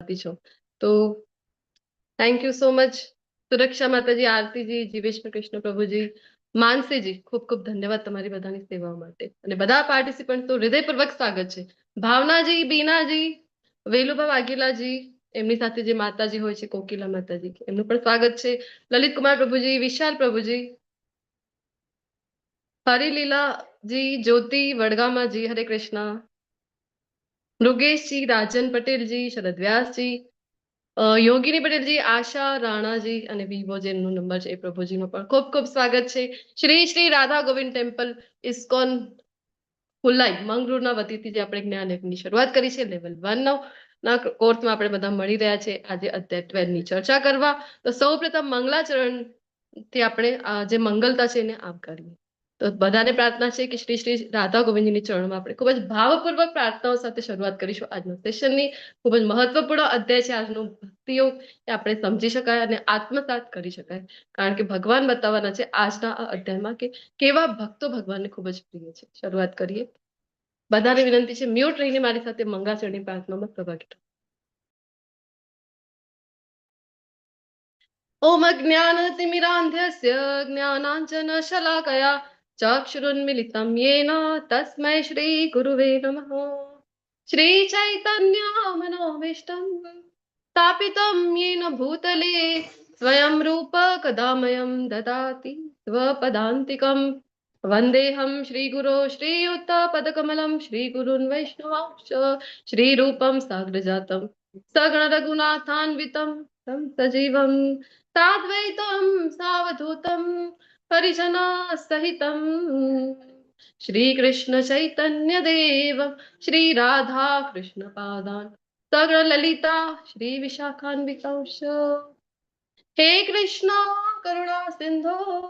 છો તો thank you so much સુરક્ષા માતાજી, આરતીજી, જીવેશ કૃષ્ણ પ્રભુજી, માનસીજી, ખૂબ ખૂબ ધન્યવાદ તમારી બધાની સેવાઓ માટે. અને બધા પાર્ટિસિપન્ટ તો હૃદયપૂર્વક સ્વાગત છે. ભાવનાજી, બીનાજી, વેલુભા વાઘેલાજી, એમની સાથે જે માતાજી હોય છે કોકિલા માતાજી, એમનું પણ સ્વાગત છે. લલિત કુમાર પ્રભુજી, વિશાલ પ્રભુજી, હરિલીલાજી, જ્યોતિ વડગામાજી, હરે કૃષ્ણ, મૃગેશજી, રાજન પટેલજી, શરદ વ્યાસજી, યોગીની પટેલજી, આશા રાણાજી અને વિવો જેમનો નંબર છે એ પ્રભુજીનો પણ ખૂબ ખૂબ સ્વાગત છે. શ્રી શ્રી રાધા ગોવિંદ ટેમ્પલ ઇસ્કોન ખુલ્લાઈ મંગળૂરના વતીથી જે આપણે જ્ઞાન યજ્ઞની શરૂઆત કરી છે લેવલ 1 ના કોર્સમાં આપણે બધા મળી રહ્યા છે આજે અધ્યાય 12 ની ચર્ચા કરવા. તો સૌપ્રથમ મંગલાચરણ થી આપણે જે મંગલતા છે એને આવકારીએ. તો બધાને પ્રાર્થના છે કે શ્રી શ્રી રાધા ગોવિંદજીની ચરણમાં આપણે ખૂબ જ ભાવપૂર્વક પ્રાર્થનાઓ સાથે શરૂઆત કરીશું આજના સેશનની. ખૂબ જ મહત્વપૂર્ણ અધ્યાય છે આજનો. ભક્તિઓ એ આપણે સમજી શકાય અને આત્મસાત કરી શકાય, કારણ કે ભગવાન બતાવવાના છે આજના આ અધ્યાયમાં કે કેવા ભક્તો ભગવાનને ખૂબ જ પ્રિય છે. શરૂઆત કરીએ. બધાને વિનંતી છે મ્યુટ રહીને મારી સાથે મંગલાચરણની પ્રાર્થનામાં સહભાગી થાઓ. ઓમ અજ્ઞાનતિમિરાંધ્યસ્ય જ્ઞાનાંજનશલાકયા ચક્ષુરુન્મિલિतं येन तस्मै श्रीगुरुवे नमः. श्रीचैतन्यमनोभीष्टं स्थापितं येन भूतले स्वयं रूप कदामयं ददाति स्वपदान्तिकं. वन्देऽहं श्रीगुरो श्रीयुतपदकमलं श्रीगुरुन् वैष्णवांश्च श्रीरूपं साग्रजातं सगणरघुनाथान्वितं तं सजीवं साद्वैतं सावधूतं परिजनसहितं श्रीकृष्ण चैतन्य देव श्री राधा कृष्ण पादान् सगणललिता श्री विशाखान्वितांश्च. हे कृष्ण करुणा सिंधो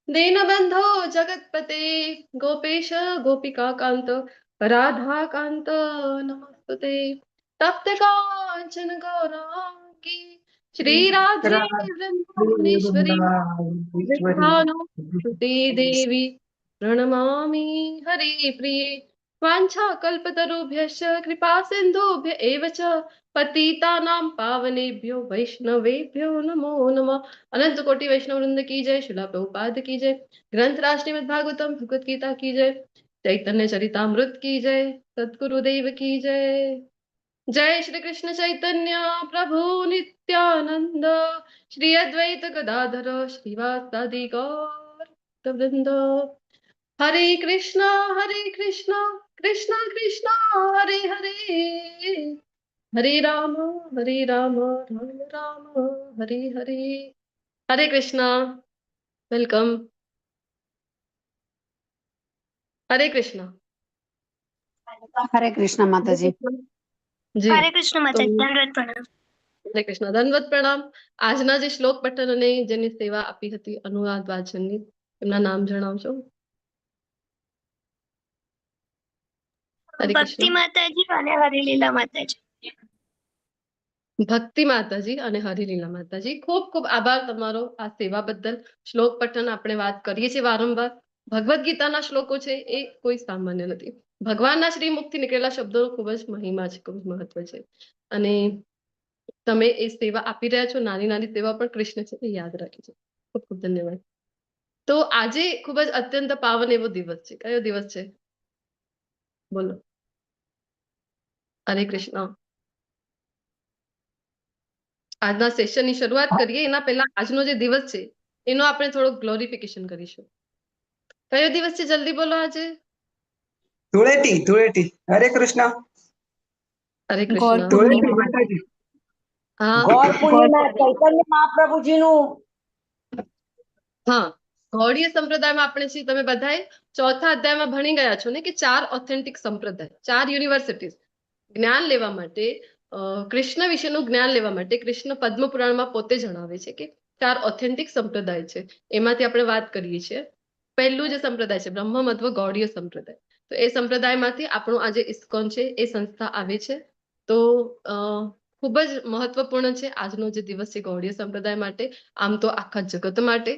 दीनबंधो जगत्पते गोपेश गोपिका कांत राधा कांत नमस्तुते. तप्त कांचन गौरांगी श्री राधे वृंदावनेश्वरी विद्यानांस्तुते देवी प्रणमामि हरिप्रिये. वाञ्छाकल्पतरुभ्यश्च कृपा सिन्धुभ्य एव च पतितानां पावनेभ्यो वैष्णवेभ्यो नमो नमः. अनंत कोटि वैष्णव वृंद की जय. शिला प्रभुपाद की जय. ग्रंथ राज श्रीमद् भागवतम भगवत गीता की जय. चैतन्य चरितामृत की जय. सद्गुरुदेव की जय. जय श्री कृष्ण चैतन्य प्रभु नित्यानंद श्री अद्वैत गदाधर श्रीवासादि गौर वृंद. हरे कृष्णा कृष्णा कृष्णा हरे हरे हरे राम राम राम हरे हरे. हरे कृष्णा. वेलकम. हरे कृष्णा. हरे कृष्ण माताजी. જી हरे कृष्ण माताजी. दंडवत प्रणाम. હરે કૃષ્ણ. દંડવત પ્રણામ. આજના જે શ્લોક પઠન અને જેની સેવા આપી હતી અનુરાધ વાચનની, એમના નામ જણાવશો? હરે ભક્તિ કૃષ્ણ. માતાજી અને હરિલીલા માતાજી. ભક્તિ માતાજી અને હરિલીલા માતાજી, ખૂબ ખૂબ આભાર તમારો આ સેવા બદલ. શ્લોક પઠન આપણે વાત કરીએ છીએ વારંવાર. ભગવદ્ ગીતાના શ્લોકો છે એ કોઈ સામાન્ય નથી. ભગવાનના શ્રી મુખથી નીકળેલા શબ્દોનો ખૂબ જ મહિમા છે, ખૂબ જ મહત્વ છે. અને તમે એ સેવા આપી રહ્યા છો, નાની નાની સેવા પણ કૃષ્ણ છે એ યાદ રાખી છે. ખૂબ ખૂબ ધન્યવાદ. તો આજે ખૂબ જ અત્યંત પાવન એવો દિવસ છે. કયો દિવસ છે? બોલો. હરે કૃષ્ણ. આજના સેશનની શરૂઆત કરીએ એના પહેલા આજનો જે દિવસ છે એનો આપણે થોડો ગ્લોરિફિકેશન કરીશું. કયો દિવસ છે જલ્દી બોલો આજે? ધૂળેટી. ધૂળેટી. હરે કૃષ્ણ. હરે કૃષ્ણ. ધૂળેટી માતાજી. હા ગૌર પૂર્ણિમા ચૈતન્ય મહાપ્રભુજીનું. હા, ગૌડીય સંપ્રદાયમાં આપણે છીએ, તમે બધાએ ચોથા અધ્યાયમાં ભણી ગયા છો ને કે 4 ઓથેન્ટિક સંપ્રદાય, 4 યુનિવર્સિટીઝ જ્ઞાન લેવા માટે, કૃષ્ણ વિશેનું જ્ઞાન લેવા માટે કૃષ્ણ પદ્મ પુરાણમાં પોતે જણાવે છે કે 4 ઓથેન્ટિક સંપ્રદાય છે. એમાંથી આપણે વાત કરીએ છીએ. પહેલું જે સંપ્રદાય છે બ્રહ્મ મધ્વ ગૌડીય સંપ્રદાય. તો એ સંપ્રદાયમાંથી આપણું આજે ઇસ્કોન છે એ સંસ્થા આવે છે. તો ખૂબ જ મહત્વપૂર્ણ છે આજનો જે દિવસ છે ગૌડીય સંપ્રદાય માટે, આમ તો આખા જગત માટે,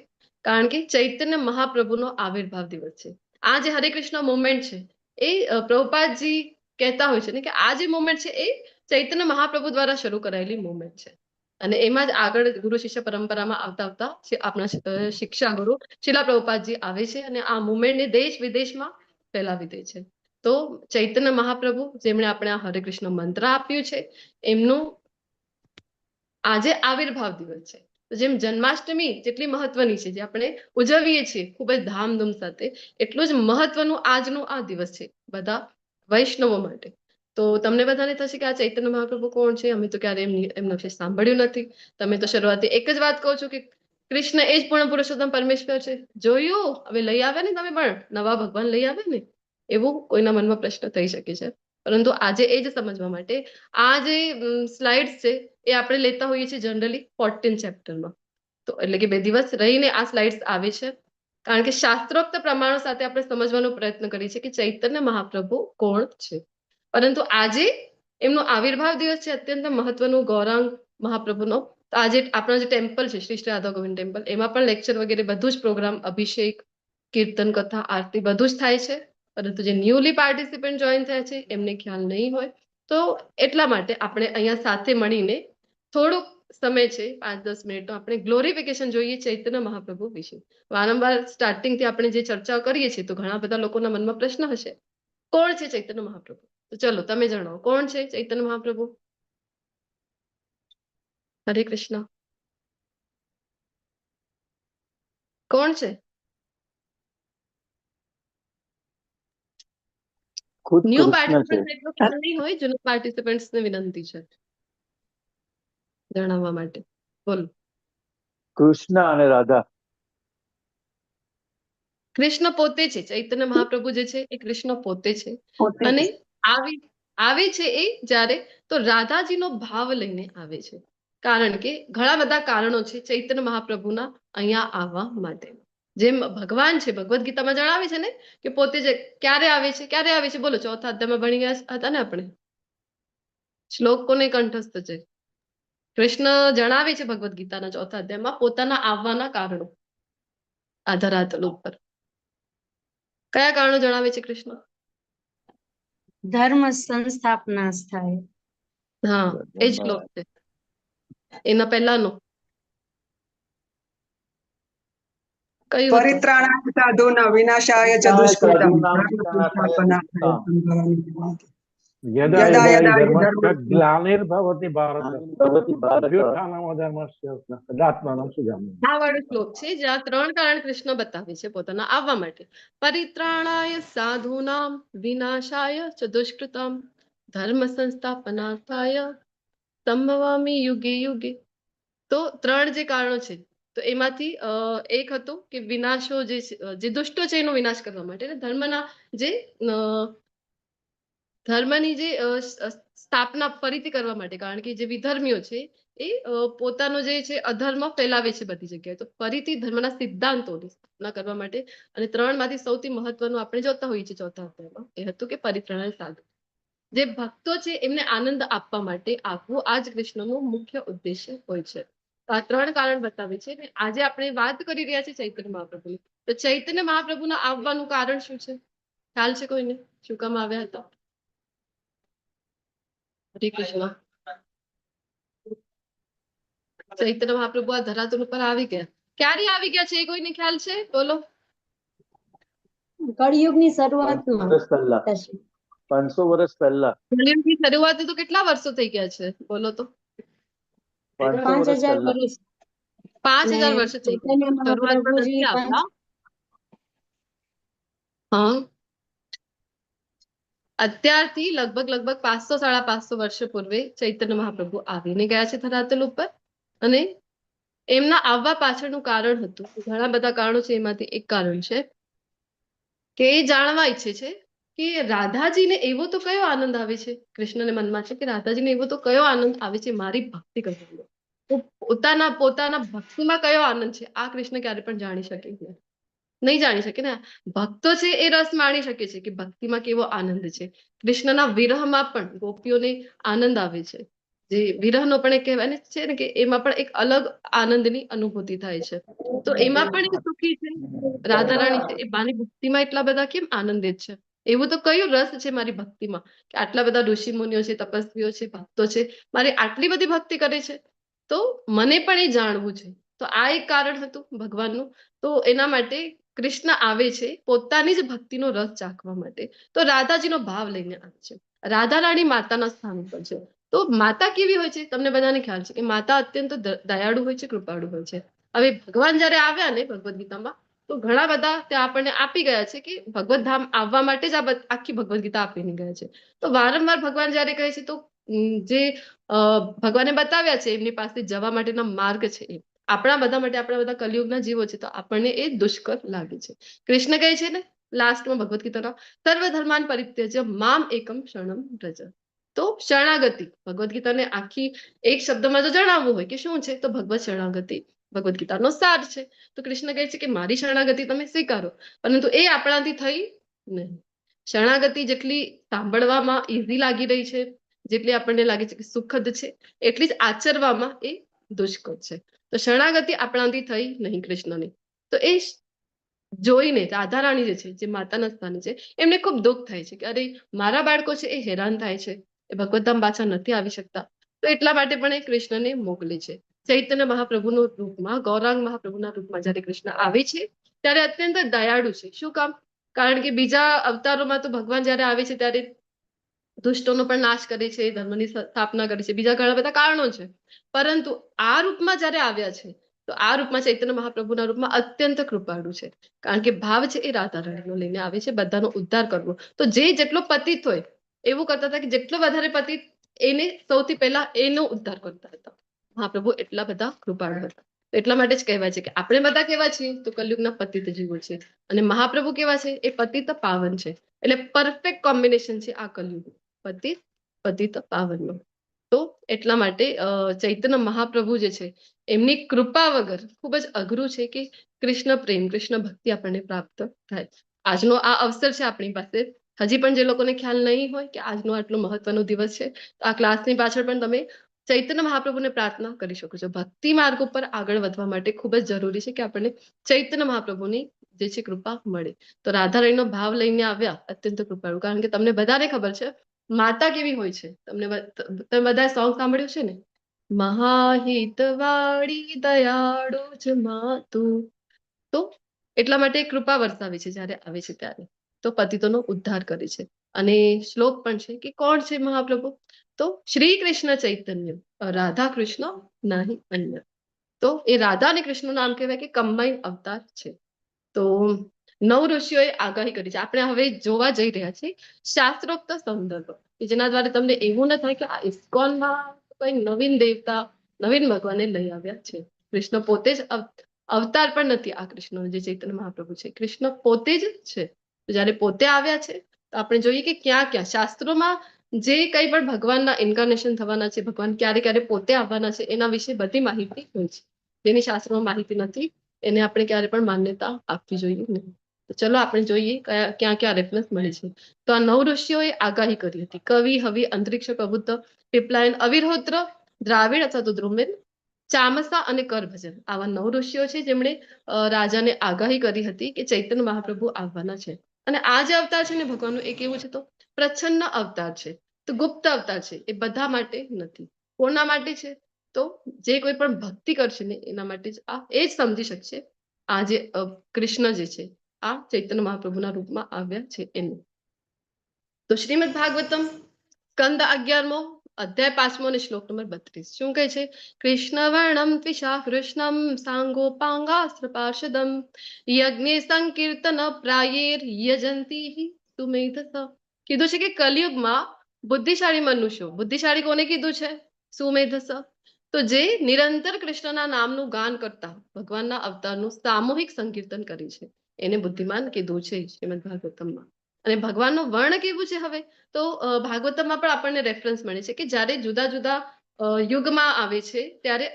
કારણ કે ચૈતન્ય મહાપ્રભુનો આવિર્ભાવ દિવસ છે. આ જે હરે કૃષ્ણ મુવમેન્ટ છે એ પ્રભુપાદજી કહેતા હોય છે ને કે આ જે મુવમેન્ટ છે એ ચૈતન્ય મહાપ્રભુ દ્વારા શરૂ કરાયેલી મુવમેન્ટ છે અને એમાં જ આગળ ગુરુ શિષ્ય પરંપરામાં આવતા આવતા આપણા શિક્ષા ગુરુ શિલા પ્રભુપાદજી આવે છે અને આ મુવમેન્ટને દેશ વિદેશમાં ફેલાવી દે છે. તો ચૈતન્ય મહાપ્રભુ જેમણે આપણે આ હરે કૃષ્ણ મંત્ર આપ્યું છે એમનું આજે આવિર્ભાવ દિવસ છે. જેમ જન્માષ્ટમી જેટલી મહત્વની છે જે આપણે ઉજવીએ છીએ ખૂબ જ ધામધૂમ સાથે, એટલું જ મહત્વનું આજનો આ દિવસ છે બધા વૈષ્ણવો માટે. તો તમને બધાને થશે કે આ ચૈતન્ય મહાપ્રભુ કોણ છે, અમે તો ક્યારે એમના વિશે સાંભળ્યું નથી. તમે તો શરૂઆતથી એક જ વાત કહો છો કે કૃષ્ણ એ જ પૂર્ણ પુરુષોત્તમ પરમેશ્વર છે. જોયું, હવે લઈ આવે ને તમે પણ નવા ભગવાન લઈ આવે ને, એવું કોઈના મનમાં પ્રશ્ન થઈ શકે છે. પરંતુ આજે એ જ સમજવા માટે આ જે સ્લાઇડ્સ છે એ આપણે લેતા હોઈએ છીએ જનરલી 14 ચેપ્ટરમાં. તો એટલે કે 2 દિવસ રહીને આ સ્લાઇડ્સ આવે છે, કારણ કે શાસ્ત્રોક્ત પ્રમાણો સાથે આપણે સમજવાનો પ્રયત્ન કરીએ છીએ કે ચૈતન્ય મહાપ્રભુ કોણ છે. પરંતુ આજે એમનો આવિર્ભાવ દિવસ છે, અત્યંત મહત્વનું ગૌરાંગ મહાપ્રભુનો. તો આજે આપણા જે ટેમ્પલ છે શ્રી શ્રી રાધા ગોવિંદ ટેમ્પલ, એમાં પણ લેક્ચર વગેરે બધું જ પ્રોગ્રામ, અભિષેક, કીર્તન કથા, આરતી બધું જ થાય છે. પરંતુ જે ન્યુલી પાર્ટિસિપન્ટ જોઈન થયા છે એમને ખ્યાલ નહીં હોય, તો એટલા માટે આપણે અહીંયા સાથે મળીને થોડુંક સમય છે 5-10 મિનિટનો આપણે ગ્લોરિફિકેશન જોઈએ ચૈતન્ય મહાપ્રભુ વિશે. વારંવાર સ્ટાર્ટિંગથી આપણે જે ચર્ચા કરીએ છીએ તો ઘણા બધા લોકોના મનમાં પ્રશ્ન હશે, કોણ છે ચૈતન્ય મહાપ્રભુ? તો ચલો તમે જણાવો, કોણ છે ચૈતન્ય મહાપ્રભુ? હરે કૃષ્ણ. કોણ છે? ખુદ ન્યૂ કૃષ્ણ છે. પાર્ટિસિપન્ટ એટલો ખ્યાલ નહીં હોય, જૂના પાર્ટિસિપન્ટ્સને વિનંતી છે જણાવવા માટે. બોલો. કૃષ્ણ અને રાધા. કૃષ્ણ પોતે છે, ચૈતન્ય મહાપ્રભુ જે છે એ કૃષ્ણ પોતે છે. અને આવે છે એ જ્યારે તો રાધાજીનો ભાવ લઈને આવે છે, કારણ કે ઘણા બધા કારણો છે ચૈતન્ય મહાપ્રભુના અહીંયા આવવા માટે. જેમ ભગવાન છે ભગવદ્ ગીતામાં જણાવે છે ને કે પોતે જે ક્યારે આવે છે બોલો, 4થા અધ્યાયમાં ભણી ગયા હતા ને આપણે. શ્લોક કોને કંઠસ્થ છે? કૃષ્ણ જણાવે છે ભગવદ્ ગીતાના 4થા અધ્યાયમાં પોતાના આવવાના કારણો આ ધરાતલ ઉપર. કયા કારણો જણાવે છે કૃષ્ણ? ધર્મ સંસ્થાપના થાય. હા, એ જ શ્લોક છે. એના પહેલાનો કયું હતું? પરિત્રાણાય સાધુના વિનાશાય ચ દુષ્કૃતમ ધર્મસંસ્થાપનાર્થાય સંભવામિ. यदा यदा यदा हि यदा हि धर्मस्य धर्मस्य ग्लानिर्भवति भारत ભગવતી ભારત અભ્યુત્થાનમધર્મસ્ય તદાત્માनं સુજામ્યહम्. આ વાળું શ્લોક છે જ્યાં 3 કારણ કૃષ્ણ બતાવે છે પોતાના આવવા માટે. પરિત્રાણાય સાધુનામ વિનાશાય ચ દુષ્કૃતમ ધર્મ સંસ્થાપનાર્થાય સંભવામિ યુગે યુગે. તો 3 જે કારણો છે, તો એમાંથી એક હતું કે વિનાશો જે દુષ્ટો છે એનો વિનાશ કરવા માટે, અને ધર્મની જે સ્થાપના ફરીથી કરવા માટે, કારણ કે જે વિધર્મીઓ છે એ પોતાનો જે છે અધર્મ ફેલાવે છે બધી જગ્યાએ. તો ફરીથી ધર્મના સિદ્ધાંતોની સ્થાપના કરવા માટે. અને 3માંથી સૌથી મહત્વનું આપણે જોતા હોઈએ છીએ 4થા અધ્યાયમાં, એ હતું કે પરિત્રાણાય સાધુ, જે ભક્તો છે એમને આનંદ આપવા માટે આપવું આ જ કૃષ્ણનો મુખ્ય ઉદ્દેશ્ય હોય છે. તો આ 3 કારણ બતાવે છે. અને આજે આપણે વાત કરી રહ્યા છીએ ચૈતન્ય મહાપ્રભુની. તો ચૈતન્ય મહાપ્રભુના આવવાનું કારણ શું છે? ખ્યાલ છે કોઈને? શું કામ આવ્યા હતા? હરે કૃષ્ણ. ચૈતન્ય મહાપ્રભુ આ ધરાતલ ઉપર આવી ગયા. ક્યારે આવી ગયા છે એ કોઈને ખ્યાલ છે? બોલો. કળિયુગની શરૂઆતમાં 500 વર્ષ પહેલા. 500 વર્ષ પહેલા. કળિયુગની શરૂઆત તો કેટલા વર્ષો થઈ ગયા છે? બોલો તો. 500 વર્ષ 5000 પહેલા. વર્ષ. 5000 વર્ષ થઈ ગયા. ચૈતન્ય શરૂઆતમાં મહાપ્રભુજી નથી આવતા. હા, અત્યારથી લગભગ 500-550 વર્ષ પૂર્વે ચૈતન્ય મહાપ્રભુ આવીને ગયા છે ધરાતલ ઉપર. અને એમના આવવા પાછળનું કારણ હતું, ઘણા બધા કારણો છે, એમાંથી એક કારણ છે કે એ જાણવા ઈચ્છે છે કે રાધાજીને એવો તો કયો આનંદ આવે છે, કૃષ્ણને મનમાં છે કે રાધાજીને એવો તો કયો આનંદ આવે છે મારી ભક્તિ કરવાનો. તો પોતાના ભક્તિમાં કયો આનંદ છે આ કૃષ્ણ ક્યારે પણ જાણી શકે નહીં જાણી શકે ને. ભક્તો છે એ રસ માણી શકે છે કે ભક્તિમાં કેવો આનંદ છે. કૃષ્ણના વિરહમાં પણ ગોપીઓને આનંદ આવે છે. જે વિરહનો પણ એક કહેવાય ને છે ને કે એમાં પણ એક અલગ આનંદની અનુભૂતિ થાય છે. તો એમાં પણ એ સુખી છે. રાધા રાણી છે એ બાની ભક્તિમાં એટલા બધા કેમ આનંદિત છે? એવું તો કયું રસ છે મારી ભક્તિમાં કે આટલા બધા ઋષિ મુનિઓ છે, તપસ્વીઓ છે, ભક્તો છે, મારી આટલી બધી ભક્તિ કરે છે, તો મને પણ એ જાણવું છે. તો આ એક કારણ હતું ભગવાનનું. તો એના માટે કૃષ્ણ આવે છે પોતાની જ ભક્તિનો રસ ચાખવા માટે. તો રાધાજીનો ભાવ લઈને આવે છે. રાધા રાણી માતાના સ્થાન પર છે. તો માતા કેવી હોય છે? તમને બધાને ખ્યાલ છે કે માતા અત્યંત દયાળુ હોય છે, કૃપાળુ હોય છે. હવે ભગવાન જયારે આવ્યા ને ભગવદ્ ગીતામાં, તો ઘણા બધા ત્યાં આપણને આપી ગયા છે કે ભગવત ધામ આવવા માટે જ આ આખી ભગવદ્ ગીતા આપીને ગયા છે. તો વારંવાર ભગવાન જયારે કહે છે, તો જે ભગવાને બતાવ્યા છે એમની પાસે જવા માટેના માર્ગ છે, એ આપણા બધા માટે, આપણા બધા કલિયુગના જીવો છે, તો આપણને એ દુષ્કર લાગે છે. કૃષ્ણ કહે છે ને લાસ્ટમાં ભગવદ્ ગીતાના, સર્વ ધર્માન પરિત્યજ્ય મામ એકમ શરણમ વ્રજ. તો શરણાગતિ, ભગવદ્ ગીતાને આખી એક શબ્દમાં જો જણાવવું હોય કે શું છે, તો ભગવત શરણાગતિ ભગવદ્ ગીતાનો સાર છે. તો કૃષ્ણ કહે છે કે મારી શરણાગતિ તમે સ્વીકારો, પરંતુ એ આપણાથી થઈ નહીં. શરણાગતિ જેટલી સાંભળવામાં ઈઝી લાગી રહી છે, જેટલી આપણને લાગે છે કે સુખદ છે, એટલી જ આચરવામાં એ દુષ્કર છે. તો શરણાગતિ આપણાથી થઈ નહીં કૃષ્ણની. તો એ જોઈને રાધા રાણી જે છે, જે માતાના સ્થાને છે, એમને ખૂબ દુઃખ થાય છે કે અરે મારા બાળકો છે એ હેરાન થાય છે, એ ભગવદ્ધામ પાછા નથી આવી શકતા. તો એટલા માટે પણ એ કૃષ્ણને મોકલે છે. ચૈતન્ય મહાપ્રભુનું રૂપમાં, ગૌરાંગ મહાપ્રભુના રૂપમાં જયારે કૃષ્ણ આવે છે, ત્યારે અત્યંત દયાળુ છે. શું કામ? કારણ કે બીજા અવતારોમાં તો ભગવાન જયારે આવે છે ત્યારે દુષ્ટોનો પણ નાશ કરે છે, ધર્મની સ્થાપના કરે છે, બીજા ઘણા બધા કારણો છે. પરંતુ આ રૂપમાં જયારે આવ્યા છે, તો આ રૂપમાં ચૈતન્ય મહાપ્રભુના રૂપમાં અત્યંત કૃપાળુ છે. કારણ કે ભાવ છે એ રાધા રાણીનો લઈને આવે છે, બધાનો ઉદ્ધાર કરવો. તો જે જેટલો પતિત હોય એવું કરતા હતા કે જેટલો વધારે પતિત એને સૌથી પહેલા એનો ઉદ્ધાર કરતા હતા. મહાપ્રભુ એટલા બધા કૃપાળુ હતા. એટલા માટે જ કહેવાય છે કે આપણે બધા કેવા છીએ, તો કલયુગના પતિત જીવો છે, અને મહાપ્રભુ કેવા છે, એ પતિત પાવન છે. એટલે પરફેક્ટ કોમ્બિનેશન છે આ કલયુગ, પતિત પતિત પાવનનો. તો એટલા માટે ચૈતન્ય મહાપ્રભુ જે છે, એમની કૃપા વગર ખૂબ જ અઘરું છે કે કૃષ્ણ પ્રેમ, કૃષ્ણ ભક્તિ આપણને પ્રાપ્ત થાય. આજનો આ અવસર છે આપણી પાસે. હજી પણ જે લોકોને ખ્યાલ નહીં હોય કે આજનો આટલો મહત્વનો દિવસ છે, તો આ ક્લાસની પાછળ પણ તમે ચૈતન્ય મહાપ્રભુને પ્રાર્થના કરી શકો છો. ભક્તિ માર્ગ ઉપર આગળ વધવા માટે ખૂબ જ જરૂરી છે કે આપણને ચૈતન્ય મહાપ્રભુની જે છે કૃપા મળે. તો રાધા રાણીનો ભાવ લઈને આવ્યા, અત્યંત કૃપાળુ. કારણ કે તમને બધાને ખબર છે માતા કેવી હોય છે. તમે બધા સોંગ સાંભળ્યું છે ને, મહાહિતવાળી દયાળુ જ માતું. તો એટલા માટે કૃપા વરસાવે છે જ્યારે આવે છે ત્યારે. તો પતિતોનો ઉદ્ધાર કરે છે. અને શ્લોક પણ છે કે કોણ છે મહાપ્રભુ? તો શ્રી કૃષ્ણ ચૈતન્ય, રાધા કૃષ્ણ નહીં અન્ય. તો એ રાધા અને કૃષ્ણનું નામ કહેવાય કે કમ્બાઈન અવતાર છે. તો નવ ઋષિઓએ આગાહી કરી છે. આપણે હવે જોવા જઈ રહ્યા છીએ શાસ્ત્રોક્ત સંદર્ભ, કે જેના દ્વારા તમને એવું ન થાય કે આ ઇસ્કોનમાં કઈ નવીન દેવતા, નવીન ભગવાનને લઈ આવ્યા છે. કૃષ્ણ પોતે જ અવતાર પણ નથી. આ કૃષ્ણ જે ચૈતન્ય મહાપ્રભુ છે, કૃષ્ણ પોતે જ છે. તો જયારે પોતે આવ્યા છે, તો આપણે જોઈએ કે ક્યાં ક્યાં શાસ્ત્રોમાં જે કંઈ પણ ભગવાનના ઇન્કાર્નેશન થવાના છે, ભગવાન ક્યારે ક્યારે પોતે આવવાના છે, એના વિશે બધી માહિતી હોય છે. જેની શાસ્ત્રોમાં માહિતી નથી, એને આપણે ક્યારે પણ માન્યતા આપવી જોઈએ નહીં. તો ચલો આપણે જોઈએ ક્યાં ક્યાં રેફરન્સ મળે છે. તો આ નવ ઋષિઓએ આગાહી કરી હતી. કવિ, હવિ, અંતરિક્ષ પ્રબુદ્ધ, પીપલાયન, અવિરહોત્ર, દ્રાવિડ અથવા તો દ્રુમિલ, ચામસા અને કરભજન, આવા નવ ઋષિઓ છે જેમણે રાજાને આગાહી કરી હતી કે ચૈતન્ય મહાપ્રભુ આવવાના છે. અને આ જે અવતાર છે ને ભગવાનનું, એ કેવું છે? તો પ્રચ્છન્ન અવતાર છે, તો ગુપ્ત અવતાર છે. એ બધા માટે નથી. કોના માટે છે? તો જે કોઈ પણ ભક્તિ કરશે ને એના માટે જ આ, એ જ સમજી શકશે આ જે કૃષ્ણ જે છે આ ચૈતન્ય મહાપ્રભુના રૂપમાં આવ્યા છે એનું. તો શ્રીમદ ભાગવતમ સ્કંદ 11મો અધ્યાય 5મો અને શ્લોક નંબર 32 શું કહે છે? કૃષ્ણ વર્ણમ ત્વિષા કૃષ્ણમ સાંગોપાંગાસ્ત્ર પાર્ષદમ યજ્ઞે સંકીર્તન પ્રાયેર યજંતી સુમેધસ. કીધું છે કે કલિયુગમાં બુદ્ધિશાળી મનુષ્યો, બુદ્ધિશાળી કોને કીધું છે? સુમેધસ. તો જે નિરંતર કૃષ્ણના નામનું ગાન કરતા, ભગવાનના અવતારનું સામૂહિક સંકીર્તન કરે છે, એને બુદ્ધિમાન કીધું છે શ્રીમદ ભાગવતમમાં. અને ભગવાનનું વર્ણ કેવું છે? હવે તો ભાગવતમાં પણ આપણને રેફરન્સ મળે છે કે જ્યારે જુદા જુદા યુગમાં આવે છે ત્યારે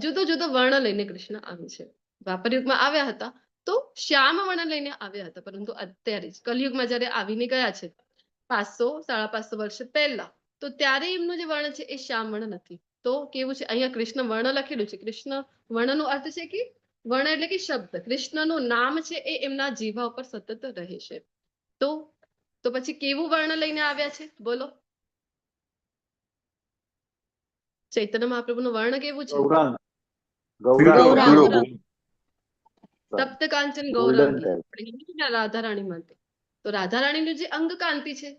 જુદો જુદો વર્ણ લઈને કૃષ્ણ આવે છે. દ્વાપર યુગમાં આવ્યા હતા તો શ્યામ વર્ણ લઈને આવ્યા હતા, પરંતુ અત્યારે જ કલયુગમાં જ્યારે આવીને ગયા છે 500-550 વર્ષ પહેલા, તો ત્યારે એમનું જે વર્ણ છે એ શ્યામ વર્ણ નથી. તો કેવું છે? અહીંયા કૃષ્ણ વર્ણ લખેલું છે. કૃષ્ણ વર્ણનો અર્થ છે કે વર્ણ એટલે કે શબ્દ. કૃષ્ણનું નામ છે એ એમના જીવા ઉપર સતત રહે છે. તો તો પછી કેવું વર્ણ લઈને આવ્યા છે બોલો? ચૈતન્ય મહાપ્રભુનું વર્ણ કેવું છે? ગૌરાંગ ગૌરાંગ. ગૌરાંગ તપ્ત કાંચન Golden ગૌરાંગી. type. આપણે કીધું ને રાધા રાણી માટે. તો રાધા રાણીનું જે અંગ કાંતિ છે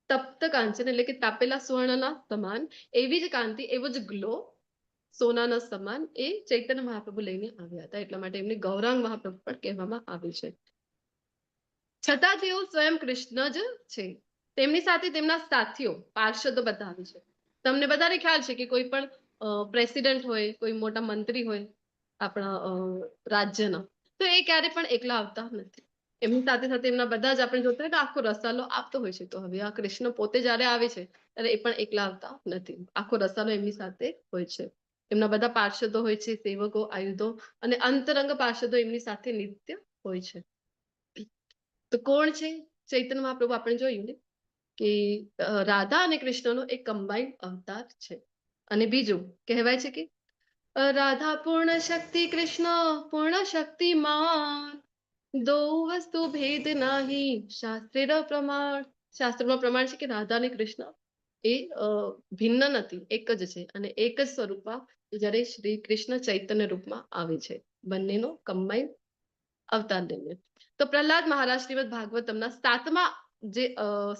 તપ્ત કાંચન એટલે કે તાપેલા સુવર્ણના સમાન એવી જ કાંતિ, એવો જ ગ્લો સોનાના સમાન એ ચૈતન્ય મહાપ્રભુ લઈને આવ્યા હતા. એટલા માટે એમને ગૌરાંગ મહાપ્રભુ પણ કહેવામાં આવે છે. છતાં તેઓ સ્વયં કૃષ્ણ જ છે. તેમની સાથે તેમના સાથીઓ પાર્ષદો બધા આવે છે. તમને બધાને ખ્યાલ છે કે કોઈ પણ પ્રેસિડેન્ટ હોય, કોઈ મોટા મંત્રી હોય આપણા રાજ્યના, તો એ ક્યારે પણ એકલા આવતા નથી. એમની સાથે સાથે એમના બધા જ આપણે જોતા હોય કે આખો રસાલો આપતો હોય છે. તો હવે આ કૃષ્ણ પોતે જયારે આવે છે ત્યારે એ પણ એકલા આવતા નથી. આખો રસાલો એમની સાથે હોય છે. એમના બધા પાર્ષદો હોય છે, સેવકો, આયુધો અને અંતરંગ પાર્ષદો એમની સાથે નિત્ય હોય છે. તો કોણ છે ચૈતન્ય મહાપ્રભુ? આપણે જોયું ને કે રાધા અને કૃષ્ણનો એક કમ્બાઈન્ડ અવતાર છે. અને બીજું કહેવાય છે કે રાધા પૂર્ણ શક્તિ, કૃષ્ણ પૂર્ણ શક્તિમાન, દો વસ્તુ ભેદ નાહી શાસ્ત્રેર પ્રમાણ. શાસ્ત્રમાં પ્રમાણ છે કે રાધા અને કૃષ્ણ એ ભિન્ન નથી, એક જ છે. અને એક જ સ્વરૂપમાં જ્યારે શ્રી કૃષ્ણ ચૈતન્ય રૂપમાં આવે છે, બંનેનો કમ્બાઈન અવતાર લઈને. તો પ્રહલાદ મહારાજ શ્રીમદ ભાગવતમના 7મા જે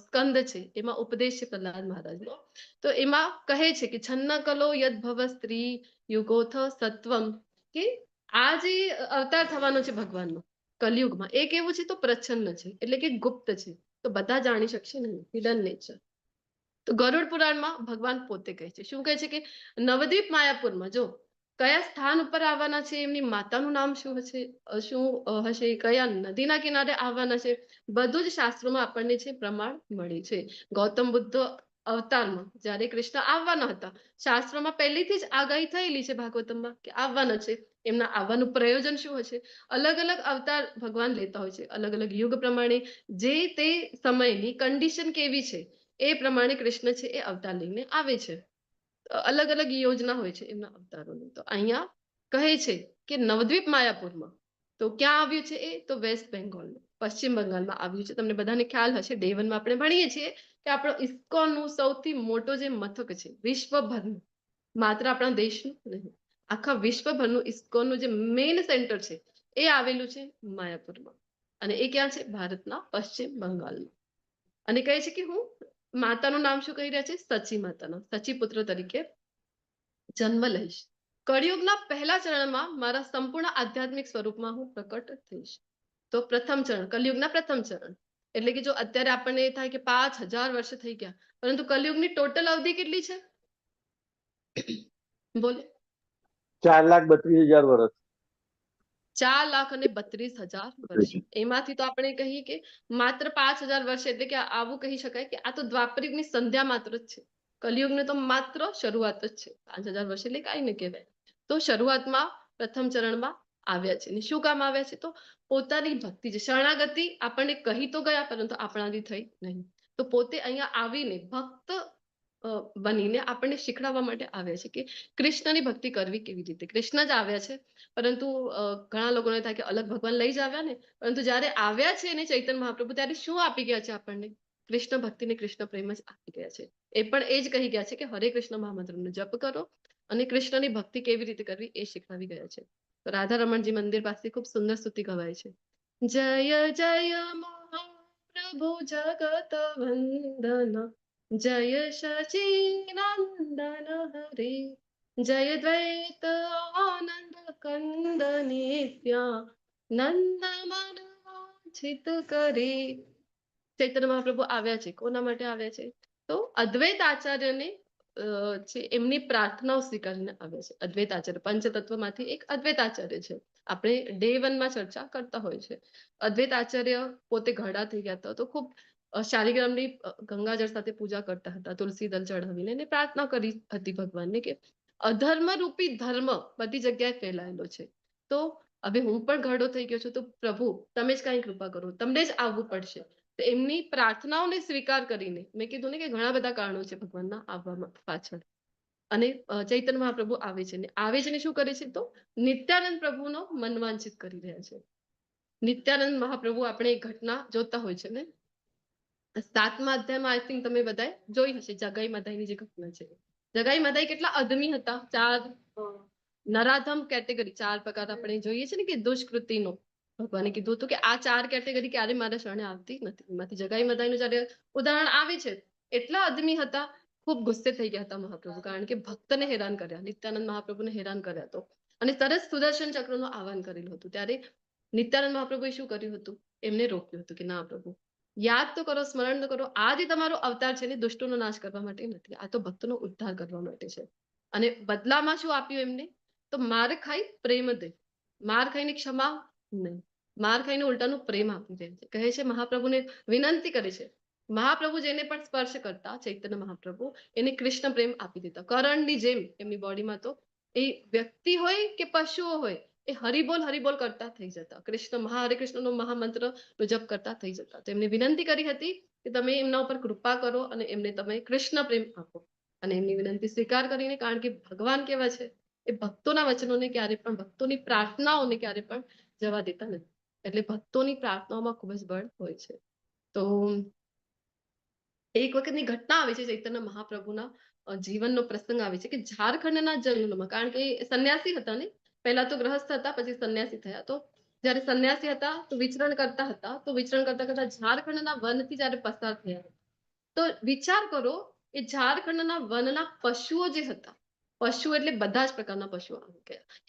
સ્કંદ છે એમાં ઉપદેશ છે પ્રહલાદ મહારાજનો. તો એમાં કહે છે કે છન્ન કલો યદ ભવ સ્ત્રી યુગોથ સત્વમ, કે આ જે અવતાર થવાનો છે ભગવાનનો કલયુગમાં એ કેવું છે? તો પ્રચ્છન્ન છે, એટલે કે ગુપ્ત છે. તો બધા જાણી શકશે નહીં, હિડન નેચર. તો ગરુડ પુરાણમાં ભગવાન પોતે કહે છે, શું કહે છે કે નવદ્વીપ માયાપુરમાં જો કયા સ્થાન ઉપર આવવાના છે, એમની માતાનું નામ શું હશે, કયા નદીના કિનારે આવવાના છે, બધું જ શાસ્ત્રોમાં આપણને છે પ્રમાણ મળે છે. ગૌતમ બુદ્ધ અવતારમાં જ્યારે કૃષ્ણ આવવાના હતા, શાસ્ત્રોમાં પહેલેથી જ આગાહી થયેલી છે ભાગવતમમાં કે આવવાના છે. એમના આવવાનું પ્રયોજન શું હશે? અલગ અલગ અવતાર ભગવાન લેતા હોય છે, અલગ અલગ યુગ પ્રમાણે જે તે સમયની કન્ડિશન કેવી છે એ પ્રમાણે કૃષ્ણ છે એ અવતાર લઈને આવે છે. અલગ અલગ યોજના હોય છે એમના અવતારોની. તો અહીંયા કહે છે કે નવદ્વીપ માયાપુરમાં, તો ક્યાં આવ્યું છે? એ તો વેસ્ટ બેંગોલ, પશ્ચિમ બંગાળમાં આવ્યું છે. તમને બધાને ખ્યાલ હશે, ડે 1માં આપણે ભણીએ છીએ કે આપણો ઇસ્કોનનું સૌથી મોટો જે મથક છે વિશ્વભરનું, માત્ર આપણા દેશનું નહીં, આખા વિશ્વભરનું ઇસ્કોનનું જે મેઇન સેન્ટર છે એ આવેલું છે માયાપુરમાં. અને એ ક્યાં છે? ભારતના પશ્ચિમ બંગાળમાં. અને કહે છે કે હું માતાનું નામ શું કહી રહ્યા છે? સચી માતાના, સચી પુત્ર તરીકે જન્મ લઈશ. કળિયુગના પહેલા ચરણમાં મારા સંપૂર્ણ આધ્યાત્મિક સ્વરૂપમાં હું પ્રકટ થઈશ. તો પ્રથમ ચરણ, કલયુગના પ્રથમ ચરણ, એટલે કે જો અત્યારે આપણને એ થાય કે 5000 વર્ષ થઈ ગયા, પરંતુ કલયુગની ટોટલ અવધિ કેટલી છે બોલો? 4,32,000 વર્ષ. 4,32,000 વર્ષ. એમાંથી તો આપણે કહીએ કે માત્ર 5000 વર્ષ, એટલે કે આવું કહી શકાય કે આ તો દ્વાપરયુગની સંધ્યા માત્ર જ છે. કલયુગને તો માત્ર શરૂઆત જ છે. 5000 વર્ષ એટલે કાંઈ ન કહેવાય. તો શરૂઆતમાં પ્રથમ ચરણમાં આવ્યા છે. ને શું કામ આવ્યા છે? તો પોતાની ભક્તિ છે, શરણાગતિ આપણને કહી તો ગયા પરંતુ આપણાથી થઈ નહીં. તો પોતે અહીંયા આવીને ભક્ત બનીને આપણને શીખડાવવા માટે આવ્યા છે કે કૃષ્ણની ભક્તિ કરવી કેવી રીતે. કૃષ્ણ જ આવ્યા છે, પરંતુ ઘણા લોકોને થાય કે અલગ ભગવાન લઈ જ આવ્યા ને, પરંતુ જ્યારે આવ્યા છે ને ચૈતન્ય મહાપ્રભુ, ત્યારે શું આપી ગયા છે આપણને? કૃષ્ણ ભક્તિ ને કૃષ્ણ પ્રેમ જ આપી ગયા છે. એ પણ એ જ કહી ગયા છે કે હરે કૃષ્ણ મહામંત્રનો જપ કરો અને કૃષ્ણની ભક્તિ કેવી રીતે કરવી એ શીખવાડી ગયા છે. તો રાધા રમણજી મંદિર પાસે ખૂબ સુંદર સ્તુતિ ગવાય છે. જય જય મહાપ્રભુ જગત વંદન, જય સચિનંદન હરે, જય દ્વૈત આનંદ કંદ નિત્યાનંદ મન વાંછિત કરે. ચૈતન્ય મહાપ્રભુ આવ્યા છે, કોના માટે આવ્યા છે? તો અદ્વૈત આચાર્યને છે એમની પ્રાર્થનાઓ સ્વીકારીને આવ્યા છે. અદ્વૈત આચાર્ય પંચતત્વમાંથી એક અદ્વૈત આચાર્ય છે. આપણે ડે 1માં ચર્ચા કરતા હોય છે. અદ્વૈત આચાર્ય પોતે ઘરડા થઈ ગયા હતા, તો ખૂબ શાલિગ્રામની ગંગાજળ સાથે પૂજા કરતા હતા, તુલસી દળ ચઢાવીને, અને પ્રાર્થના કરી હતી ભગવાનને કે અધર્મ રૂપી ધર્મ બધી જગ્યાએ ફેલાયેલો છે. તો હવે હું પણ ઘરડો થઈ ગયો છું, તો પ્રભુ તમે જ કાંઈ કૃપા કરો, તમને જ આવવું પડશે. તો એમની પ્રાર્થનાઓને સ્વીકાર કરીને, મેં કીધું ને કે ઘણા બધા કારણો છે ભગવાનના આવવામાં પાછળ. અને ચૈતન્ય મહાપ્રભુ આવે છે ને આવે છે ને શું કરે છે? તો નિત્યાનંદ પ્રભુનો મનવાંચિત કરી રહ્યા છે. નિત્યાનંદ મહાપ્રભુ આપણે એક ઘટના જોતા હોય છે ને 7મા અધ્યાયમાં આઈ થિંક તમે બધાએ જોઈ હશે જગાઈ મદાઈની જે ઘટના છે. જગાઈ મદાઈ કેટલા આદમી હતા, 4 નરાધમ કેટેગરી, 4 પ્રકાર આપણે જોઈએ છે ને કે દુષ્કૃતિનો. ભગવાને કીધું હતું કે આ 4 કેટેગરી ક્યારે મારા શરણે આવતી નથી. એમાંથી જગાઈ મદાઈનું જ્યારે ઉદાહરણ આવે છે, એટલા આદમી હતા, ખૂબ ગુસ્સે થઈ ગયા હતા મહાપ્રભુ, કારણ કે ભક્તને હેરાન કર્યા, નિત્યાનંદ મહાપ્રભુને હેરાન કર્યા તો. અને તરત સુદર્શન ચક્રનું આહવાન કરેલું હતું. ત્યારે નિત્યાનંદ મહાપ્રભુએ શું કર્યું હતું? એમને રોક્યું હતું કે ના પ્રભુ, યાદ તો કરો, સ્મરણ તો કરો, આ જે તમારો અવતાર છે ને દુષ્ટોનો નાશ કરવા માટે નથી, આ તો ભક્તનો ઉદ્ધાર કરવા માટે છે. અને બદલામાં શું આપ્યું એમને? તો માર ખાઈ પ્રેમ દે. માર ખાઈને ક્ષમા નહીં, માર ખાઈને ઉલટાનું પ્રેમ આપી દે છે. કહે છે મહાપ્રભુને વિનંતી કરે છે, મહાપ્રભુ જેને પણ સ્પર્શ કરતા ચૈતન્ય મહાપ્રભુ એને કૃષ્ણ પ્રેમ આપી દેતા. કરણની જેમ એમની બોડીમાં તો એ વ્યક્તિ હોય કે પશુઓ હોય, એ હરિબોલ હરિબોલ કરતા થઈ જતા, કૃષ્ણ હરે કૃષ્ણનો મહામંત્ર જપ કરતા થઈ જતા. તો એમને વિનંતી કરી હતી કે તમે એમના ઉપર કૃપા કરો અને એમને તમે કૃષ્ણ પ્રેમ આપો. અને એમની વિનંતી સ્વીકાર કરીને, કારણ કે ભગવાન કેવા છે, એ ભક્તોના વચનોને ક્યારે પણ, ભક્તોની પ્રાર્થનાઓને ક્યારે પણ જવા દેતા નથી. એટલે ભક્તોની પ્રાર્થનાઓમાં ખૂબ જ બળ હોય છે. તો એક વખતની ઘટના આવે છે, ચૈતન્ય મહાપ્રભુના જીવનનો પ્રસંગ આવે છે કે ઝારખંડના જંગલોમાં, કારણ કે સંન્યાસી હતા ને, પહેલા તો ગ્રહસ્થ હતા, પછી સંન્યાસી થયા. તો જ્યારે સંન્યાસી હતા તો વિચરણ કરતા હતા, તો વિચરણ કરતા કરતા ઝારખંડના વનથી જ્યારે પસાર થયા, તો વિચાર કરો, એ ઝારખંડના વનના પશુઓ જે હતા, પશુ એટલે બધા જ પ્રકારના પશુઓ,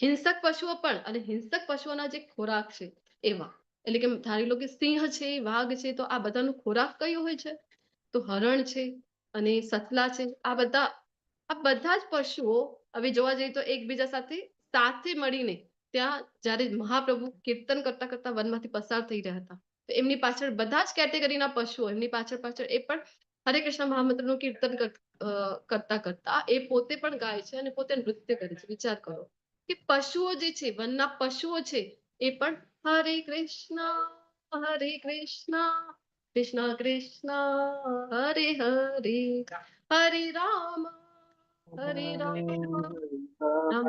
હિંસક પશુઓ પણ, અને હિંસક પશુઓના જે ખોરાક છે એવા, એટલે કે ધારી લો કે સિંહ છે, વાઘ છે, તો આ બધાનો ખોરાક કયો હોય છે? તો હરણ છે અને સસલા છે. આ બધા જ પશુઓ હવે જોવા જઈએ તો એકબીજા સાથે મળીને ત્યાં જ્યારે મહાપ્રભુ કીર્તન કરતા કરતા વનમાંથી પસાર થઈ રહ્યા હતા, તો એમની પાછળ બધા જ કેટેગરીના પશુઓ એમની પાછળ પાછળ એ પણ હરે કૃષ્ણ મહામંત્રનું કીર્તન કરતા કરતા એ પોતે પણ ગાય છે અને પોતે નૃત્ય કરે છે. વિચાર કરો કે પશુઓ જે છે, વનના પશુઓ છે, એ પણ હરે કૃષ્ણ કૃષ્ણ કૃષ્ણ હરે હરે, હરે રામ રામ રામ રામ હરે. રામ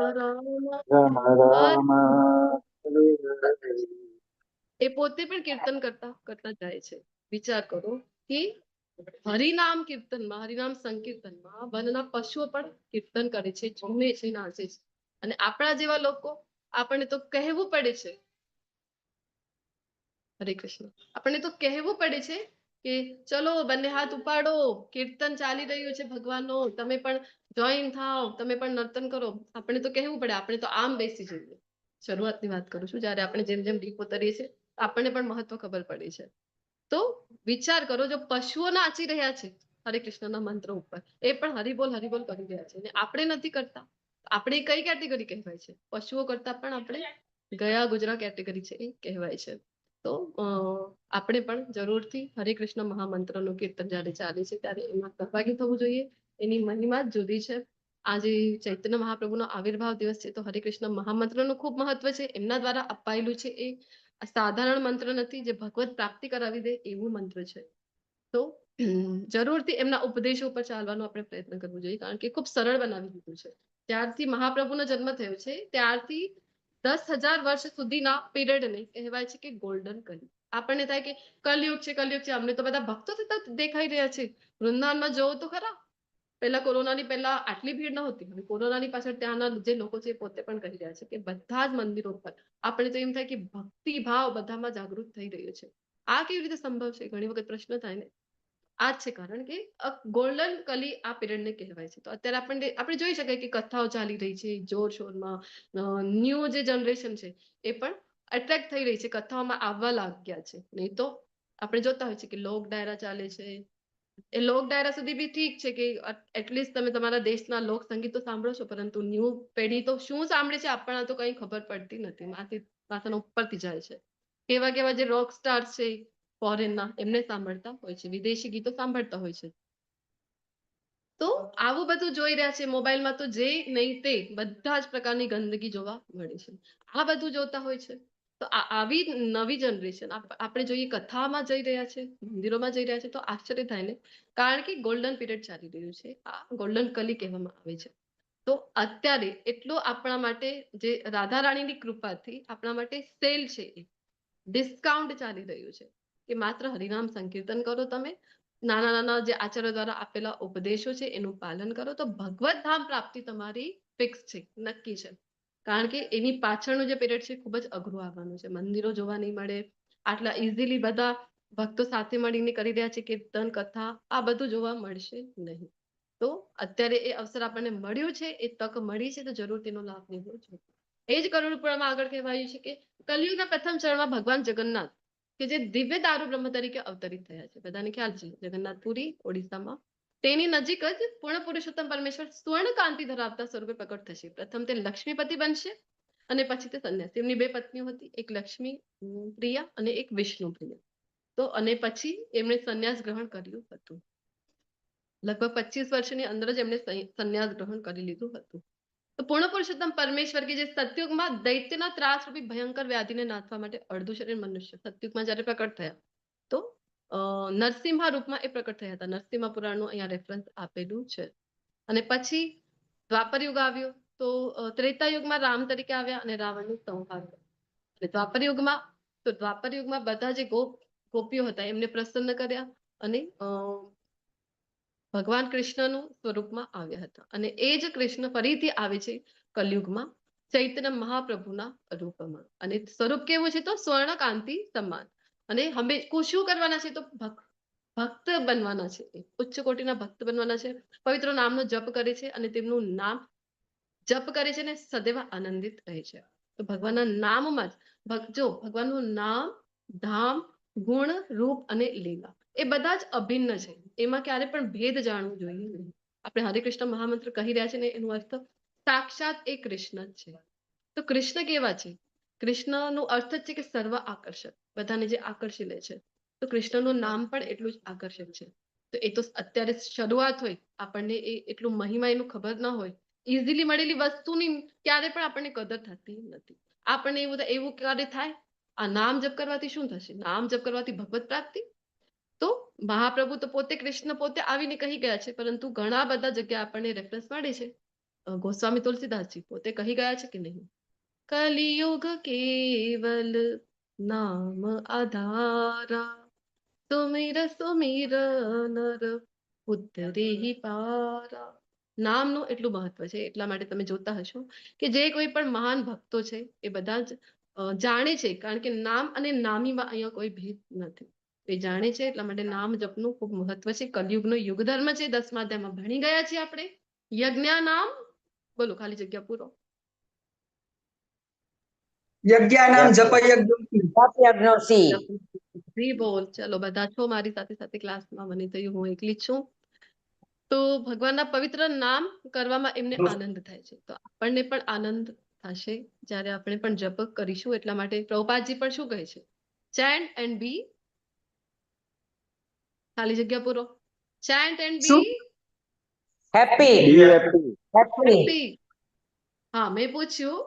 હરે હરે. એ પોતે પણ કીર્તન કરતા કરતા જાય છે. વિચાર કરો કે હરિનામ કીર્તનમાં, હરિનામ સંકીર્તનમાં વનના પશુઓ પણ કીર્તન કરે છે, ઝૂમે છે, નાચે છે. અને આપણા જેવા લોકો, આપણને તો કહેવું પડે છે, હરે કૃષ્ણ, આપણને તો કહેવું પડે છે કે ચલો બંને હાથ ઉપાડો, કીર્તન ચાલી રહ્યું છે ભગવાનનો, તમે પણ જોઈન થાઓ, તમે પણ નર્તન કરો. આપણે તો કહેવું પડે, આપણે તો આમ બેસી જઈએ. શરૂઆતની વાત કરું છું, જ્યારે આપણે જેમ જેમ ડીપ ઉતરીએ છીએ આપણને પણ મહત્વ ખબર પડે છે. તો વિચાર કરો, જો પશુઓ નાચી રહ્યા છે હરે કૃષ્ણના મંત્ર ઉપર, એ પણ હરિબોલ હરિબોલ કરી રહ્યા છે, અને આપણે નથી કરતા, આપણે કઈ કેટેગરી કહેવાય છે? પશુઓ કરતા પણ આપણે ગયા ગુજરા કેટેગરી છે એ કહેવાય છે. તો આપણે પણ જરૂરથી હરે કૃષ્ણ મહામંત્રનું કીર્તન જ્યારે ચાલે છે ત્યારે એમાં સહભાગી થવું જોઈએ. એની મહિમા જ જુદી છે. આજે ચૈતન્ય મહાપ્રભુનો આવિર્ભાવ દિવસ છે, તો હરે કૃષ્ણ મહામંત્રનું ખૂબ મહત્વ છે. એમના દ્વારા અપાયેલું છે, એ સાધારણ મંત્ર નથી જે ભગવત પ્રાપ્તિ કરાવી દે એવું મંત્ર છે. તો જરૂરથી એમના ઉપદેશો ઉપર ચાલવાનો આપણે પ્રયત્ન કરવો જોઈએ, કારણ કે ખૂબ સરળ બનાવી દીધું છે. ત્યારથી મહાપ્રભુનો જન્મ થયો છે ત્યારથી 10,000 વર્ષ સુધીના પીરિયડને કહેવાય છે કે ગોલ્ડન કલી. આપણને થાય કે કલયુગ છે, કલયુગ છે, અમને તો બધા ભક્તો થતા દેખાઈ રહ્યા છે. વૃંદાવનમાં જોવો તો ખરા, પહેલા કોરોનાની પહેલા આટલી ભીડ નહોતી, હવે કોરોનાની પાછળ ત્યાંના જે લોકો છે પોતે પણ કહી રહ્યા છે કે બધા જ મંદિરો પર આપણે તો એમ થાય કે ભક્તિ ભાવ બધામાં જાગૃત થઈ રહ્યો છે. આ કેવી રીતે સંભવ છે? ઘણી વખત પ્રશ્ન થાય ને. આ જ છે કારણ કે ગોલ્ડન કલી આ પીરિયડને કહેવાય છે. તો અત્યારે આપણે જોઈ શકાય કે કથાઓ ચાલી રહી છે જોરશોરમાં, ન્યૂ જે જનરેશન છે એ પણ એટ્રેક્ટ થઈ રહી છે, કથાઓમાં આવવા લાગ્યા છે. નહીં તો આપણે જોતા હોય છે કે લોક ડાયરા ચાલે છે, એ લોક ડાયરા સુધી બી ઠીક છે કે એટલીસ્ટ તમે તમારા દેશના લોક સંગીત તો સાંભળો છો, પરંતુ ન્યૂ પેઢી તો શું સાંભળે છે આપણને તો કંઈ ખબર પડતી નથી. માથાના ઉપરથી જાય છે. કેવા કેવા જે રોક સ્ટાર્સ છે ફોરેનના, એમને સાંભળતા હોય છે, વિદેશી ગીતો સાંભળતા હોય છે. તો આવું બધું જોઈ રહ્યા છે મોબાઈલમાં, તો જે નહીં તે બધા જ પ્રકારની ગંદકી જોવા મળે છે. આ બધું જોતા હોય છે. તો આવી નવી જનરેશન આપણે જોઈએ કથામાં જઈ રહ્યા છે, મંદિરોમાં જઈ રહ્યા છે, તો આશ્ચર્ય થાય ને, કારણ કે ગોલ્ડન પીરિયડ ચાલી રહ્યું છે. આ ગોલ્ડન કલી કહેવામાં આવે છે. તો અત્યારે એટલો આપણા માટે, જે રાધા રાણીની કૃપાથી આપણા માટે સેલ છે, ડિસ્કાઉન્ટ ચાલી રહ્યું છે કે માત્ર હરિનામ સંકીર્તન કરો તમે, નાના નાના જે આચાર્ય દ્વારા આપેલા ઉપદેશો છે એનું પાલન કરો તો ભગવત ધામ પ્રાપ્તિ તમારી ફિક્સ છે, નક્કી છે. કારણ કે એની પાછળનું જે પીરિયડ છે ખૂબ જ અઘરું આવવાનું છે. મંદિરો જોવા નહીં મળે, આટલા ઇઝીલી બધા ભક્તો સાથે મળીને કરી રહ્યા છે કીર્તન કથા, આ બધું જોવા મળશે નહીં. તો અત્યારે એ અવસર આપણને મળ્યું છે, એ તક મળી છે, તો જરૂર તેનો લાભ લેવો જોઈએ. એ જ કરુણ પુરાણમાં આગળ કહેવાયું છે કે કલિયુગના પ્રથમ ચરણમાં ભગવાન જગન્નાથ કે જે દિવ્ય દારૂ બ્રહ્મ તરીકે અવતરિત થયા છે, બધાને ખ્યાલ છે, જગન્નાથપુરી ઓડિશામાં. તેની નજીક જ પૂર્ણ પુરુષોત્તમ પરમેશ્વર સ્વર્ણ કાંતિ ધરાવતા સ્વરૂપે પ્રકટ થશે. પ્રથમ તે લક્ષ્મીપતિ બનશે અને પછી તે સંન્યાસી. એમની બે પત્નીઓ હતી, એક લક્ષ્મી પ્રિયા અને એક વિષ્ણુ પ્રિયા. તો અને પછી એમણે સંન્યાસ ગ્રહણ કર્યું હતું. લગભગ 25 વર્ષની અંદર જ એમણે સંન્યાસ ગ્રહણ કરી લીધું હતું. તો પૂર્ણ પુરુષોત્તમ પરમેશ્વર કે જે સતયુગમાં દૈત્યના ત્રાસરૂપી ભયંકર વ્યાધિને નાથવા માટે અડધું શરીર મનુષ્ય સતયુગમાં જ્યારે પ્રકટ થયા તો નરસિંહા રૂપમાં એ પ્રકટ થયા હતા. નરસિંહ પુરાણનું અહીંયા રેફરન્સ આપેલું છે. અને પછી દ્વાપર યુગ આવ્યો તો ત્રેતા યુગમાં રામ તરીકે આવ્યા અને રાવણનું સંહાર કર્યો. અને દ્વાપર યુગમાં બધા જે ગોપીઓ હતા એમને પ્રસન્ન કર્યા અને ભગવાન કૃષ્ણનું સ્વરૂપમાં આવ્યા હતા. અને એ જ કૃષ્ણ ફરીથી આવે છે કલયુગમાં ચૈતન્ય મહાપ્રભુના રૂપમાં. અને સ્વરૂપ કેવું છે તો સ્વર્ણકાંતિ સમાન. અને શું કરવાના છે તો ભક્ત બનવાના છે, ઉચ્ચ કોટીના ભક્ત બનવાના છે. પવિત્ર નામનો જપ કરે છે અને તેમનું નામ જપ કરે છે ને સદૈવ આનંદિત રહે છે. તો ભગવાનના નામમાં જ ભગવાનનું નામ, ધામ, ગુણ, રૂપ અને લીલા એ બધા જ અભિન્ન છે. એમાં ક્યારે પણ ભેદ જાણવું જોઈએ નહીં. આપણે હરે કૃષ્ણ મહામંત્ર કહી રહ્યા છે ને એનો અર્થ સાક્ષાત એ કૃષ્ણ જ છે. તો કૃષ્ણ કેવા છે? કૃષ્ણનો અર્થ જ છે કે સર્વ આકર્ષક, બધાને જે આકર્ષી લે છે. તો કૃષ્ણનું નામ પણ એટલું જ આકર્ષક છે. તો એ તો અત્યારે શરૂઆત હોય, આપણને એ એટલું મહિમા એનું ખબર ના હોય, ઇઝીલી મળેલી વસ્તુની ક્યારે પણ આપણને કદર થતી નથી. આપણને એવું ક્યારે થાય આ નામ જપ કરવાથી શું થશે? નામ જપ કરવાથી ભગવત પ્રાપ્તિ. તો મહાપ્રભુ તો પોતે કૃષ્ણ પોતે આવીને કહી ગયા છે, પરંતુ ઘણા બધા જગ્યા આપણને રેફરન્સ મળે છે. ગોસ્વામી તુલસીદાસજી પોતે કહી ગયા છે કે નહીં, કલિયુગ કેવલ નામ આધારા, સુમિર સુમિર નર ઉતરે પારા. નામનું એટલું મહત્વ છે. એટલા માટે તમે જોતા હશો કે જે કોઈ પણ મહાન ભક્તો છે એ બધા જ જાણે છે, કારણ કે નામ અને નામીમાં અહીંયા કોઈ ભેદ નથી. એ જાણે છે, એટલા માટે નામ જપનું ખૂબ મહત્વ છે. કલયુગનો યુગ ધર્મ છે. 10મા અધ્યાયમાં ભણી ગયા છીએ આપણે. યજ્ઞાનામ, બોલો ખાલી જગ્યા પૂરો. યજ્ઞાનામ જપયજ્ઞોતિ. બોલ, ચલો બધા છો મારી સાથે સાથે ક્લાસમાં. મને થયું હું એકલી જ છું. તો ભગવાનના પવિત્ર નામ કરવામાં એમને આનંદ થાય છે. તો આપણને પણ આનંદ થશે જ્યારે આપણે પણ જપ કરીશું. એટલા માટે પ્રભુપાદજી પણ શું કહે છે? ચેન્ટ એન્ડ બી, ખાલી જગ્યા પૂરો. ચેન્ટ એન્ડ બી હેપી. હા, મેં પૂછ્યું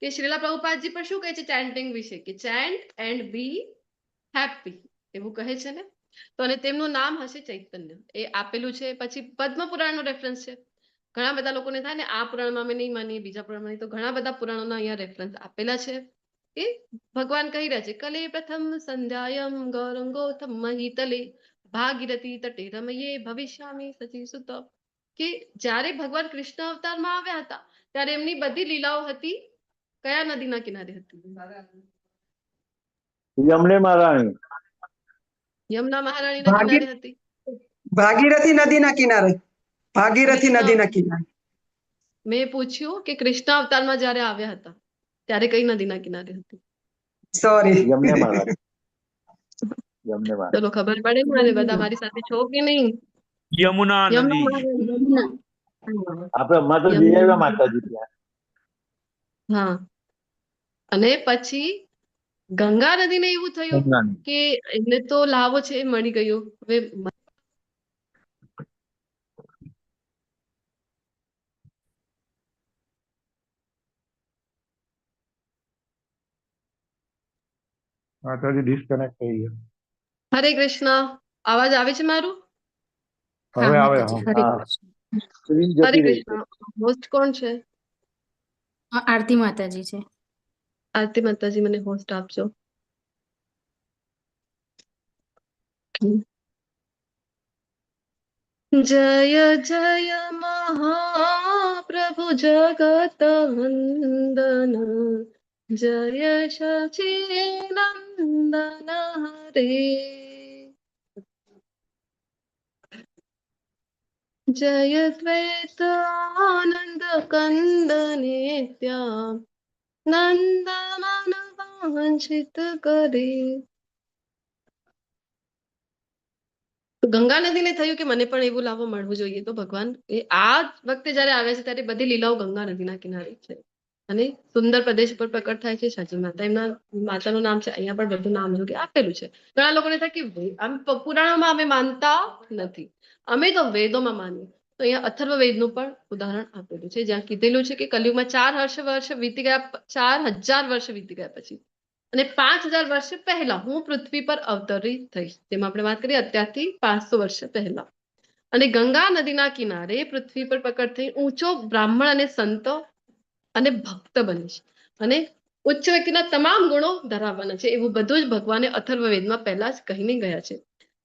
કે શ્રીલા પ્રભુપાદજી પણ શું કહે છે ચેન્ટિંગ વિશે, કે ચેન્ટ એન્ડ બી હેપી એવું કહે છે ને. તો અને તેમનું નામ હશે ચૈતન્ય, એ આપેલું છે. પછી પદ્મ પુરાણનો રેફરન્સ છે. ઘણા બધા લોકોને થાય ને આ પુરાણમાં અમે નહીં માનીએ, બીજા પુરાણમાં નહીં, તો ઘણા બધા પુરાણોના અહીંયા રેફરન્સ આપેલા છે. કે ભગવાન કહી રહ્યા છે કલે પ્રથમ સંધ્યાયમ ગૌરંગોથમ મહિતલે ભાગીરથી તટે રમયે ભવિષ્યામી સચી સુત. કે જ્યારે ભગવાન કૃષ્ણ અવતારમાં આવ્યા હતા ત્યારે એમની બધી લીલાઓ હતી કયા નદીના કિનારે હતી? યમને મહારાણી. યમુના મહારાણીના કિનારે હતી. ભાગીરથી નદીના કિનારે. ભાગીરથી નદીના કિનારે. મેં પૂછ્યું કે કૃષ્ણ અવતારમાં જ્યારે આવ્યા હતા ત્યારે કઈ નદીના કિનારે હતી? સોરી. યમને મહારાણી. યમને મહારાણી. ચલો ખબર પડે મને, બધા મારી સાથે છો કે નહીં? યમુના નદી. આપણે હમણાં તો જઈ આવ્યા માતાજી ત્યાં. હા, અને પછી ગંગા નદીને એવું થયું કે એમને તો લાવો છે એ મળી ગયો. હવે માતાજી ડિસ્કનેક્ટ થઈ ગયા. હરે કૃષ્ણ, અવાજ આવે છે મારું? હવે આવે. હા. સ્ક્રીન હરે જતી રહી છે. કૃષ્ણ. હોસ્ટ કોણ છે? આરતી માતાજી છે. આરતી માતાજી, મને હોસ્ટ આપજો. જય જય મહાપ્રભુ જગત વંદન, જય સચિનંદન હરે, જય દ્વૈત આનંદ કંદ નિત્યા, નંદ મન વાંછિત કરે. તો ગંગા નદીને થયું કે મને પણ એવું લાવો મળવું જોઈએ, તો ભગવાન એ આ વખતે જયારે આવે છે ત્યારે બધી લીલાઓ ગંગા નદીના કિનારે છે અને સુંદર પ્રદેશ ઉપર પ્રકટ થાય છે સાચી માતા. એમના માતાનું નામ છે, અહીંયા પણ બધું નામ જોકે આપેલું છે. ઘણા લોકોને થાય કે આમ પુરાણોમાં અમે માનતા નથી, અમે તો વેદોમાં માનીએ. તો અહીંયા અથર્વ વેદનું પણ ઉદાહરણ આપેલું છે, જ્યાં કીધેલું છે કે કલયુગમાં 4,000 વર્ષ વીતી ગયા, 4,000 વર્ષ વીતી ગયા પછી અને 5,000 વર્ષ પહેલા હું પૃથ્વી પર અવતરી થઈશ. જેમાં આપણે વાત કરીએ અત્યારથી 500 વર્ષ પહેલા. અને ગંગા નદીના કિનારે પૃથ્વી પર પ્રકટ થઈ ઊંચો બ્રાહ્મણ અને સંત અને ભક્ત બનીશ અને ઉચ્ચ વ્યક્તિના તમામ ગુણો ધરાવવાના છે, એવું બધું જ ભગવાને અથર્વ વેદમાં પહેલા જ કહીને ગયા છે.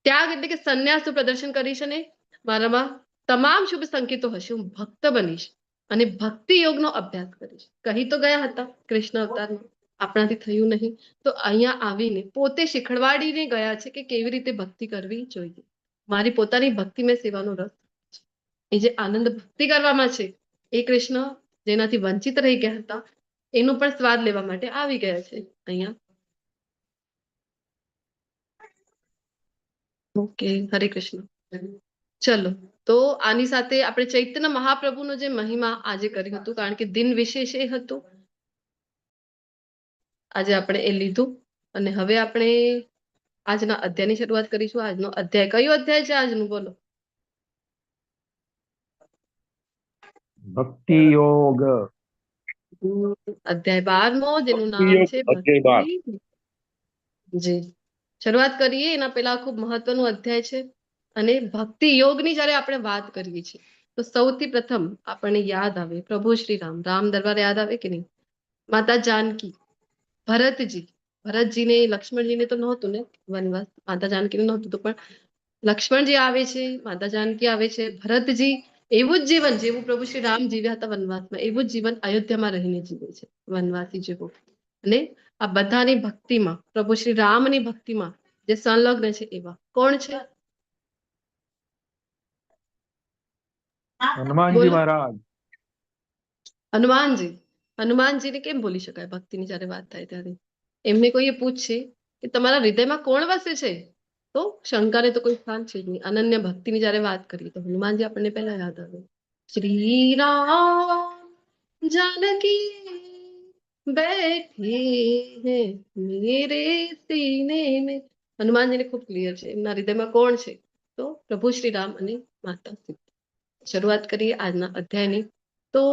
ત્યાગ એટલે કે સંન્યાસનું પ્રદર્શન કરીશ અને મારામાં તમામ શુભ સંકેતો હશે, હું ભક્ત બનીશ અને ભક્તિ યોગનો અભ્યાસ કરીશ. કહી તો ગયા હતા કૃષ્ણ અવતારમાં, આપણાથી થયું નહીં, તો અહીંયા આવીને પોતે શીખવાડીને ગયા છે કે કેવી રીતે ભક્તિ કરવી જોઈએ. મારી પોતાની ભક્તિમય સેવાનો રસ છે. એ જે આનંદ ભક્તિ કરવામાં છે એ કૃષ્ણ જેનાથી વંચિત રહી ગયા હતા એનું પણ સ્વાદ લેવા માટે આવી ગયા છે અહીંયા. ઓકે, હરે કૃષ્ણ. ચલો, તો આની સાથે આપણે ચૈતન્ય મહાપ્રભુનો જે મહિમા આજે કર્યું હતું, કારણ કે દિન વિશેષ એ હતું, આજે આપણે એ લીધું અને હવે આપણે આજના અધ્યાયની શરૂઆત કરીશું. આજનો અધ્યાય કયો અધ્યાય છે આજનું, બોલો? ભક્તિ યોગ. અધ્યાય 12મો, જેનું નામ છે અધ્યાય 12. ભક્તિ. જી, શરૂઆત કરીએ એના પહેલા ખૂબ મહત્વનું અધ્યાય છે અને ભક્તિ યોગની જ્યારે આપણે વાત કરીએ છીએ તો સૌથી પ્રથમ આપણને યાદ આવે પ્રભુ શ્રી રામ. રામ દરબાર યાદ આવે કે નહીં? માતા જાનકી, ભરતજી, ભરતજીને લક્ષ્મણજીને તો નહોતું ને વનવાસ, માતા જાનકીને નહોતું, તો પણ લક્ષ્મણજી આવે છે, માતા જાનકી આવે છે, ભરતજી એવું જ જીવન જેવું પ્રભુ શ્રી રામ જીવ્યા હતા વનવાસમાં, એવું જ જીવન અયોધ્યામાં રહીને જીવે છે, વનવાસી જેવું. અને આ બધાની ભક્તિમાં, પ્રભુ શ્રી રામની ભક્તિમાં જે સંલગ્ન છે એવા કોણ છે? હનુમાનજી બોલો. મહારાજ. હનુમાનજી. હનુમાનજીને કેમ ભૂલી શકાય ભક્તિની જ્યારે વાત થાય ત્યારે? એમને કોઈએ પૂછે કે તમારા હૃદયમાં કોણ વસે છે, તો શંકાને તો કોઈ સ્થાન છે જ નહીં. અનન્ય ભક્તિની જ્યારે વાત કરીએ તો હનુમાનજી આપણને પહેલા યાદ આવે. શ્રી રામ जानकी बैठी है मेरे सीने में. હનુમાનજીને ખૂબ ક્લિયર છે એમના હૃદયમાં કોણ છે, તો પ્રભુ શ્રી રામ અને માતા સીતા. શરૂઆત કરીએ આજના અધ્યાયની. તો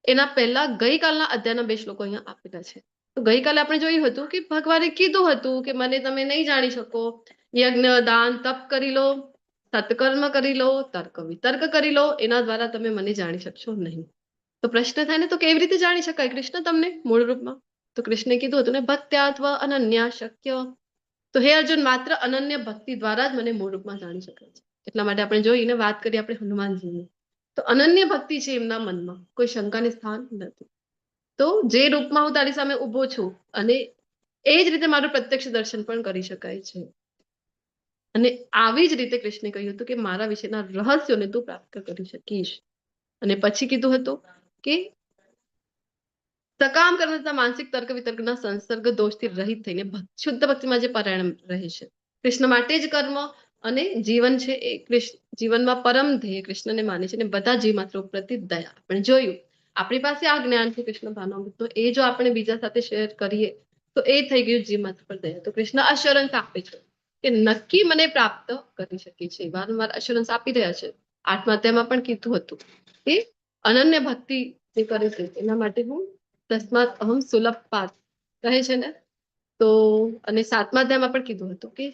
એના પહેલા ગઈકાલના અધ્યાયના 2 શ્લોકો અહીંયા આપેલા છે. તો ગઈકાલે આપણે જોયું હતું કે ભગવાને કીધું હતું કે મને તમે નહીં જાણી શકો, યજ્ઞ દાન તપ કરી લો, સત્કર્મ કરી લો, તર્ક વિતર્ક કરી લો, એના દ્વારા તમે મને જાણી શકશો નહીં. તો પ્રશ્ન થાય ને, તો કેવી રીતે જાણી શકાય કૃષ્ણ તમને મૂળ રૂપમાં? તો કૃષ્ણે કીધું હતું ને, ભક્ત્યાત્વ અનન્યા શક્ય. તો હે અર્જુન, માત્ર અનન્ય ભક્તિ દ્વારા જ મને મૂળ રૂપમાં જાણી શકાય છે. એટલા માટે આપણે જોઈને વાત કરીએ આપણે હનુમાનજીની. તો અનન્ય ભક્તિ છે એમના મનમાં, કોઈ શંકાને સ્થાન નથી. તો જે રૂપમાં હું તારી સામે ઊભો છું અને એ જ રીતે મારું પ્રત્યક્ષ દર્શન પણ કરી શકાય છે. અને આવી જ રીતે કૃષ્ણે કહ્યું હતું કે મારા વિશેના રહસ્યોને તું પ્રાપ્ત કરી શકીશ. અને પછી કીધું હતું કે સકામ કર્મ તથા માનસિક તર્ક વિતર્કના સંસર્ગ દોષથી રહિત થઈને શુદ્ધ ભક્તિમાં જે પરાયણ રહે છે. કૃષ્ણ માટે જ કર્મ અને જીવન છે એ જીવનમાં પરમ ધ્યેય કૃષ્ણને માને છે અને બધા જીવ માત્ર પ્રતિ દયા. આપણે જોયું આપણી પાસે આ જ્ઞાન છે કૃષ્ણ ભાવનામૃત, તો એ જો આપણે બીજા સાથે શેર કરીએ તો એ થઈ ગયું જીવ માત્ર પર દયા. તો કૃષ્ણ અશ્યોરન્સ આપે છે કે નક્કી મને પ્રાપ્ત કરી શકે છે, વારંવાર અશ્યોરન્સ આપી રહ્યા છે. 8મા અધ્યાયમાં પણ કીધું હતું કે અનન્ય ભક્તિ જે કરે છે એના માટે હું તસ્માત અહમ સુલભ પાથ કહે છે ને. તો અને 7મા અધ્યાયમાં પણ કીધું હતું કે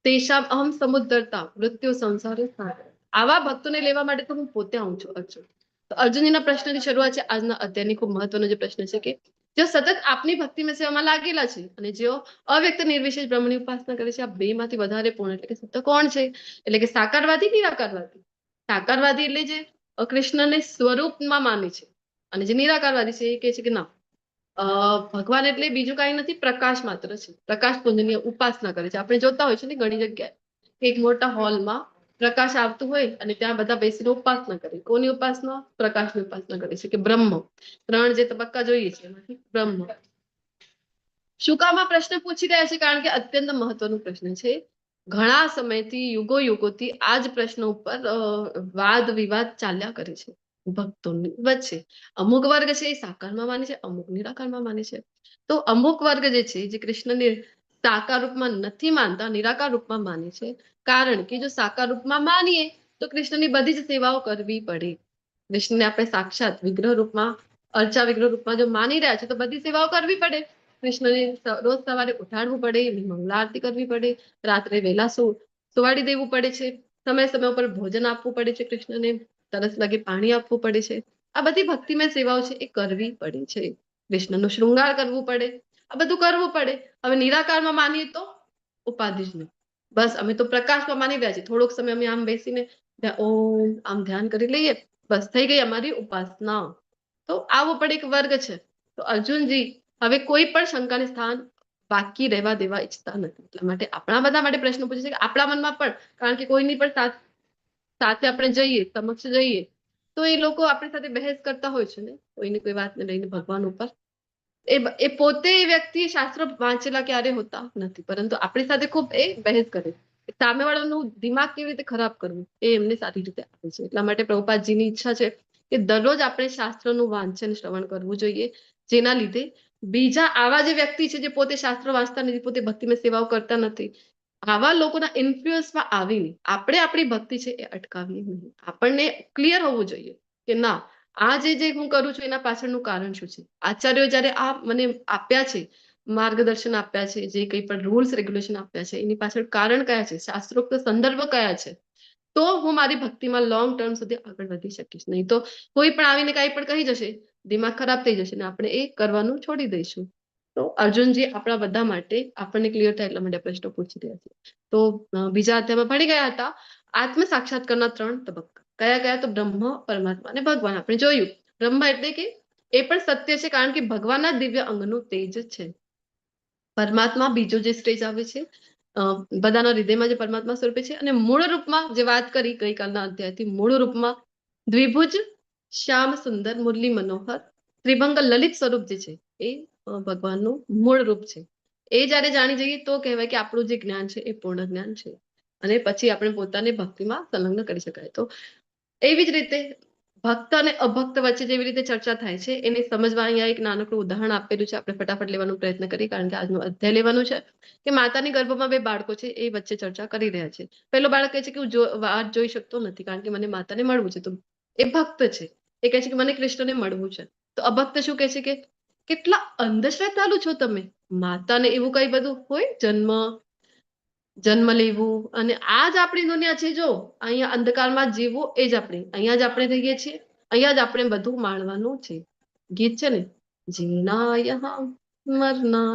તેશામ અહમ સમુદ્રતા મૃત્યુ સંસારે સાગર. આવા ભક્તોને લેવા માટે તો હું પોતે આવું છું અર્જુન. તો અર્જુનજીના પ્રશ્નની શરૂઆત છે આજના અધ્યાયની. ખૂબ મહત્વનો જે પ્રશ્ન છે કે જેઓ સતત આપની ભક્તિમાં સેવામાં લાગેલા છે અને જેઓ અવ્યક્ત નિર્વિશેષ બ્રહ્મની ઉપાસના કરે છે, આ બેમાંથી વધારે પૂર્ણ એટલે કે સત્ય કોણ છે? એટલે કે સાકારવાદી, નિરાકારવાદી. સાકારવાદી એટલે જે કૃષ્ણને સ્વરૂપમાં માને છે, અને જે નિરાકારવાદી છે એ કહે છે કે ના, ભગવાન એટલે બીજું કાંઈ નથી, પ્રકાશ માત્ર છે. પ્રકાશ પુંજની ઉપાસના કરે છે. આપણે જોતા હોય છે ને ઘણી જગ્યાએ એક મોટા હોલમાં પ્રકાશ આવતું હોય અને ત્યાં બધા બેસીને ઉપાસના કરે. કોની ઉપાસના? પ્રકાશની ઉપાસના કરે છે કે બ્રહ્મ. 3 જે તબક્કા જોઈએ છે એમાંથી બ્રહ્મ. શું કામ આ પ્રશ્ન પૂછી રહ્યા છે? કારણ કે અત્યંત મહત્વનો પ્રશ્ન છે. ઘણા સમયથી યુગોથી આ જ પ્રશ્ન ઉપર વાદ વિવાદ ચાલ્યા કરે છે ભક્તોની વચ્ચે. અમુક વર્ગ છે એ સાકારમાં માને છે, અમુક નિરાકારમાં માને છે. તો અમુક વર્ગ જે છે જે કૃષ્ણને સાકાર રૂપમાં નથી માનતા, નિરાકાર રૂપમાં માને છે. કારણ કે જો સાકાર રૂપમાં માનીએ તો કૃષ્ણની બધી જ સેવાઓ કરવી પડે. કૃષ્ણને આપણે સાક્ષાત વિગ્રહ રૂપમાં, અર્ચા વિગ્રહ રૂપમાં જો માની રહ્યા છે તો બધી સેવાઓ કરવી પડે. કૃષ્ણને રોજ સવારે ઉઠાડવું પડે, એની મંગલા આરતી કરવી પડે, રાત્રે વહેલા સુવાડી દેવું પડે છે, સમય સમય ઉપર ભોજન આપવું પડે છે કૃષ્ણને, તરસ લાગે પાણી આપવું પડે છે. આ બધી ભક્તિમય સેવાઓ છે એ કરવી પડે છે. કૃષ્ણનો શૃંગાર કરવું પડે, આ બધું કરવું પડે. હવે નિરાકારમાં માનીએ તો ઉપાધિ જ નહીં. બસ અમે તો પ્રકાશમાં માની રહ્યા છીએ. થોડોક સમય અમે આમ બેસીને ઓમ આમ ધ્યાન કરી લઈએ, બસ થઈ ગઈ અમારી ઉપાસના. તો આવો પણ એક વર્ગ છે. તો અર્જુનજી હવે કોઈ પણ શંકાને સ્થાન બાકી રહેવા દેવા ઈચ્છતા નથી. એટલા માટે આપણા બધા માટે પ્રશ્ન પૂછે છે કે આપણા મનમાં પણ, કારણ કે કોઈની પણ સાથે આપણે જઈએ, સમક્ષ જઈએ તો એ લોકો આપણી સાથે બહેસ કરતા હોય છે ને, કોઈને કોઈ વાતને લઈને ભગવાન ઉપર. એ પોતે એ વ્યક્તિ શાસ્ત્રો વાંચેલા ક્યારે હોતા નથી, પરંતુ આપણી સાથે ખૂબ એ બહેસ કરે. સામેવાળાનું દિમાગ કેવી રીતે ખરાબ કરવું એ એમને સારી રીતે આવે છે. એટલા માટે પ્રભુપાદજીની ઈચ્છા છે કે દરરોજ આપણે શાસ્ત્રનું વાંચન શ્રવણ કરવું જોઈએ, જેના લીધે બીજા આવા જે વ્યક્તિ છે જે પોતે શાસ્ત્ર વાંચતા નથી, પોતે ભક્તિમય સેવાઓ કરતા નથી, આવા લોકોના ઇન્ફ્લુઅન્સમાં આવીને આપણે આપણી ભક્તિ છે એ અટકાવીએ નહીં. આપણને ક્લિયર હોવું જોઈએ કે ના, આ જે હું કરું છું એના પાછળનું કારણ શું છે. આચાર્યો જયારે આ મને આપ્યા છે, માર્ગદર્શન આપ્યા છે, જે કંઈ પણ રૂલ્સ રેગ્યુલેશન આપ્યા છે, એની પાછળ કારણ કયા છે, શાસ્ત્રોક્ત સંદર્ભ કયા છે, તો હું મારી ભક્તિમાં લોંગ ટર્મ સુધી આગળ વધી શકીશ. નહીં તો કોઈ પણ આવીને કાંઈ પણ કહી જશે, દિમાગ ખરાબ થઈ જશે ને આપણે એ કરવાનું છોડી દઈશું. તો અર્જુનજી આપણા બધા માટે આપણને ક્લિયર થાય એટલા માટે પ્રશ્નો પૂછી રહ્યા છે. તો બીજા અધ્યાયમાં ભણી ગયા હતા આત્મ સાક્ષાત્કારના 3 તબક્કા. કયા કયા? તો બ્રહ્મ, પરમાત્મા અને ભગવાન. આપણે જોયું બ્રહ્મ એટલે કે એ પણ સત્ય છે, કારણ કે ભગવાનના દિવ્ય અંગનું તેજ છે. પરમાત્મા બીજો જે સ્ટેજ આવે છે, બધાના હૃદયમાં જે પરમાત્મા સ્વરૂપે છે, અને મૂળ રૂપમાં જે વાત કરી ગઈકાલના અધ્યાયથી, મૂળ રૂપમાં દ્વિભુજ, શ્યામ સુંદર, મુરલી મનોહર, ત્રિભંગ લલિત સ્વરૂપ જે છે એ ભગવાનનું મૂળ રૂપ છે. એ જયારે જાણી જઈએ તો કહેવાય કે આપણું જે જ્ઞાન છે એ પૂર્ણ જ્ઞાન છે, અને પછી આપણે પોતાને ભક્તિમાં સંલગ્ન કરી શકાય. તો એવી જ રીતે ભક્ત અને અભક્ત વચ્ચે જેવી રીતે ચર્ચા થાય છે એને સમજવા અહીંયા એક નાનકડું ઉદાહરણ આપેલું છે. આપણે ફટાફટ લેવાનો પ્રયત્ન કરીએ, કારણ કે આજનું અધ્યાય લેવાનું છે કે માતાની ગર્ભમાં 2 બાળકો છે, એ વચ્ચે ચર્ચા કરી રહ્યા છે. પહેલો બાળક કહે છે કે હું વાત જોઈ શકતો નથી, કારણ કે મને માતાને મળવું છે. તો એ ભક્ત છે, એ કહે છે કે મને કૃષ્ણને મળવું છે. તો અભક્ત શું કહે છે કે કેટલા અંધશ્રદ્ધાળુ છો તમે, માતાને એવું કઈ બધું હોય, જન્મ લેવું, અને આ જ આપણી દુનિયા છે. જો અહીંયા અંધકારમાં જીવવું એ જ આપણે, અહીંયા જ આપણે રહીએ છીએ, અહીંયા જ આપણે બધું માણવાનું છે. ગીત છે ને, જીના મરના,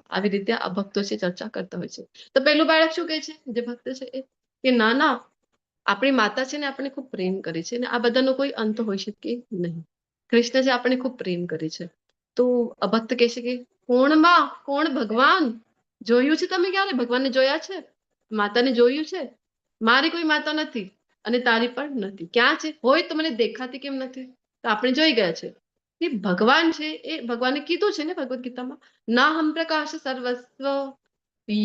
આવી રીતે આ ભક્તો છે ચર્ચા કરતા હોય છે. તો પેલું બાળક શું કહે છે, જે ભક્ત છે એ કે ના ના, આપણી માતા છે ને આપણને ખૂબ પ્રેમ કરે છે, અને આ બધાનો કોઈ અંત હોઈ શકે નહીં. કૃષ્ણ છે આપણને ખૂબ પ્રેમ કરે છે. તો અભક્ત કહે છે કે કોણ માં, કોણ ભગવાન? જોયું છે તમે ક્યારે ભગવાનને જોયા છે? માતાને જોયું છે? મારી કોઈ માતા નથી અને તારી પણ નથી. ક્યાં છે? હોય તો મને દેખાતી કેમ નથી? તો આપણે જોઈ ગયા છે કે ભગવાન છે એ ભગવાને કીધું છે ને ભગવદ ગીતામાં, ના હમ પ્રકાશ સર્વસ્વ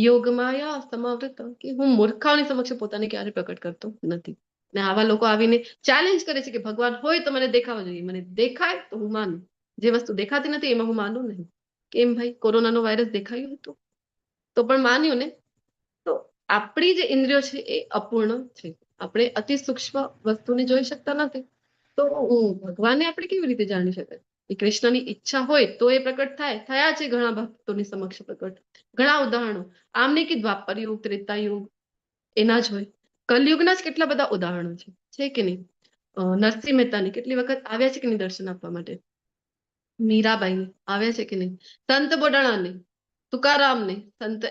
યોગમાયા સમાવૃત, કે હું મૂર્ખાઓની સમક્ષ પોતાને ક્યારે પ્રકટ કરતો નથી. ને આવા લોકો આવીને ચેલેન્જ કરે છે કે ભગવાન હોય તો મને દેખાવા જોઈએ, મને દેખાય તો હું માનું, જે વસ્તુ દેખાતી નથી એમાં હું માનું નહીં. કેમ ભાઈ, કોરોનાનો વાયરસ દેખાયું હતું તો પણ માન્યું ને? તો આપણી જે ઇન્દ્રિયો છે એ અપૂર્ણ છે, આપણે અતિ સૂક્ષ્મ વસ્તુને જોઈ શકતા નથી. તો ભગવાનને આપણે કેવી રીતે જાણી શકાય? એ કૃષ્ણની ઈચ્છા હોય તો એ પ્રકટ થાય. થયા છે ઘણા ભક્તોની સમક્ષ પ્રકટ, ઘણા ઉદાહરણો. આમ નહીં કે દ્વાપર યુગ, ત્રેતા યુગ એના જ હોય, કલયુગના જ કેટલા બધા ઉદાહરણો છે કે નહીં? નરસિંહ મહેતાની કેટલી વખત આવ્યા છે કે નહીં દર્શન આપવા માટે? મીરાબાઈ આવ્યા છે કે નહીં, સંત બોડાણાને, તુકારામને, સંત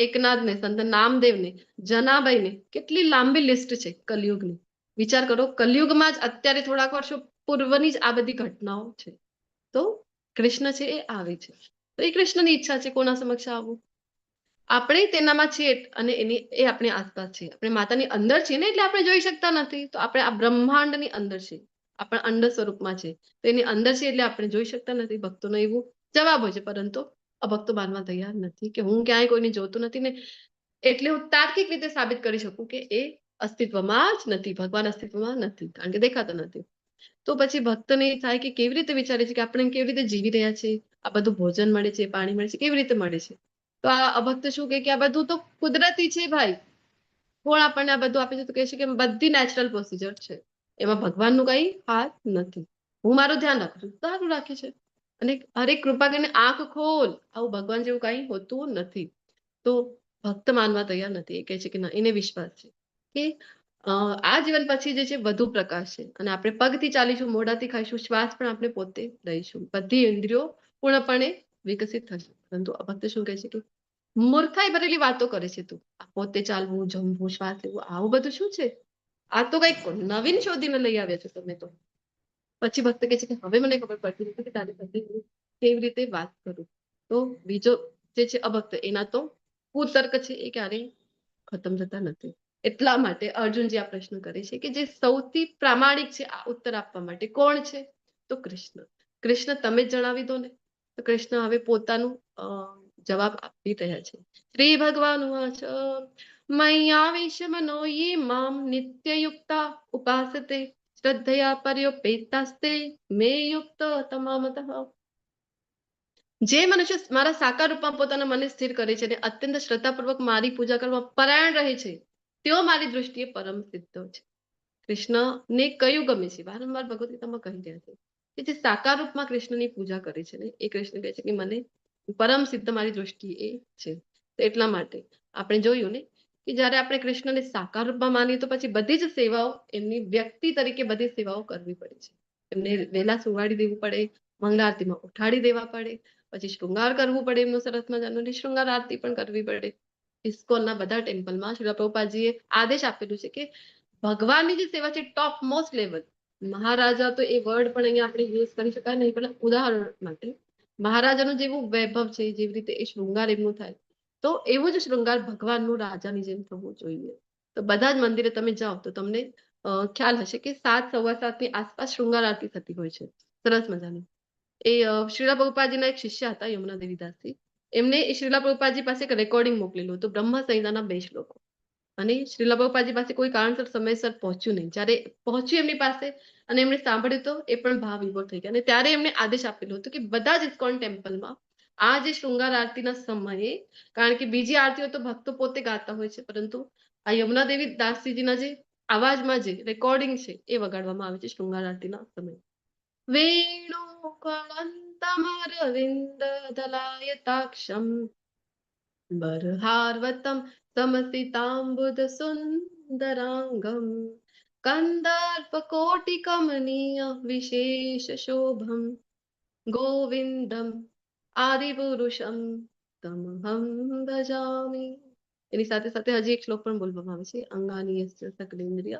એકનાથને, સંત નામદેવને, જનાબાઈને, કેટલી લાંબી લિસ્ટ છે કલયુગની. વિચાર કરો, કલયુગમાં જ અત્યારે થોડાક વર્ષો પૂર્વની જ આ બધી ઘટનાઓ છે. તો કૃષ્ણ છે એ આવે છે. તો એ કૃષ્ણની ઈચ્છા છે કોના સમક્ષ આવવું. આપણે તેનામાં છીએ અને એની એ આપણી આસપાસ છે. આપણે માતાની અંદર છીએ ને એટલે આપણે જોઈ શકતા નથી. તો આપણે આ બ્રહ્માંડની અંદર છે, આપણા અંડ સ્વરૂપમાં છે, તો એની અંદર છે એટલે આપણે જોઈ શકતા નથી. ભક્તોનો એવું જવાબ હોય છે, પરંતુ અભક્તો માનવા તૈયાર નથી કે હું ક્યાંય કોઈને જોતું નથી ને એટલે હું તાર્કિક રીતે સાબિત કરી શકું કે એ અસ્તિત્વમાં જ નથી, ભગવાન અસ્તિત્વમાં નથી, કારણ કે દેખાતા નથી. તો પછી ભક્તને એ થાય કે કેવી રીતે વિચારે છે કે આપણે કેવી રીતે જીવી રહ્યા છે, આ બધું ભોજન મળે છે, પાણી મળે છે, કેવી રીતે મળે છે. તો આ અભક્ત શું કહે કે આ બધું તો કુદરતી છે ભાઈ, કોણ આપણને આ બધું આપે છે. તો કહે છે કે બધી નેચરલ પ્રોસિજર છે, એમાં ભગવાનનું કઈ હાથ નથી. હું મારું ધ્યાન રાખું છું, સારું રાખે છે. અને હરેક કૃપા કરીને આંખ ખોલ, આવું ભગવાન જેવું કઈ હોતું નથી. તો ભક્ત માનવા તૈયાર નથી. એ કહે છે કે ના, એને વિશ્વાસ છે કે આ જીવન પછી જે છે વધુ પ્રકાશ છે અને આપણે પગથી ચાલીશું, મોઢાથી ખાઈશું, શ્વાસ પણ આપણે પોતે લઈશું, બધી ઇન્દ્રિયો પૂર્ણપણે વિકસિત થશે. પરંતુ અભક્ત શું કહે છે કે મૂર્ખાઈ ભરેલી વાતો કરે છે તું. આ પોતે ચાલવું, જમવું, શ્વાસ લેવું, આવું બધું શું છે? આ તો કઈક નવીન શોધીને લઈ આવ્યા છો તમે તો. પછી ભક્ત કહે છે કે હવે મને ખબર પડતી નથી કે તારી સાથે હું કેવી રીતે વાત કરું. તો બીજો જે છે અભક્ત, એના તો કુતર્ક છે એ ક્યારેય ખતમ થતા નથી. એટલા માટે અર્જુનજી આ પ્રશ્ન કરે છે કે જે સૌથી પ્રામાણિક છે આ ઉત્તર આપવા માટે કોણ છે? તો કૃષ્ણ. કૃષ્ણ તમે જ જણાવી દો ને. તો કૃષ્ણ હવે પોતાનું જવાબ આપી રહ્યા છે. શ્રી ભગવાન વાચ મય્યાવિશ મનો યે મામ નિત્યયુક્તા ઉપાસતે શ્રદ્ધયા પર્યોપેતાસ્તે મે યુક્ત તમામતઃ. જે મનુષ્ય મારા સાકાર રૂપમાં પોતાના મનને સ્થિર કરે છે અને અત્યંત શ્રદ્ધાપૂર્વક મારી પૂજા કરવામાં પરાયણ રહે છે, તેઓ મારી દૃષ્ટિએ પરમ સિદ્ધ છે. કૃષ્ણને કયું ગમે છે? વારંવાર ભગવદ ગીતામાં કહી રહ્યા છે કે જે સાકાર રૂપમાં કૃષ્ણની પૂજા કરે છે ને એ કૃષ્ણ કહે છે કે મને પરમ સિદ્ધ મારી દૃષ્ટિએ એ છે. તો એટલા માટે આપણે જોયું ને કે જ્યારે આપણે કૃષ્ણને સાકાર રૂપમાં માનીએ તો પછી બધી જ સેવાઓ એમની વ્યક્તિ તરીકે બધી સેવાઓ કરવી પડે છે. એમને વહેલા સુવાડી દેવું પડે, મંગળા આરતીમાં ઉઠાડી દેવા પડે, પછી શૃંગાર કરવું પડે, એમનું સરસ મજાનું શૃંગાર આરતી પણ કરવી પડે. ઇસ્કોનના બધા ટેમ્પલમાં શ્રીલ પ્રભુપાદજીએ આદેશ આપેલું છે કે ભગવાનની જે સેવા છે ટોપ મોસ્ટ લેવલ. મહારાજા તો એ વર્ડ પણ અહીંયા આપણે યુઝ કરી શકાય નહીં, પણ ઉદાહરણ માટે મહારાજાનું જેવું વૈભવ છે, જેવી રીતે એ શૃંગાર એમનું થાય, તો એવું જ શૃંગાર ભગવાનનું રાજાની જેમ થવું જોઈએ. તો બધા જ મંદિરે તમે જાઓ તો તમને ખ્યાલ હશે કે 7, 7:15 આસપાસ શૃંગાર આરતી થતી હોય છે, સરસ મજાની. એ શ્રીલા પ્રભુપાદજીના એક શિષ્ય હતા યમુના દેવીદાસજી, એમને એ શ્રીલા પ્રભુપાદજી પાસે એક રેકોર્ડિંગ મોકલેલું હતું બ્રહ્મ સંહિતાના 2 શ્લોકો. અને શ્રીલા પ્રભુપાદજી પાસે કોઈ કારણસર સમયસર પહોંચ્યું નહીં. જ્યારે પહોંચ્યું એમની પાસે અને એમણે સાંભળ્યું તો એ પણ ભાવ વિભોર થઈ ગયા. અને ત્યારે એમણે આદેશ આપેલો હતો કે બધા જ ઇસ્કોન ટેમ્પલમાં આ જે શૃંગાર આરતીના સમયે, કારણ કે બીજી આરતીઓ તો ભક્તો પોતે ગાતા હોય છે, પરંતુ આ યમુના દેવી દાસજીના જે અવાજમાં જે રેકોર્ડિંગ છે એ વગાડવામાં આવે છે શૃંગાર આરતીના સમયે. વેણુ કળંતમરવિંદ દલાયતાક્ષમ બરહાર્વતમ સમસિતાંબુદ સુંદરાંગમ કંદર્પ કોટિ કમનીય વિશેષ શોભમ ગોવિંદમ આદિપુરુષમ તમહમ ભજામિ. એની સાથે સાથે હજી એક શ્લોક પણ બોલવામાં આવે છે, અંગાની યસ્ય સકલેન્દ્રિય.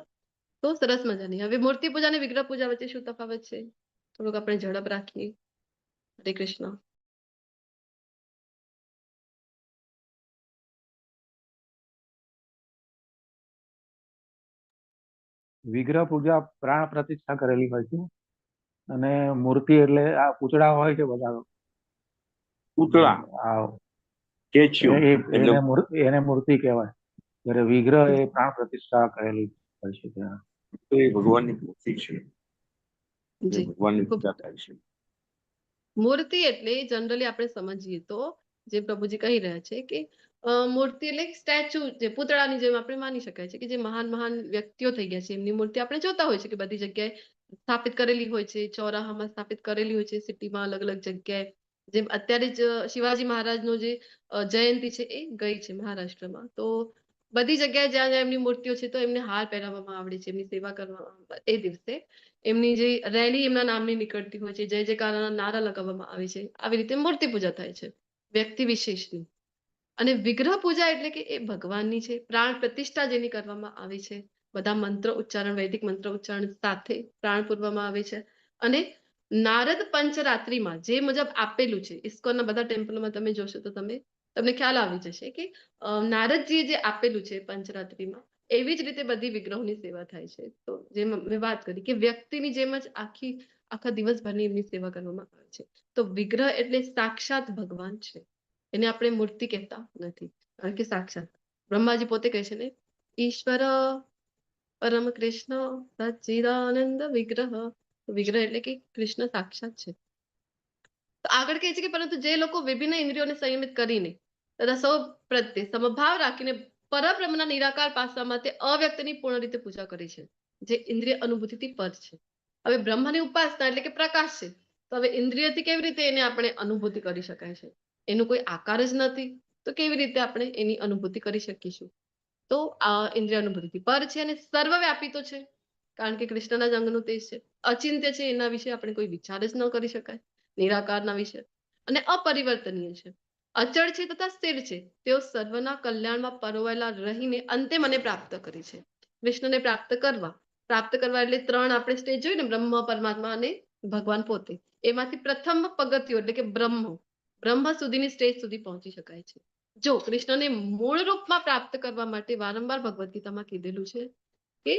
તો સરસ મજાની. હવે મૂર્તિ પૂજા અને વિગ્રહ પૂજા વચ્ચે શું તફાવત છે? થોડુંક આપણે ઝડપ રાખીએ. હરે કૃષ્ણ. વિગ્રહ પૂજા પ્રાણ પ્રતિષ્ઠા કરેલી હોય છે અને મૂર્તિ એટલે આ પૂતળા હોય છે બધા. પૂતળા આ સ્ટેચ્યુ એને મૂર્તિ કહેવાય. જ્યારે વિગ્રહ એ પ્રાણ પ્રતિષ્ઠા કરેલી હોય છે ત્યાં. એ ભગવાનની મૂર્તિ છે, જે જી, ભગવાનની ખૂબ પૂજા થાય છે. મૂર્તિ એટલે જનરલી આપણે સમજીએ તો જે પ્રભુજી કહી રહ્યા છે કે મૂર્તિ એટલે સ્ટેચ્યુ, જે પૂતળાની જેમ આપણે માની શકાય છે કે જે મહાન મહાન વ્યક્તિઓ થઈ ગયા છે એમની મૂર્તિ આપણે જોતા હોય છે કે બધી જગ્યાએ સ્થાપિત કરેલી હોય છે, ચોરાહામાં સ્થાપિત કરેલી હોય છે, સિટીમાં અલગ અલગ જગ્યાએ. જેમ અત્યારે જ શિવાજી મહારાજનો જે જયંતિ છે એ ગઈ છે મહારાષ્ટ્રમાં. તો બધી જગ્યાએ જ્યાં જ્યાં એમની મૂર્તિઓ છે તો એમને હાર પહેરાવવામાં આવડે છે, એમની સેવા કરવામાં એ દિવસે એમની જે રેલી એમના નામની નીકળતી હોય છે, જય જયકારના નારા લગાવવામાં આવે છે. આવી રીતે મૂર્તિ પૂજા થાય છે વ્યક્તિ વિશેષની. અને વિગ્રહ પૂજા એટલે કે એ ભગવાનની છે, પ્રાણ પ્રતિષ્ઠા જેની કરવામાં આવે છે, બધા મંત્ર ઉચ્ચારણ, વૈદિક મંત્ર ઉચ્ચારણ સાથે પ્રાણ પૂરવામાં આવે છે. અને નારદ પંચરાત્રિમાં જે મુજબ આપેલું છે, ઇસ્કોનના બધા ટેમ્પલોમાં તમે જોશો તો તમને ખ્યાલ આવી જશે કે નારદજીએ જે આપેલું છે પંચરાત્રિમાં, એવી જ રીતે બધી વિગ્રહોની સેવા થાય છે. તો જેમ મેં વાત કરી કે વ્યક્તિની જેમ જ આખા દિવસભરની એમની સેવા કરવામાં આવે છે. તો વિગ્રહ એટલે સાક્ષાત ભગવાન છે, એને આપણે મૂર્તિ કહેતા નથી, કારણ કે સાક્ષાત બ્રહ્માજી પોતે કહે છે ને, ઈશ્વર પરમ કૃષ્ણ સચ્ચિદાનંદ વિગ્રહ. વિગ્રહ એટલે કે કૃષ્ણ સાક્ષાત છે. તો આગળ કહે છે કે પરંતુ જે લોકો વિભિન્ન ઇન્દ્રિયોને સંયમિત કરીને તથા સૌ પ્રત્યે સમભાવ રાખીને પરબ્રહ્મના નિરાકાર પાસમાં તે અવ્યક્તની પૂર્ણ રીતે પૂજા કરે છે, જે ઇન્દ્રિય અનુભૂતિથી પર છે. હવે બ્રહ્મની ઉપાસના એટલે કે પ્રકાશ છે, તો હવે ઇન્દ્રિયથી કેવી રીતે એને આપણે અનુભૂતિ કરી શકાય છે? એનો કોઈ આકાર જ નથી, તો કેવી રીતે આપણે એની અનુભૂતિ કરી શકીશું? તો આ ઇન્દ્રિય અનુભૂતિથી પર છે અને સર્વવ્યાપી તો છે, કારણ કે કૃષ્ણના જ અંગનું તેજ છે. અચિંત્ય છે, એના વિશે આપણે કોઈ વિચાર જ ન કરી શકાય, નિરાકારના વિશે. અને અપરિવર્તનીય છે, અચળ છે તથા સ્થિર છે. તેઓ સર્વના કલ્યાણમાં પરોવાયેલા રહીને અંતે મને પ્રાપ્ત કરી છે. કૃષ્ણને પ્રાપ્ત કરવા એટલે 3 આપણે સ્ટેજ જોઈ ને, બ્રહ્મ, પરમાત્મા અને ભગવાન પોતે. એમાંથી પ્રથમ પગથિયું એટલે કે બ્રહ્મ સુધીની સ્ટેજ સુધી પહોંચી શકાય છે. જો કૃષ્ણને મૂળ રૂપમાં પ્રાપ્ત કરવા માટે વારંવાર ભગવદ્ ગીતામાં કીધેલું છે કે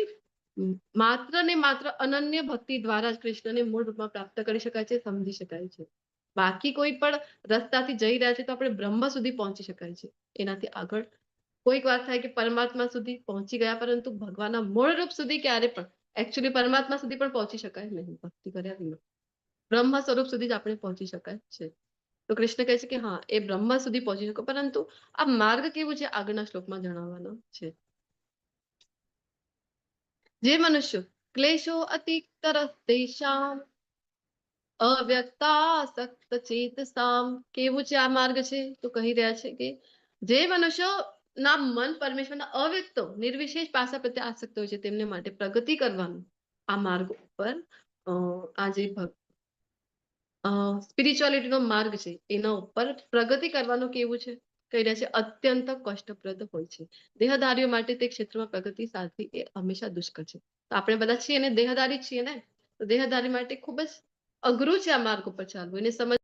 માત્ર ને માત્ર અનન્ય ભક્તિ દ્વારા જ કૃષ્ણને મૂળ રૂપમાં પ્રાપ્ત કરી શકાય છે, સમજી શકાય છે. બાકી કોઈ પણ રસ્તાથી જઈ રહ્યા છે તો આપણે બ્રહ્મ સુધી પહોંચી શકાય છે, એનાથી આગળ કોઈક વાર થાય કે પરમાત્મા સુધી પહોંચી ગયા, પરંતુ ભગવાનના મૂળ રૂપ સુધી ક્યારે પણ એકચ્યુઅલી પરમાત્મા સુધી પણ પહોંચી શકાય નહીં ભક્તિ કર્યા વિના. બ્રહ્મ સ્વરૂપ સુધી જ આપણે પહોંચી શકાય છે. તો કૃષ્ણ કહે છે કે હા, એ બ્રહ્મ સુધી પહોંચી શકો, પરંતુ આ માર્ગ કેવું છે આગળના શ્લોકમાં જણાવવાનો છે. જે મનુષ્યો ક્લેશો અતિક્તરસ્તેષામ અવ્યક્તાસક્ત ચેતસામ. કેવું છે આ માર્ગ છે? તો કહી રહ્યા છે કે જે મનુષ્યો ના મન પરમેશ્વરના અવ્યક્ત નિર્વિશેષ પાસા પ્રત્યે આસક્ત હોય છે, તેમને માટે પ્રગતિ કરવાનું આ માર્ગ ઉપર આ જે સ્પિરિચ્યુઆલિટીનો માર્ગ છે એના ઉપર પ્રગતિ કરવાનું કેવું છે કહી રહ્યા છે, અત્યંત કષ્ટપ્રદ હોય છે. દેહધારીઓ માટે તે ક્ષેત્રમાં પ્રગતિ સાધવી એ હંમેશા દુષ્કર છે. તો આપણે બધા છીએ ને, દેહધારી છીએ ને, તો દેહધારી માટે ખૂબ જ અઘરું છે આ માર્ગ ઉપર ચાલવું, એને સમજ.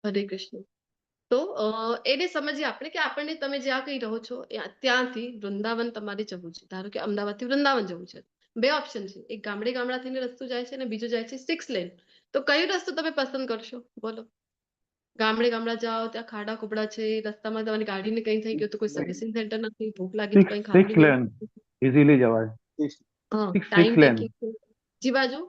હરે કૃષ્ણ. તો એને સમજીએ આપણે કે આપણને તમે જ્યાં કહી રહો છો ત્યાંથી વૃંદાવન તમારે જવું છે. ધારો કે અમદાવાદથી વૃંદાવન જવું છે, 2 ઓપ્શન છે, એક ગામડા થઈને રસ્તો જાય છે અને બીજો જાય છે 6 લેન. તો કયો રસ્તો તમે પસંદ કરશો? બોલો. ગામડા જાઓ, ત્યાં ખાડા ખુબડા છે, રસ્તામાં તમારી ગાડીને કંઈ થઈ ગયું તો કોઈ સર્વિસિંગ સેન્ટર નથી, ભૂખ લાગી તો કંઈ સિક્સ લેન ઇઝીલી જવાય. Time lane. ટેકિંગ છે. જી બાજુ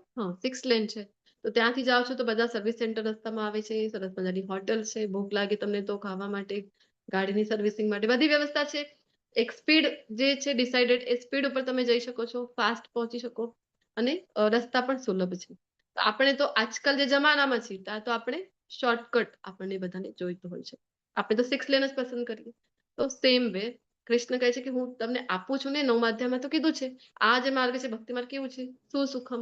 6 લેન છે, તો ત્યાંથી જાઓ છો તો બધા સર્વિસ સેન્ટર રસ્તામાં આવે છે, સરસ મજાની હોટલ છે, ભૂખ લાગે તમને તો ખાવા માટે, ગાડીની સર્વિસિંગ માટે બધી વ્યવસ્થા છે. એક સ્પીડ જે છે ડિસાઇડેડ, એ સ્પીડ ઉપર તમે જઈ શકો છો, ફાસ્ટ પહોંચી શકો, અને રસ્તા પણ સુલભ છે. તો આપણે તો આજકાલ જે જમાનામાં છીએ ત્યાં તો આપણે શોર્ટકટ આપણને બધાને જોઈતું હોય છે, આપણે તો 6 લેન જ પસંદ કરીએ. તો સેમ વે કૃષ્ણ કહે છે કે હું તમને આપું છું ને, 9મા અધ્યાયમાં તો કીધું છે આ જે માર્ગ છે ભક્તિ માર્ગ કેવું છે, સુસુખમ,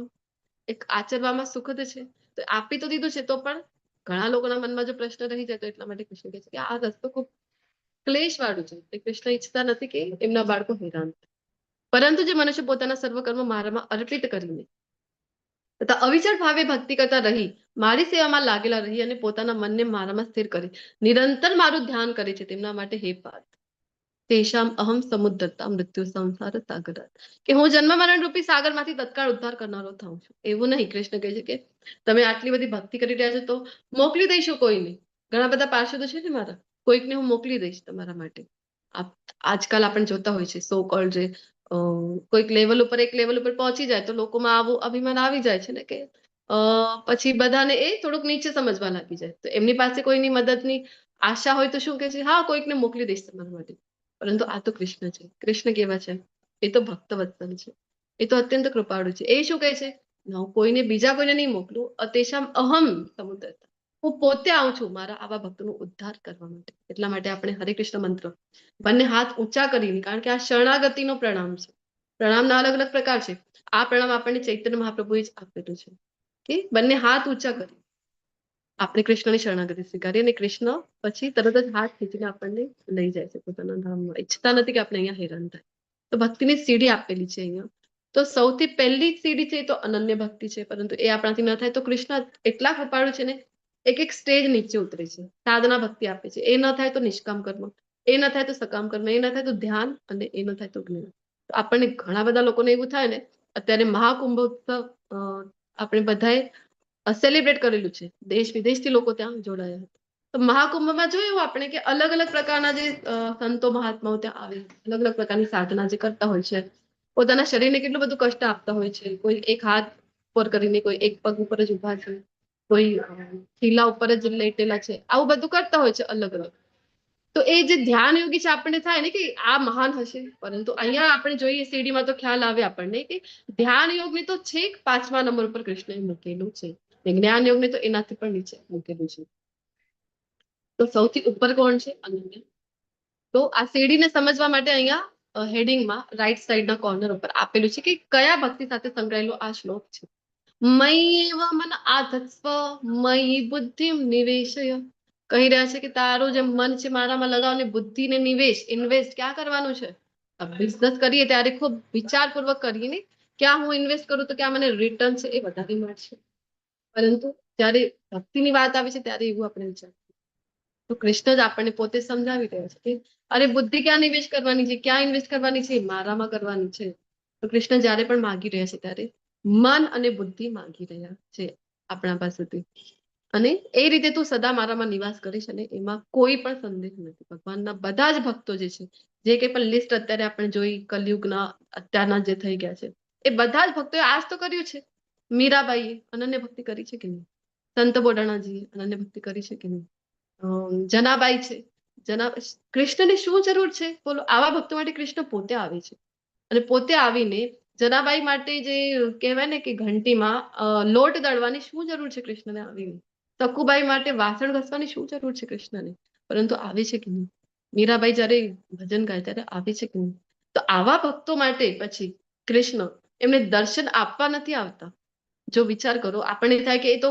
એક આચરવામાં સુખદ છે. તો આપી તો દીધું છે, તો પણ ઘણા લોકોના મનમાં જો પ્રશ્ન રહી જાય તો એટલા માટે કૃષ્ણ કહે છે કે આ રસ્તો ખૂબ ક્લેશ વાળું છે. કૃષ્ણ ઈચ્છતા નથી કે એમના બાળકો હેરાન થાય, પરંતુ જે મનુષ્ય પોતાના સર્વ કર્મ મારામાં અર્પિત કરીને તથા અવિચળ ભાવે ભક્તિ કરતા રહી, મારી સેવામાં લાગેલા રહી અને પોતાના મનને મારામાં સ્થિર કરી નિરંતર મારું ધ્યાન કરે છે, તેમના માટે હે પાર્થ તેષામ અહમ સમુદ્રતા મૃત્યુ સંસાર સાગર. કે હું જન્મ મરણ રૂપી સાગરમાંથી તત્કાળ ઉદ્ધાર કરનારો થાઉં છું. એવું નહીં, કૃષ્ણ કહે છે કે તમે આટલી બધી ભક્તિ કરી રહ્યા છો તો મોકલી દઈશું કોઈને. ઘણા બધા પાર્ષદો છે ને મારા, કોઈકને હું મોકલી દઈશ તમારા માટે. આજકાલ આપણે જોતા હોય છે સો કોલ્ડ જે કોઈક લેવલ ઉપર, એક લેવલ ઉપર પહોંચી જાય તો લોકોમાં આવું અભિમાન આવી જાય છે ને કે પછી બધાને એ થોડુંક નીચે સમજવા લાગી જાય. તો એમની પાસે કોઈની મદદની આશા હોય તો શું કહે છે, હા કોઈકને મોકલી દઈશ તમારા માટે. પરંતુ આ તો કૃષ્ણ છે. કૃષ્ણ કેવા છે? એ તો ભક્ત વત્સલ છે, એ તો અત્યંત કૃપાળુ છે. એ શું કહે છે, હું કોઈને બીજા કોઈને નહીં મોકલું, અતેષામ અહમ સમુદ્રતા, હું પોતે આવું છું મારા આવા ભક્તોનો ઉદ્ધાર કરવા માટે. એટલા માટે આપણે હરે કૃષ્ણ મંત્ર બંને હાથ ઊંચા કરીને, કારણ કે આ શરણાગતિનો પ્રણામ છે. પ્રણામના અલગ અલગ પ્રકાર છે. આ પ્રણામ આપણને ચૈતન્ય મહાપ્રભુએ જ આપેલું છે કે બંને હાથ ઊંચા કરી આપણે કૃષ્ણની શરણાગતિ સ્વીકારીએ અને કૃષ્ણ પછી તરત જ હાથ ખેંચીને આપણને લઈ જાય છે પોતાના ધામમાં. ઈચ્છતા નથી કે આપણે અહીંયા હેરાન થાય. તો ભક્તિની સીડી આપેલી છે અહીંયા. તો સૌથી પહેલી સીડી છે એ તો અનન્ય ભક્તિ છે, પરંતુ એ આપણાથી ન થાય તો કૃષ્ણ એટલા કૃપાળુ છે ને, એક એક સ્ટેજ નીચે ઉતરે છે, સાધના ભક્તિ આપે છે. એ ન થાય તો નિષ્કામ કર્મ, એ ન થાય તો સકામ કર્મ, એ ન થાય તો ધ્યાન, અને એ ન થાય તો જ્ઞાન. તો આપણને ઘણા બધા લોકોને એવું થાય ને, અત્યારે મહાકુંભ ઉત્સવ આપણે બધાએ સેલિબ્રેટ કરેલું છે, દેશ વિદેશથી લોકો ત્યાં જોડાયા હતા. તો મહાકુંભમાં જોયું આપણે કે અલગ અલગ પ્રકારના જે સંતો મહાત્માઓ ત્યાં આવે, અલગ અલગ પ્રકારની સાધના જે કરતા હોય છે, પોતાના શરીરને કેટલું બધું કષ્ટ આપતા હોય છે. કોઈ એક હાથ ઉપર કરીને, કોઈ એક પગ ઉપર જ ઉભા છે, કોઈ ખીલા ઉપર જ લેટેલા છે, આવું બધું કરતા હોય છે અલગ અલગ. તો એ જે ધ્યાન યોગી છે આપણને થાય ને કે આ મહાન હશે, પરંતુ અહીંયા આપણે જોઈએ સીડીમાં તો ખ્યાલ આવે આપણને કે ધ્યાન યોગને તો છેક 5મા નંબર ઉપર કૃષ્ણએ મૂકેલું છે, જ્ઞાન યોગને તો એનાથી પણ નીચે મૂકેલું છે. તો સૌથી ઉપર કોણ છે? અનન્ય. તો આ સીડીને સમજવા માટે અહીંયા હેડિંગમાં રાઈટ સાઈડના કોર્નર ઉપર આપેલું છે કે કયા ભક્તિ સાથે સંકળાયેલો આ શ્લોક છે. મય્યેવ મન આધત્સ્વ મય્યી બુદ્ધિમ નિવેશય. કહી રહ્યા છે કે તારું જે મન છે મારામાં લગાવ ને બુદ્ધિને ઇન્વેસ્ટ ક્યાં કરવાનું છે? બિઝનેસ કરીએ ત્યારે ખૂબ વિચારપૂર્વક કરીએ ને, ક્યાં હું ઇન્વેસ્ટ કરું તો ક્યાં મને રિટર્ન છે એ વધારે મળશે. પરંતુ જ્યારે ભક્તિની વાત આવે છે ત્યારે એવું આપણે વિચાર, તો કૃષ્ણ જ આપણને પોતે સમજાવી રહ્યા છે કે અરે બુદ્ધિ ક્યાં નિવેશ કરવાની છે, ક્યાં ઇન્વેસ્ટ કરવાની છે? મારામાં કરવાની છે. તો કૃષ્ણ જ્યારે પણ માગી રહ્યા છે ત્યારે મન અને બુદ્ધિ માગી રહ્યા છે આપણા પાસેથી. અને એ રીતે તું સદા મારામાં નિવાસ કરીશ અને એમાં કોઈ પણ સંદેહ નથી. ભગવાનના બધા જ ભક્તો જે છે, જે કંઈ પણ લિસ્ટ અત્યારે આપણે જોઈ કલયુગના અત્યારના જે થઈ ગયા છે, એ બધા જ ભક્તોએ આજ તો કર્યું છે. મીરાબાઈએ અનન્ય ભક્તિ કરી છે કે નહીં? સંત બોડાણાજીએ અનન્ય ભક્તિ કરી છે કે નહીં? જનાબાઈ છે, કૃષ્ણને શું જરૂર છે બોલો? આવા ભક્તો માટે કૃષ્ણ પોતે આવે છે અને પોતે આવીને જનાબાઈ માટે જે કહેવાય ને કે ઘંટીમાં લોટ દળવાની શું જરૂર છે કૃષ્ણને આવીને? સકુબાઈ માટે વાસણ ઘસવાની શું જરૂર છે કૃષ્ણને? પરંતુ આવે છે કે નહીં? મીરાબાઈ જ્યારે ભજન ગાય ત્યારે આવે છે કે નહીં? તો આવા ભક્તો માટે પછી કૃષ્ણ એમને દર્શન આપવા નથી આવતા. જો વિચાર કરો, આપણને થાય કે એ તો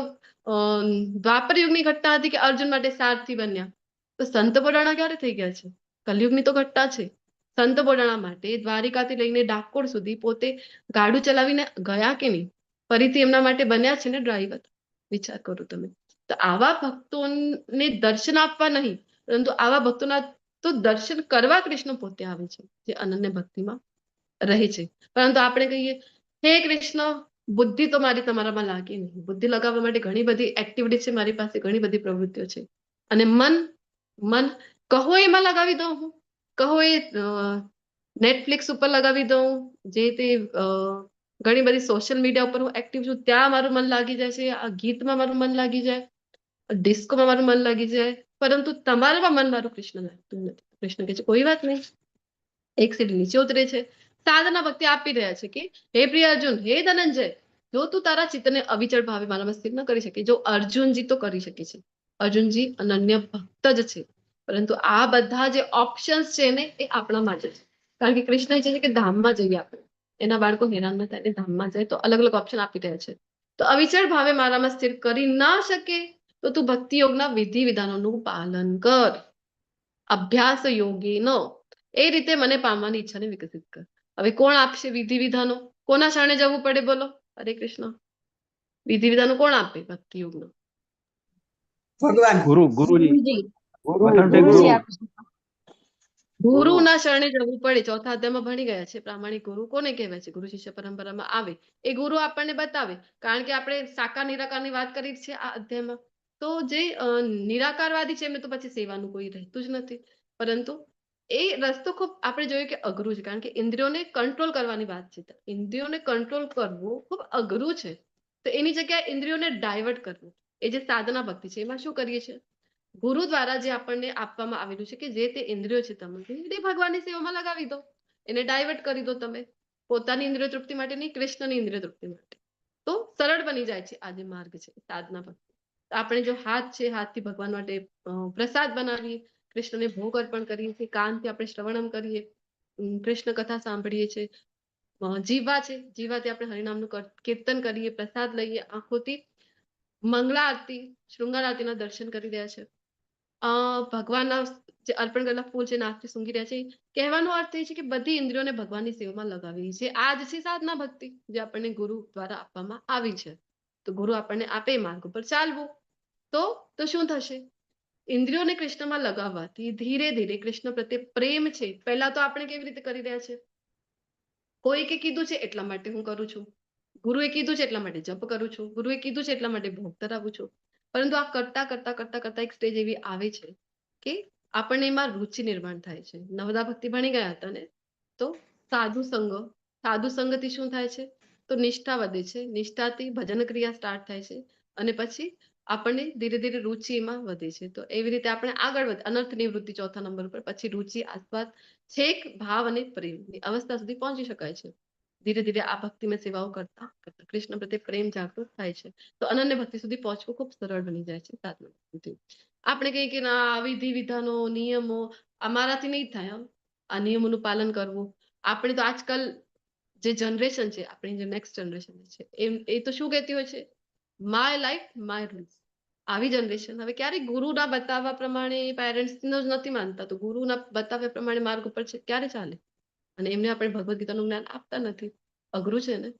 દ્વાપર યુગની ઘટના હતી કે અર્જુન માટે સારથી બન્યા, તો સંત બોડાણા ક્યારે થઈ ગયા છે? કલયુગની તો ઘટના છે. સંત બોડાણા માટે દ્વારિકાથી લઈને ડાકોર સુધી પોતે ગાડું ચલાવીને ગયા કે નહીં? ફરીથી એમના માટે બન્યા છે ને ડ્રાઈવર. વિચાર કરો તમે. તો આવા ભક્તોને દર્શન આપવા નહીં, પરંતુ આવા ભક્તોના તો દર્શન કરવા કૃષ્ણ પોતે આવે છે, જે અનન્ય ભક્તિમાં રહે છે. પરંતુ આપણે કહીએ હે કૃષ્ણ, બુદ્ધિ તો મારી તમારામાં લાગે નહીં. બુદ્ધિ લગાવવા માટે ઘણી બધી એક્ટિવિટી છે મારી પાસે, ઘણી બધી પ્રવૃત્તિઓ છે. અને મન કહો એમાં લગાવી દઉં, હું કહો એ નેટફ્લિક્સ ઉપર લગાવી દઉં, જે તે ઘણી બધી સોશિયલ મીડિયા ઉપર હું એક્ટિવ છું ત્યાં મારું મન લાગી જાય છે, આ ગીતમાં મારું મન લાગી જાય, ડિસ્કોમાં મારું મન લાગી જાય, પરંતુ તમારામાં મન મારું કૃષ્ણ લાગતું નથી. કૃષ્ણ કહે છે કોઈ વાત નહીં, એક સીડી નીચે ઉતરે છે. સાધના ભક્તિ આપી રહ્યા છે કે હે પ્રિય અર્જુન, હે ધનંજય, જો તું તારા ચિત્તને અવિચળ ભાવે મારામાં સ્થિર ન કરી શકે, જો અર્જુનજી તો કરી શકે છે, અર્જુનજી અનન્ય ભક્ત જ છે, પરંતુ આ બધા જે ઓપ્શન્સ છે ને એ આપણા માટે છે. કારણ કે કૃષ્ણ ઈચ્છે છે કે ધામમાં જઈએ આપણે, એના બાળકો હેરાન ન થાય, ધામમાં જાય. તો અલગ અલગ ઓપ્શન આપી રહ્યા છે. તો અવિચળ ભાવે મારામાં સ્થિર કરી ના શકે તો તું ભક્તિ યોગના વિધિ વિધાનોનું પાલન કર, અભ્યાસ યોગીનો, એ રીતે મને પામવાની ઈચ્છાને વિકસિત કર. હવે કોણ આપશે વિધિ વિધાનો? કોના શરણે જવું પડે બોલો? હરે કૃષ્ણ. વિધિ વિધાનો કોણ આપે ભક્તિ યોગનો? ભગવાન. ગુરુજી. ગુરુજી. વસંતે ગુરુજી ગુરુ. આપે છે. ગુરુના શરણે જવું પડે. ચોથા અધ્યાયમાં ભણી ગયા છે પ્રામાણિક ગુરુ કોને કહેવાય છે. ગુરુ શિષ્ય પરંપરામાં આવે એ ગુરુ આપણને બતાવે. કારણ કે આપણે સાકાર નિરાકારની વાત કરી છે આ અધ્યાયમાં. તો જે નિરાકારવાદી છે એમને તો પછી સેવાનું કોઈ રહેતું જ નથી. પરંતુ એ રસ્તો ખૂબ આપણે જોયું કે અઘરું છે, કારણ કે ઇન્દ્રિયોને કંટ્રોલ કરવાની વાત છે. ઇન્દ્રિયોને કંટ્રોલ કરવું ખૂબ અઘરું છે. તો એની જગ્યાએ ઇન્દ્રિયોને ડાયવર્ટ કરવું, એ જે સાધના ભક્તિ છે એમાં શું કરીએ છીએ? ગુરુ દ્વારા જે આપણને આપવામાં આવેલું છે કે જે તે ઇન્દ્રિયો છે તમારી, એ ભગવાનની સેવામાં લગાવી દો, એને ડાયવર્ટ કરી દો તમે, પોતાની ઇન્દ્રિય તૃપ્તિ માટે નહીં, કૃષ્ણની ઇન્દ્રિય તૃપ્તિ માટે. તો સરળ બની જાય છે આ જે માર્ગ છે સાધના ભક્તિ. તો આપણે જો હાથ છે હાથથી ભગવાન માટે પ્રસાદ બનાવીએ, કૃષ્ણને ભોગ અર્પણ કરીએ છીએ, કાનથી આપણે શ્રવણમ કરીએ, કૃષ્ણ કથા સાંભળીએ છીએ, જીવા છે જીવાથી આપણે હરિનામનું કીર્તન કરીએ, પ્રસાદ લઈએ, આંખોથી મંગળા આરતી શૃંગાર આરતીના દર્શન કરી રહ્યા છે, ભગવાનના જે અર્પણ કરેલા ફૂલ છે નાકથી સૂંઘી રહ્યા છે. કહેવાનો અર્થ એ છે કે બધી ઇન્દ્રિયોને ભગવાનની સેવામાં લગાવી છે. આ જ છે સાધના ભક્તિ જે આપણને ગુરુ દ્વારા આપવામાં આવી છે. તો ગુરુ આપણને આપે માર્ગ ઉપર ચાલવું, તો શું થશે? ઇન્દ્રિયોને કૃષ્ણમાં લગાવવાથી ધીરે ધીરે કૃષ્ણ પ્રત્યે પ્રેમ છે. પહેલા તો આપણે કેવી રીતે કરી રહ્યા છે? કોઈકે કીધું છે એટલા માટે હું કરું છું, ગુરુએ કીધું છે એટલા માટે જપ કરું છું, ગુરુએ કીધું છે એટલા માટે ભોગ ધરાવું છું. પરંતુ આ કરતા કરતા કરતા કરતા એક સ્ટેજ એવી આવે છે કે આપણને એમાં રુચિ નિર્માણ થાય છે. નવદા ભક્તિ ભણી ગયા હતા ને, તો સાધુ સંગથી શું થાય છે? તો નિષ્ઠા વધે છે, નિષ્ઠાથી ભજન ક્રિયા સ્ટાર્ટ થાય છે, અને પછી આપણને ધીરે ધીરે રુચિ એમાં વધે છે. તો એવી રીતે આપણે આગળ વધે, અનર્થ નિવૃત્તિ ચોથા નંબર ઉપર, પછી રુચિ, આસ્વાદ, છેક ભાવ અને પ્રેમની અવસ્થા સુધી પહોંચી શકાય છે. ધીરે ધીરે આ ભક્તિમય સેવાઓ કરતા કરતા કૃષ્ણ પ્રત્યે પ્રેમ જાગૃત થાય છે. તો અનન્ય ભક્તિ સુધી પહોંચવું ખૂબ સરળ બની જાય છે સાધના ભક્તિથી. આપણે કહીએ કે ના, આ વિધિ વિધાનો નિયમો અમારાથી નહીં થાય, આ નિયમોનું પાલન કરવું. આપણે તો આજકાલ જે જનરેશન છે, આપણી જે નેક્સ્ટ જનરેશન છે, એ તો શું કહેતી હોય છે? My life my rules. આવી જનરેશન હવે ક્યારેય ગુરુના બતાવવા પ્રમાણે પેરેન્ટ્સ નથી માનતા, તો ગુરુના બતાવ્યા પ્રમાણે માર્ગ ઉપર છે ક્યારે ચાલે? અને એમને આપણે ભગવદ્ ગીતાનું જ્ઞાન આપતા નથી. અઘરું છે ને.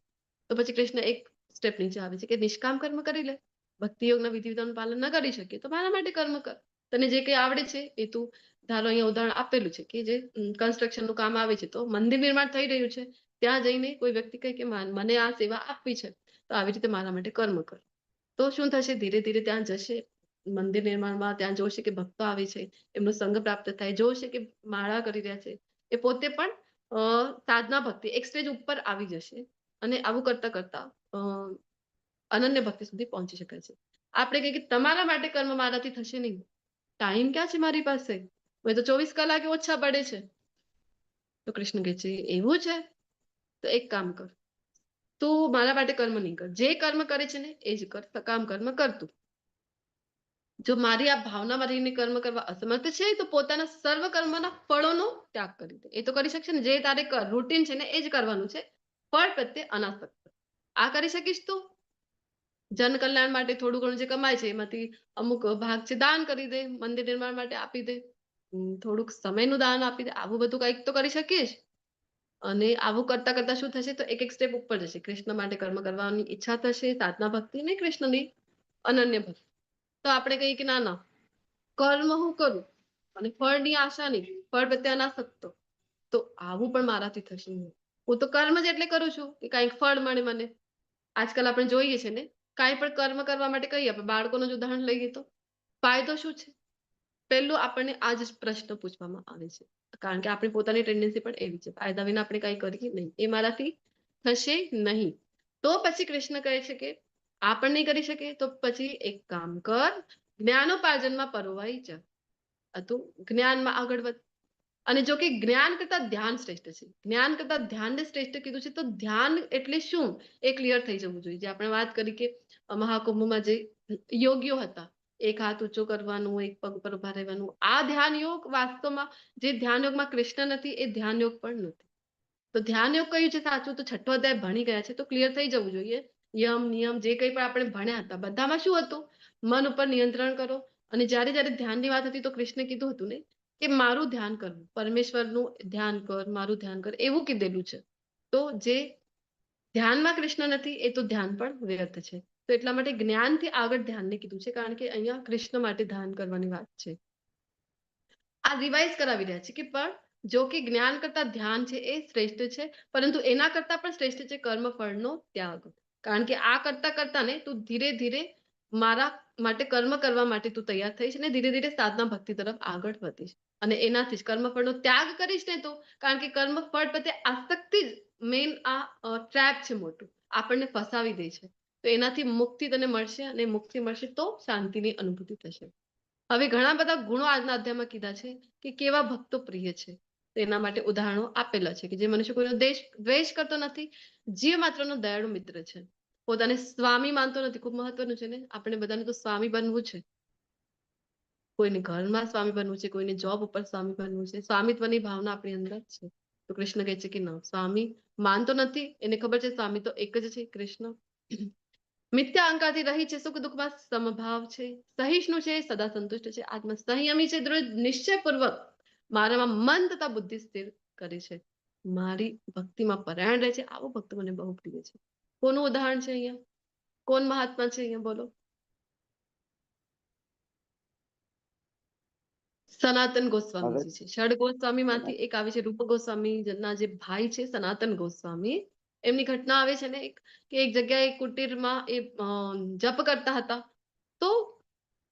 તો પછી કૃષ્ણ એક સ્ટેપ નીચે આવે છે કે નિષ્કામ કર્મ કરી લે. ભક્તિ યોગના વિધિ વિધાનનું પાલન ન કરી શકીએ તો મારા માટે કર્મ કર. તને જે કંઈ આવડે છે એ તું, ધારો અહીંયા ઉદાહરણ આપેલું છે કે જે કન્સ્ટ્રક્શનનું કામ આવે છે, તો મંદિર નિર્માણ થઈ રહ્યું છે, ત્યાં જઈને કોઈ વ્યક્તિ કહે કે મને આ સેવા આપવી છે, તો આવી રીતે મારા માટે કર્મ કર. તો શું થશે? ધીરે ધીરે ત્યાં જશે મંદિર નિર્માણમાં, ત્યાં જોશે કે ભક્તો આવે છે, એમનો સંગ પ્રાપ્ત થાય, જોશે કે માળા કરી રહ્યા છે, એ પોતે પણ સાધના ભક્તિ એક સ્ટેજ ઉપર આવી જશે. અને આવું કરતા કરતા અનન્ય ભક્તિ સુધી પહોંચી શકાય છે. આપણે કહીએ કે તમારા માટે કર્મ મારાથી થશે નહીં, ટાઈમ ક્યાં છે મારી પાસે, હવે તો 24 કલાકે ઓછા પડે છે. તો કૃષ્ણ કહે છે એવું છે, તો એક કામ કર, તું મારા માટે કર્મ નહીં કર, જે કર્મ કરે છે ને એ જ કર, સકામ કર્મ કર તું. જો મારી આ ભાવનામાં રહીને કર્મ કરવા અસમર્થ છે, તો પોતાના સર્વ કર્મના ફળોનો ત્યાગ કરી દે. એ તો કરી શકશે ને, જે તારે રૂટીન છે ને એ જ કરવાનું છે, ફળ પ્રત્યે અનાસક્ત. આ કરી શકીશ તું? જન કલ્યાણ માટે થોડું ઘણું જે કમાય છે એમાંથી અમુક ભાગ છે દાન કરી દે, મંદિર નિર્માણ માટે આપી દે, થોડુંક સમયનું દાન આપી દે, આવું બધું કંઈક તો કરી શકીશ. અને આવું કરતા કરતા શું થશે? તો એક એક સ્ટેપ ઉપર જશે. કૃષ્ણ માટે કર્મ કરવાની ઈચ્છા થશે, સાધના ભક્તિ ને કૃષ્ણની અનન્ય ભક્તિ. તો આપણે કહીએ કે ના ના, કર્મ હું કરું અને ફળની આશા નહીં, ફળ પ્રત્યે અનાસક્ત, તો આવું પણ મારાથી થશે નહીં. હું તો કર્મ જ એટલે કરું છું કે કંઈક ફળ મળે મને. આજકાલ આપણે જોઈએ છે ને, કાંઈ પણ કર્મ કરવા માટે કહીએ, આપણે બાળકોનું જ ઉદાહરણ લઈએ તો ફાયદો શું છે? પહેલું આપણને આ જ પ્રશ્ન પૂછવામાં આવે છે, કારણ કે આપણી પોતાની ટેન્ડન્સી પણ એવી છે, ફાયદા વિના આપણે કંઈ કરીએ નહીં, એ મારાથી થશે નહીં. તો પછી કૃષ્ણ કહે છે કે આ પણ નહીં કરી શકે, તો પછી એક કામ કર, જ્ઞાનોપાર્જનમાં પરોવાઈ જા, તું જ્ઞાનમાં આગળ વધ. અને જો કે જ્ઞાન કરતા ધ્યાન શ્રેષ્ઠ છે, જ્ઞાન કરતા ધ્યાનને શ્રેષ્ઠ કીધું છે, તો ધ્યાન એટલે શું એ ક્લિયર થઈ જવું જોઈએ. જે આપણે વાત કરી કે મહાકુંભમાં જે યોગીઓ હતા, એક હાથ ઊંચો કરવાનું, એક પગ પર ઉભા રહેવાનું, આ ધ્યાન યોગ વાસ્તવમાં જે ધ્યાન યોગમાં કૃષ્ણ નથી, એ ધ્યાન યોગ પણ નથી. તો ધ્યાન યોગ કયું છે સાચું? તો છઠ્ઠો અધ્યાય ભણી ગયા છે તો ક્લિયર થઈ જવું જોઈએ. યમ નિયમ જે કંઈ પણ આપણે ભણ્યા હતા, બધામાં શું હતું? મન ઉપર નિયંત્રણ કરો. અને જ્યારે જ્યારે ધ્યાનની વાત હતી તો કૃષ્ણે કીધું હતું ને કે મારું ધ્યાન કરવું, પરમેશ્વરનું ધ્યાન કર, મારું ધ્યાન કર, એવું કીધેલું છે. તો જે ધ્યાનમાં કૃષ્ણ નથી એ તો ધ્યાન પણ વ્યર્થ છે. તો એટલા માટે જ્ઞાનથી આગળ ધ્યાનને કીધું છે, કારણ કે અહીંયા કૃષ્ણ માટે ધ્યાન કરવાની વાત છે. આ રિવાઇઝ કરાવી રહ્યા છે કે પણ જો કે જ્ઞાન કરતા ધ્યાન છે એ શ્રેષ્ઠ છે, પરંતુ એના કરતા પણ શ્રેષ્ઠ છે કર્મફળનો ત્યાગ. કારણ કે આ કરતા કરતા ને તું ધીરે ધીરે મારા માટે કર્મ કરવા માટે તું તૈયાર થઈશ અને ધીરે ધીરે સાધના ભક્તિ તરફ આગળ વધીશ. અને એનાથી જ કર્મફળનો ત્યાગ કરીશ ને, તો કારણ કે કર્મફળ પ્રત્યે આસક્તિ જ મેઇન આ ટ્રેપ છે મોટું, આપણને ફસાવી દે છે. તો એનાથી મુક્તિ તને મળશે, અને મુક્તિ મળશે તો શાંતિની અનુભૂતિ થશે. હવે ઘણા બધા ગુણો આજના અધ્યાયમાં કીધા છે કે કેવા ભક્તો પ્રિય છે. તેના માટે ઉદાહરણો આપેલા છે કે જે મનુષ્ય કોઈનો દ્વેષ કરતો નથી, જીવ માત્રનો દયાળુ મિત્ર છે. પોતાને સ્વામી માનતો નથી. ખૂબ મહત્વનું છે ને, આપણે બધાને તો સ્વામી બનવું છે. કોઈને ઘરમાં સ્વામી બનવું છે, કોઈને જોબ ઉપર સ્વામી બનવું છે. સ્વામિત્વની ભાવના આપણી અંદર છે. તો કૃષ્ણ કહે છે કે ના, સ્વામી માનતો નથી. એને ખબર છે સ્વામી તો એક જ છે, કૃષ્ણ. મિથ્યા અહંકારથી રહી છે, સુખ દુઃખમાં સમભાવ છે, સહિષ્ણુ છે, સદા સંતુષ્ટ છે, આત્મ સંયમી છે, દૃઢ નિશ્ચયપૂર્વક મારામાં મન તથા બુદ્ધિ સ્થિર કરે છે, મારી ભક્તિમાં પરાયણ રહે છે. આવો ભક્ત મને બહુ પ્રિય છે. કોનું ઉદાહરણ છે અહીંયા? કોણ મહાત્મા છે અહીંયા? બોલો. સનાતન ગોસ્વામીજી છે. ષડ ગોસ્વામી માંથી એક આવે છે. રૂપ ગોસ્વામી ના જે ભાઈ છે સનાતન ગોસ્વામી, એમની ઘટના આવે છે ને કે એક જગ્યાએ કુટીરમાં એ જપ કરતા હતા. તો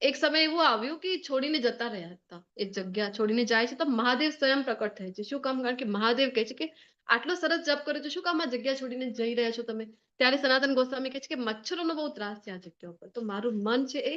એક સમય એવું આવ્યું કે છોડીને જતા રહ્યા હતા. એ જગ્યા છોડીને જાય છે તો મહાદેવ સ્વયં પ્રકટ થાય છે. શું કામ? કારણ કે મહાદેવ કહે છે કે આટલો સરસ જપ કર્યો છે, શું કામ આ જગ્યા છોડીને જઈ રહ્યા છો તમે? ત્યારે સનાતન ગોસ્વામી કહે છે કે મચ્છરોનો બહુ ત્રાસ છે આ જગ્યા ઉપર, તો મારું મન છે એ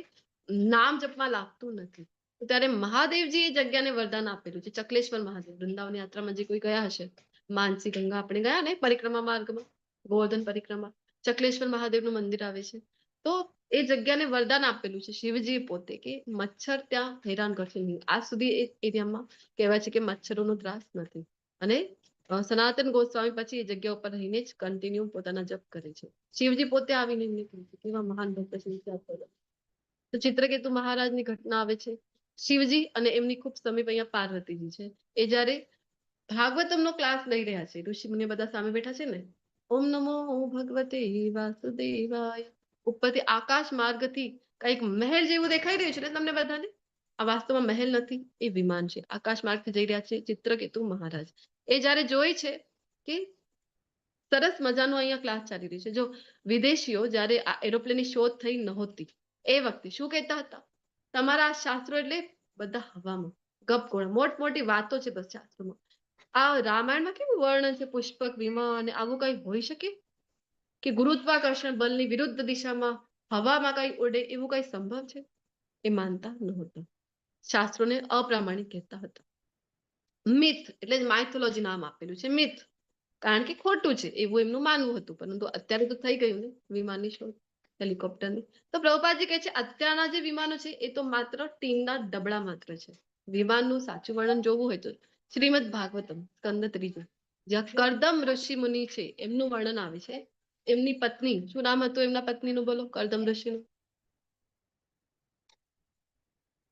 નામ જપમાં લાગતું નથી. ત્યારે મહાદેવજી એ જગ્યાને વરદાન આપેલું છે. ચકલેશ્વર મહાદેવ, વૃંદાવન યાત્રામાં જે કોઈ ગયા હશે, માનસી ગંગા આપણે ગયા ને પરિક્રમા માર્ગમાં, ગોવર્ધન પરિક્રમા, ચકલેશ્વર મહાદેવનું મંદિર આવે છે. તો એ જગ્યાને વરદાન આપેલું છે શિવજી પોતે કે મચ્છર ત્યાં હેરાન કરશે નહીં. આજ સુધી એ એરિયામાં કહેવાય છે કે મચ્છરોનો ત્રાસ નથી. અને સનાતન ગોસ્વામી પછી એ જગ્યા ઉપર રહીને જ કન્ટિન્યુ પોતાના જપ કરે છે. શિવજી પોતે આવીને એમને કહે છે કેવા મહાન ભક્ત છે. તો ચિત્રકેતુ મહારાજની ઘટના આવે છે. શિવજી અને એમની ખૂબ સમીપ અહીંયા પાર્વતીજી છે. એ જ્યારે ભાગવતમનો ક્લાસ લઈ રહ્યા છે, ઋષિ મુનિ બધા સામે બેઠા છે ને, ઓમ નમો ભગવતે વાસુદેવાય, ઉપરથી આકાશ માર્ગથી કઈક મહેલ જેવું દેખાઈ રહ્યું છે ને તમને બધાને. આ વાસ્તવમાં મહેલ નથી, એ વિમાન છે. આકાશ માર્ગથી જઈ રહ્યા છે ચિત્રકેતુ મહારાજ. એ જ્યારે જોઈ છે કે સરસ મજાનો અહીંયા ક્લાસ ચાલી રહ્યો છે. જો વિદેશીઓ જ્યારે આ એરોપ્લેનની શોધ થઈ નહોતી એ વખતે શું કહેતા હતા? તમારા આ શાસ્ત્રો એટલે બધા હવામાં ગપગોળા, મોટી વાતો છે બસ શાસ્ત્રોમાં. આ રામાયણમાં કેવું વર્ણન છે, પુષ્પક વિમાન અને આવું કઈ હોઈ શકે કે ગુરુત્વાકર્ષણ બલની વિરુદ્ધ દિશામાં હવામાં કઈ ઉડે, એવું કઈ સંભવ છે? એ માનતા નહોતા. શાસ્ત્રોને અપ્રામાણિક કહેતા હતા. મિથ એટલે જ માઇથોલોજી નામ આપેલું છે, મિથ. કારણ કે ખોટું છે એવું એમનું માનવું હતું. પરંતુ અત્યારે તો થઈ ગયું ને વિમાનની શોધ, હેલિકોપ્ટરની. તો પ્રભુપાદજી કહે છે અત્યારના જે વિમાનો છે એ તો માત્ર ટીનના ડબડા માત્ર છે. વિમાનનું સાચું વર્ણન જોવું હોય તો શ્રીમદ ભાગવતમ સ્કંદ 3, જ્યાં કરદમ ઋષિ મુનિ છે એમનું વર્ણન આવે છે. એમની પત્ની, શું નામ હતું એમના પત્નીનું? બોલો. કરદમ ઋષિનું.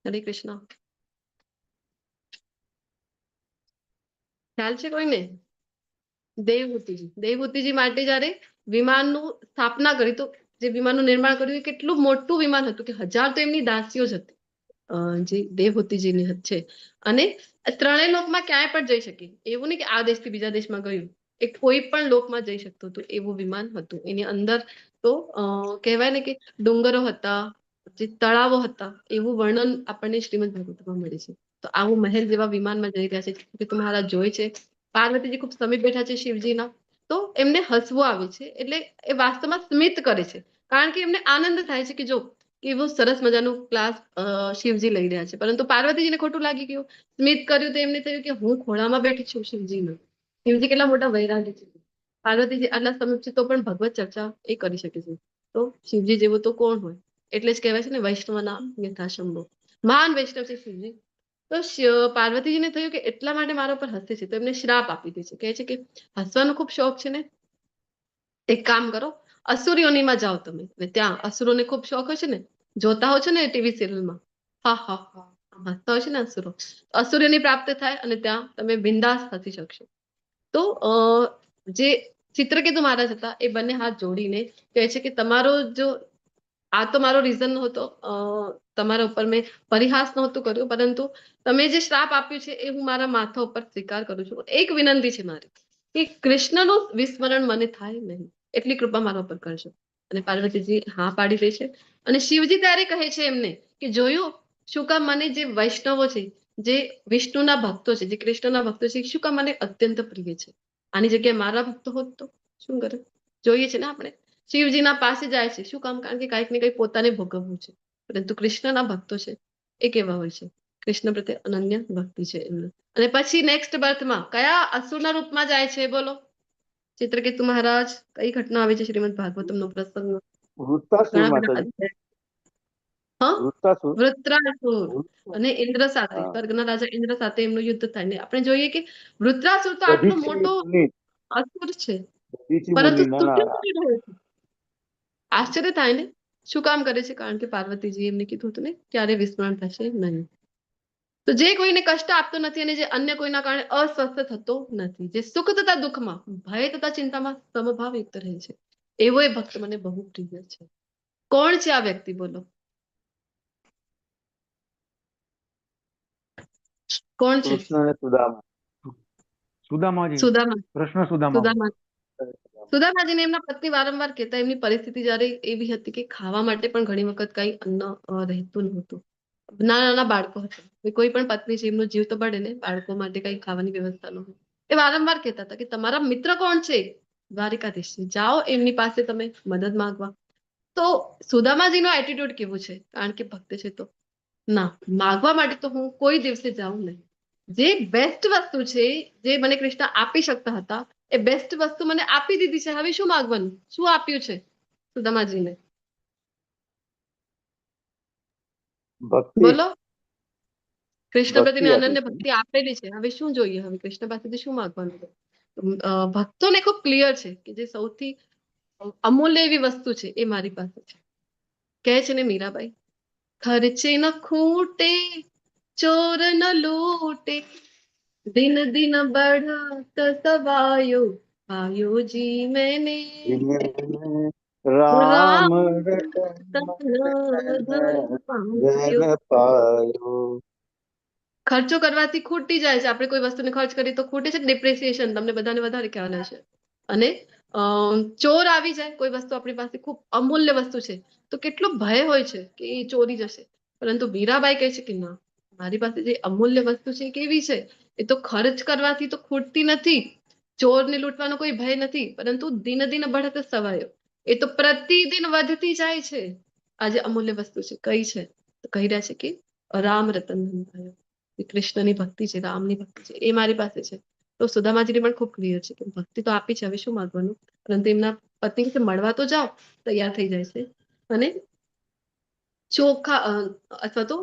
હરે કૃષ્ણ. ખ્યાલ છે કોઈને? દેવહૂતિજી. દેવહૂતિજી માટે જયારે વિમાનનું સ્થાપના કરી, તો જે વિમાનનું નિર્માણ કર્યું એ કેટલું મોટું વિમાન હતું કે 1000 તો એમની દાસીઓ જ હતી, જે દેવહૂતિજીની છે. અને ત્રણેય લોકમાં ક્યાંય પણ જઈ શકે, એવું નહીં કે આ દેશથી બીજા દેશમાં ગયું, એ કોઈ પણ લોકમાં જઈ શકતું હતું એવું વિમાન હતું. એની અંદર તો કહેવાય ને કે ડુંગરો હતા, જે તળાવો હતા, એવું વર્ણન આપણને શ્રીમદ ભાગવતમાં મળે છે. તો આવું મહેલ જેવા વિમાનમાં જઈ રહ્યા છે કે તમારા જોઈ છે. પાર્વતીજી ખૂબ સમીપ બેઠા છે શિવજીના. તો એમને હસવું આવે છે, એટલે એ વાસ્તવમાં સ્મિત કરે છે. કારણ કે એમને આનંદ થાય છે કે જો કેવું સરસ મજાનું ક્લાસ શિવજી લઈ રહ્યા છે. પરંતુ પાર્વતીજીને ખોટું લાગી ગયું, સ્મિત કર્યું તો એમને થયું કે હું ખોળામાં બેઠી છું શિવજીના. શિવજી કેટલા મોટા વૈરાગી છે. પાર્વતીજી આટલા સમીપ છે તો પણ ભગવત ચર્ચા એ કરી શકે છે. તો શિવજી જેવું તો કોણ હોય? એટલે જ કહેવાય છે ને વૈષ્ણવના યથાશંભો. મહાન વૈષ્ણવ છે શિવજી. તો પાર્વતીજીને થયું કે એટલા માટે મારા પર હસે છે, તો એમને શ્રાપ આપી દે છે. કહે છે કે હસવાનો ખૂબ શોખ છે ને, એક કામ કરો, અસુરીઓનીમાં જાઓ તમે. ત્યાં અસુરોને ખૂબ શોખ હોય છે ને, જોતા હોય છે ને ટીવી સિરિયલમાં, હા હા હા હસતા હોય છે ને અસુરો. અસુરીઓની પ્રાપ્ત થાય અને ત્યાં તમે બિંદાસ હસી શકશો. તો જે ચિત્રકેતુ મહારાજ હતા એ બંને હાથ જોડીને કહે છે કે તમારો જો આ તો મારો રીઝન નહોતો, તમારા ઉપર મેં પરિહાસ નહોતું કર્યું, પરંતુ તમે જે શ્રાપ આપ્યું છે એ હું મારા માથા ઉપર સ્વીકાર કરું છું. એક વિનંતી છે મારી કે કૃષ્ણનું વિસ્મરણ મને થાય નહીં, એટલી કૃપા મારા ઉપર કરજો. અને પાર્વતીજી હા પાડી દે છે. અને શિવજી ત્યારે કહે છે એમને કે જોયું શું કામ મને જે વૈષ્ણવો છે, જે વિષ્ણુના ભક્તો છે, જે કૃષ્ણના ભક્તો છે, શું કામ મને અત્યંત પ્રિય છે. આની જગ્યાએ મારા ભક્તો હોત તો શું કરે? જોઈએ છે ને આપણે શિવજીના પાસે જાય છે, શું કામ? કારણ કે કંઈક ને કંઈક પોતાને ભોગવવું છે. પરંતુ કૃષ્ણના ભક્તો છે એ કેવા હોય છે? કૃષ્ણ પ્રત્યે અનન્ય ભક્તિ છે એમને. અને પછી નેક્સ્ટ બર્થમાં કયા અસુરના રૂપમાં જાય છે? બોલો. ચિત્રકેતુ મહારાજ કઈ ઘટના આવી છે શ્રીમદ ભાગવતમનો પ્રસંગ? વૃત્તાસુર ઘણા બધા માતાજી, અધ્યાય. હા, વૃત્તાસુર. વૃત્રાસુર અને ઇન્દ્ર સાથે, હા. સ્વર્ગના રાજા ઇન્દ્ર સાથે એમનું યુદ્ધ થાય ને આપણે જોઈએ કે વૃત્રાસુર તો આટલો દધીચી મોટો મુનિ, અસુર છે, દધીચી પરંતુ મુનિ, ના સ્તુતિ ના, કરી રહ્યો છે. આશ્ચર્ય થાય ને, શું કામ કરે છે? કારણ કે પાર્વતીજી એમને કીધું હતું ને, ક્યારે વિસ્મરણ થશે નહીં. તો જે કોઈને કષ્ટ આપતો નથી અને જે અન્ય કોઈના કારણે અસ્વસ્થ થતો નથી, જે સુખ તથા દુઃખમાં, ભય તથા ચિંતામાં સમભાવ યુક્ત રહે છે, એવો એ ભક્ત મને બહુ પ્રિય છે. કોણ છે આ વ્યક્તિ? બોલો, કોણ છે? કૃષ્ણ અને સુદામા. સુદામાજી, સુદામા. કૃષ્ણ સુદામા. સુદામા. સુદામાજીને એમના પત્ની વારંવાર કહેતા, એમની પરિસ્થિતિ જ્યારે એવી હતી કે ખાવા માટે પણ ઘણી વખત કઈ અન્ન રહેતું નહોતું. નાના નાના બાળકો હતા, કોઈ પણ પત્ની છે એમનો જીવ તો બળે ને, બાળકો માટે કઈ ખાવાની વ્યવસ્થા ન હોય. એ વારંવાર કહેતા હતા કે તમારા મિત્ર કોણ છે? દ્વારિકાધીશ છે, જાઓ એમની પાસે તમે મદદ માંગવા. તો સુદામાજીનો એટીટ્યુડ કેવું છે? કારણ કે ભક્ત છે તો ના, માગવા માટે તો હું કોઈ દિવસે જાઉં નહીં. જે બેસ્ટ વસ્તુ છે, જે મને કૃષ્ણ આપી શકતા હતા, એ બેસ્ટ વસ્તુ મને આપી દીધી છે. હવે શું માંગવાનું? શું આપ્યું છે સુદામાજીને? ભક્તિ, બોલો. કૃષ્ણ ભક્તિ પ્રત્યેની આપી અનન્ય છે. ભક્તિ આપેલી છે, હવે શું જોઈએ? હવે કૃષ્ણ પાસેથી શું માંગવાનું? ભક્તોને ખૂબ ક્લિયર છે કે જે સૌથી અમૂલ્ય એવી વસ્તુ છે એ મારી પાસે છે. કહે છે ને મીરાબાઈ, ખર્ચે ન ખૂટે, ચોર ન લૂટે, दिन दिन बढ़त सवायो, आयो जी मैंने રામ राम રટન धन पायो. ધન પાયો. ખર્ચો કરવાથી ખૂટી જાય છે. આપણે કોઈ વસ્તુને ખર્ચ કરીએ તો ખૂટે છે. ડિપ્રેસિએશન તમને બધાને વધારે ખ્યાલ હશે. અને ચોર આવી જાય, કોઈ વસ્તુ આપણી પાસે ખૂબ અમૂલ્ય વસ્તુ છે તો કેટલો ભય હોય છે કે એ ચોરી જશે. પરંતુ મીરાબાઈ કહે છે કે ના, મારી પાસે જે અમૂલ્ય વસ્તુ છે એ કેવી છે? એ તો ખર્ચ કરવાથી તો ખૂટતી નથી, ચોરને લૂંટવાનો કોઈ ભય નથી, પરંતુ દિન દિન બઢત સવાયો, એ તો પ્રતિદિન વધતી જાય છે. આ જે અમૂલ્ય વસ્તુ છે કઈ છે? તો કહી રહ્યા છે કે રામ રતન ધન પાયો, કૃષ્ણની ભક્તિ છે, રામની ભક્તિ છે, એ મારી પાસે છે. તો સુદામાજીને પણ ખૂબ ક્લિયર છે કે ભક્તિ તો આપી છે, હવે શું માંગવાનું? પરંતુ એમના પતિ સાથે મળવા તો જાઓ, તૈયાર થઈ જાય છે અને ચોખા અથવા તો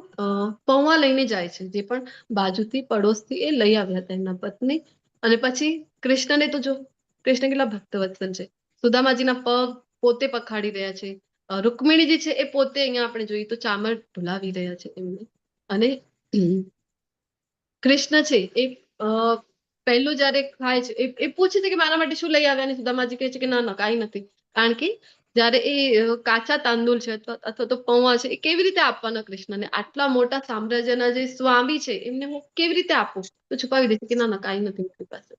પૌવા લઈને જાય છે, જે પણ બાજુથી પડોશથી એ લઈ આવ્યા હતા એમના પત્ની. અને પછી કૃષ્ણને તો જો, કૃષ્ણ કેટલા ભક્તવત્સલ છે, સુદામાજીના પગ પોતે પખાડી રહ્યા છે. રૂકમિણીજી છે એ પોતે અહીંયા આપણે જોઈએ તો ચામર ઢુલાવી રહ્યા છે એમને. અને કૃષ્ણ છે એ પહેલું જયારે ખાય છે એ પૂછે છે કે મારા માટે શું લઈ આવ્યા? અને સુદામાજી કહે છે કે ના ના, કાંઈ નથી. કારણ કે જયારે એ કાચા તાંદુલ છે અથવા તો પૌવા છે એ કેવી રીતે આપવાના કૃષ્ણને? આટલા મોટા સામ્રાજ્યના જે સ્વામી છે એમને હું કેવી રીતે આપું? તો છુપાવી દે છે કે ના ના, કાંઈ નથી મારી પાસે.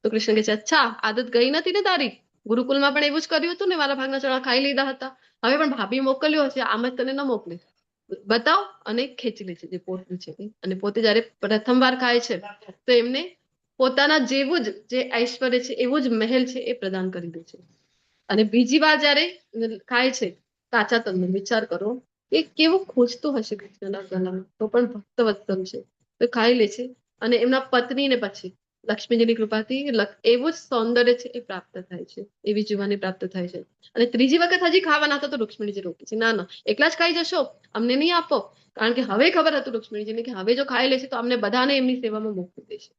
તો કૃષ્ણ કહે છે, અચ્છા, આદત ગઈ નથી ને તારી? ગુરુકુલમાં પણ એવું જ કર્યું હતું ને, મારા ભાગના ચણા ખાઈ લીધા હતા. હવે પણ ભાભી મોકલ્યો હશે, આમ જ તને ન મોકલે. બતાવ. અને ખેંચી લે છે જે પોટલી છે એ. અને પોતે જયારે પ્રથમવાર ખાય છે તો એમને પોતાના જેવું જ જે ઐશ્વર્ય છે, એવું જ મહેલ છે એ પ્રદાન કરી દે છે. અને બીજી વાર જયારે ખાય છે કાચા તલનો, વિચાર કરો એ કેવું ખોજતું હશે કૃષ્ણના ગલામાં. તો પણ ભક્તવત્સલ છે તો ખાઈ લે છે. અને એમના પત્નીને પછી લક્ષ્મીજીની કૃપાથી એવું જ સૌંદર્ય છે એ પ્રાપ્ત થાય છે, એવી જીવાની પ્રાપ્ત થાય છે. અને ત્રીજી વખત હજી ખાવાના હતા તો રૂક્ષ્મણીજી રોકે છે, ના ના, એકલા જ ખાઈ જશો, અમને નહીં આપો. કારણ કે હવે ખબર હતું રૂક્ષ્મણીજીને કે હવે જો ખાઈ લેશે તો અમને બધાને એમની સેવામાં મોકલી દેશે.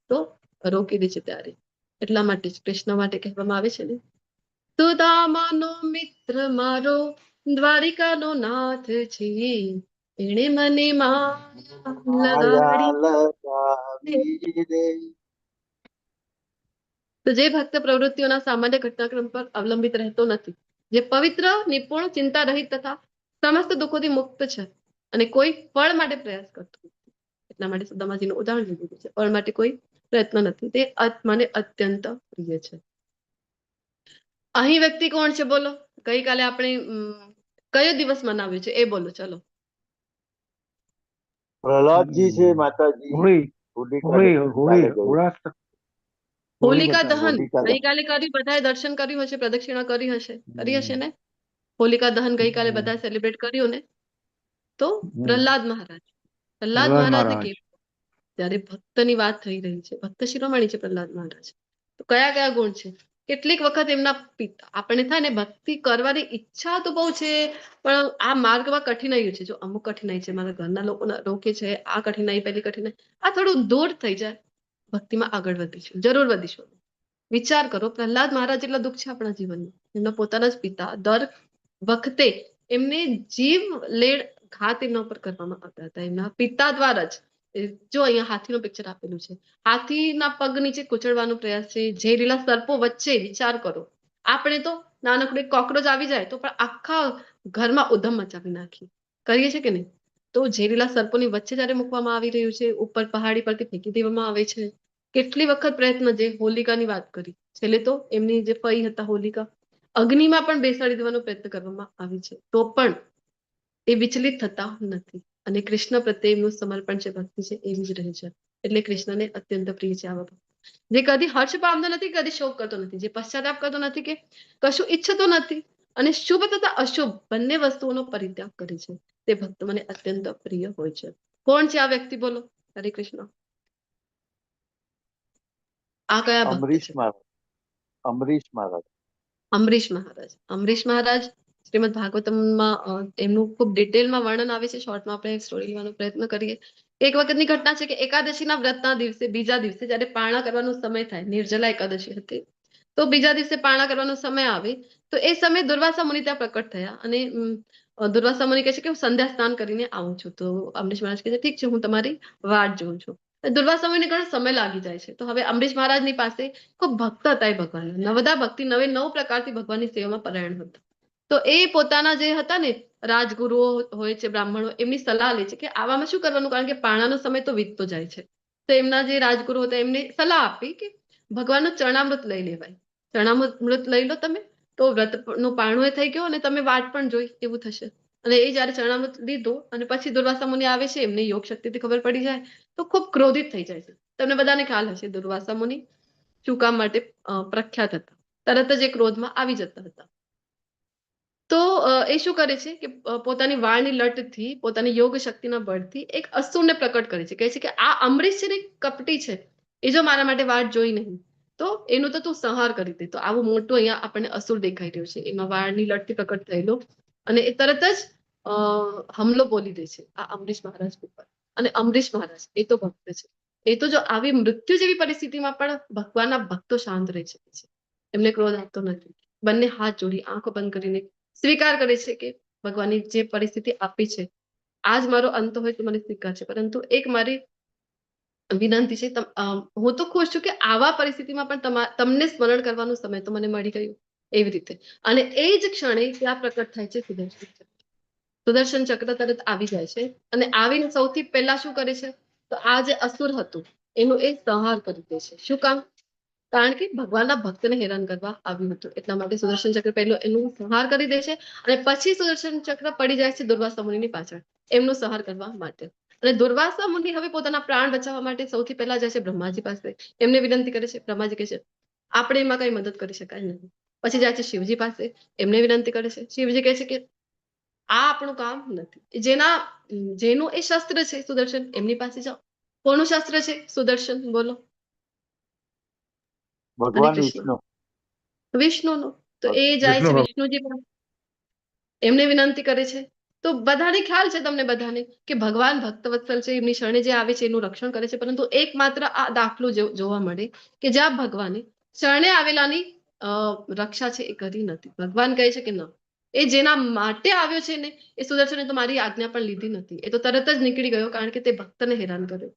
તો રોકી દે છે ત્યારે. એટલા માટે જ કૃષ્ણ માટે કહેવામાં આવે છે ને, સુદામાનો મિત્ર મારો દ્વારિકાનો નાથ છે, એણે મને માયા માયા લગાડી. લગાવી રે. તો જે ભક્ત પ્રવૃત્તિઓના સામાન્ય ઘટનાક્રમ પર અવલંબિત રહેતો નથી, જે પવિત્ર, નિપુણ, ચિંતા રહિત તથા સમસ્ત દુઃખોથી મુક્ત છે અને કોઈ ફળ માટે પ્રયાસ કરતો નથી. એટલા માટે સુદામાજીનું ઉદાહરણ લીધું છે, ફળ માટે કોઈ પ્રયત્ન નથી, તે મને અત્યંત પ્રિય છે. અહીં વ્યક્તિ કોણ છે? બોલો. ગઈકાલે આપણે કયો દિવસ મનાવ્યો છે એ બોલો. ચલો. પ્રહલાદજી છે માતાજી. હોળી, હોલિકા હોળી, દહન હોળી, કાલે ગયું. હોળા, હોલિકા દહન હોલિકા દહન. ગઈકાલે કર્યું, બધાએ દર્શન કર્યું હશે, પ્રદક્ષિણા કરી હશે ને. હોલિકા દહન ગઈકાલે બધા સેલિબ્રેટ કર્યું ને. તો પ્રહલાદ મહારાજને કેવું? ત્યારે ભક્તની વાત થઈ રહી છે, ભક્ત શિરોમણી છે પ્રહલાદ મહારાજ. તો કયા કયા ગુણ છે? કેટલીક વખત એમના પિતા આપણને થાય ને ભક્તિ કરવાની ઈચ્છા તો બહુ છે, પણ આ માર્ગમાં કઠિનાઈઓ છે. જો અમુક કઠિનાઈ છે, મારા ઘરના લોકો રોકે છે, આ કઠિનાઈ પેલી કઠિનાઈ, આ થોડું દૂર થઈ જાય, ભક્તિમાં આગળ વધીશું, જરૂર વધીશું. વિચાર કરો, પ્રહલાદ મહારાજ જેટલા દુઃખ છે આપણા જીવનમાં, એમના પોતાના જ પિતા દર વખતે એમને જીવ લેડ ઘાત એમના ઉપર કરવામાં આવતા હતા, એમના પિતા દ્વારા જ. જો અહીંયા હાથીનો પિક્ચર આપેલું છે, હાથીના પગ નીચે કુચડવાનો પ્રયાસ છે, ઝેરીલા સર્પો વચ્ચે. વિચાર કરો, આપણે તો નાનકડું એક કોકરોચ આવી જાય તો પણ આખા ઘરમાં ઉધમ મચાવી નાખી, કરીએ છીએ કે નહીં? તો ઝેરીલા સર્પોની વચ્ચે જયારે મૂકવામાં આવી રહ્યું છે, ઉપર પહાડી પરથી ફેંકી દેવામાં આવે છે. કેટલી વખત પ્રયત્ન, જે હોલિકાની વાત કરી, છેલ્લે તો એમની જે ફઈ હતા હોલિકા, અગ્નિમાં પણ બેસાડી દેવાનો પ્રયત્ન કરવામાં આવી છે, તો પણ એ વિચલિત થતા નથી. અને કૃષ્ણ પ્રત્યે એમનું સમર્પણ છે, ભક્તિ છે, એવી જ રહે છે. એટલે કૃષ્ણને અત્યંત પ્રિય છે આવા ભક્ત, જે કદી હર્ષ પામતો નથી, કદી શોક કરતો નથી, જે પશ્ચાતાપ કરતો નથી, કે કશું ઈચ્છતો નથી, અને શુભ તથા અશુભ બંને વસ્તુઓનો પરિત્યાગ કરે છે. તે ભક્ત મને અત્યંત પ્રિય હોય છે. કોણ છે આ વ્યક્તિ? બોલો. હરે કૃષ્ણ. આ કયા ભક્ત અમરીશ છે? મહારાજ. અમરીશ મહારાજ. અમરીશ મહારાજ. અમરીશ મહારાજ શ્રીમદ ભાગવતમમાં એમનું ખૂબ ડિટેલમાં વર્ણન આવે છે. શોર્ટમાં આપણે એક સ્ટોરી લેવાનો પ્રયત્ન કરીએ. એક વખતની ઘટના છે કે એકાદશીના વ્રતના દિવસે, બીજા દિવસે જયારે પારણા કરવાનો સમય થાય, નિર્જલા એકાદશી હતી, તો બીજા દિવસે પારણા કરવાનો સમય આવે, તો એ સમયે દુર્વાસા મુનિ ત્યાં પ્રકટ થયા, અને દુર્વાસા મુનિ કહે છે કે હું સંધ્યા સ્નાન કરીને આવું છું. તો અમરીશ મહારાજ કહે છે ઠીક છે, હું તમારી વાટ જોઉં છું. દુર્વાસા મુનિને ઘણો સમય લાગી જાય છે. તો હવે અમરીશ મહારાજની પાસે ખૂબ ભક્ત હતા, એ ભગવાન નવદા ભક્તિ, 9 પ્રકારથી ભગવાનની સેવામાં પરાયણ હતા. તો એ પોતાના જે હતા ને રાજગુરુઓ હોય છે, બ્રાહ્મણો, એમની સલાહ લે છે કે આવામાં શું કરવાનું, કારણ કે પારણાનો સમય તો વીતતો જાય છે. તો એમના જે રાજગુરુ હતા એમને સલાહ આપી કે ભગવાનનું ચરણામૃત લઈ લેવાય. ચરણામૃત લઈ લો તમે, તો વ્રતનું પારણું એ થઈ ગયું, અને તમે વાટ પણ જોઈ એવું થશે. અને એ જયારે ચરણામૃત લીધો અને પછી દુર્વાસા મુનિ આવે છે, એમને યોગ શક્તિથી ખબર પડી જાય, તો ખૂબ ક્રોધિત થઈ જાય છે. તમને બધાને ખ્યાલ હશે દુર્વાસા મુનિ શું કામ માટે પ્રખ્યાત હતા? તરત જ એ ક્રોધમાં આવી જતા હતા. તો એ શું કરે છે કે પોતાની વાળની લટથી, પોતાની યોગ શક્તિના બળથી એક અસુરને પ્રકટ કરે છે. કહે છે કે આ અમરીશ છે ને, કપટી છે, એ જો મારા માટે વાટ જોઈ નહીં, તો એનું તો તું સંહાર કરી દે. તો આવું મોટું અહીંયા આપણને અસુર દેખાઈ રહ્યો છે, એમાં વાળની લટથી પ્રકટ થયેલો, અને એ તરત જ હમલો બોલી દે છે આ અમરીશ મહારાજ ઉપર. અને અમરીશ મહારાજ એ તો ભક્ત છે, એ તો જો આવી મૃત્યુ જેવી પરિસ્થિતિમાં પણ ભગવાનના ભક્તો શાંત રહી શકે છે, એમને ક્રોધ આવતો નથી. બંને હાથ જોડી, આંખો બંધ કરીને સ્વીકાર કરે છે કે ભગવાનની જે પરિસ્થિતિ આપી છે, આજ મારો અંત હોય તો મને સ્વીકાર છે, પરંતુ એક મારી વિનંતી છે, હું તો ખુશ છું કે આવા પરિસ્થિતિમાં પણ તમને સ્મરણ કરવાનો સમય તો મને મળી ગયો. એવી રીતે, અને એ જ ક્ષણે ત્યાં પ્રકટ થાય છે સુદર્શન ચક્ર. સુદર્શન ચક્ર તરત આવી જાય છે, અને આવીને સૌથી પહેલા શું કરે છે, તો આ જે અસુર હતું એનું એ સંહાર કરી દે છે. શું કામ? કારણ કે ભગવાનના ભક્તને હેરાન કરવા આવ્યું હતું, એટલા માટે સુદર્શન ચક્ર પહેલો એનું સંહાર કરી દે છે, અને પછી સુદર્શન ચક્ર પડી જાય છે દુર્વાસા મુનિની પાછળ, એમનો સંહાર કરવા માટે. અને દુર્વાસા મુનિ હવે પોતાના પ્રાણ બચાવવા માટે સૌથી પહેલા જાય છે બ્રહ્માજી પાસે, એમને વિનંતી કરે છે. બ્રહ્માજી કહે છે આપણે એમાં કઈ મદદ કરી શકાય નહીં. પછી જાય છે શિવજી પાસે, એમને વિનંતી કરે છે. શિવજી કહે છે કે આ આપણું કામ નથી. જેનું એ શસ્ત્ર છે સુદર્શન, એમની પાસે જાઓ. કોનું શસ્ત્ર છે સુદર્શન? બોલો. ભગવાન કૃષ્ણ. વિષ્ણુ. વિષ્ણુનું. તો એ જાય છે વિષ્ણુજી પાસે, એમને વિનંતી કરે છે. તો બધાને ખ્યાલ છે, તમને બધાને, કે ભગવાન ભક્તવત્સલ છે, એમની શરણે જે આવે છે એનું રક્ષણ કરે છે, પરંતુ એકમાત્ર આ દાખલો જોવા મળે કે જ્યાં ભગવાને શરણે આવેલાની રક્ષા છે એ કરી નથી. ભગવાન કહે છે કે ના, એ જેના માટે આવ્યો છે ને, એ સુદર્શને તો મારી આજ્ઞા પણ લીધી નથી, એ તો તરત જ નીકળી ગયો, કારણ કે તે ભક્તને હેરાન કર્યો.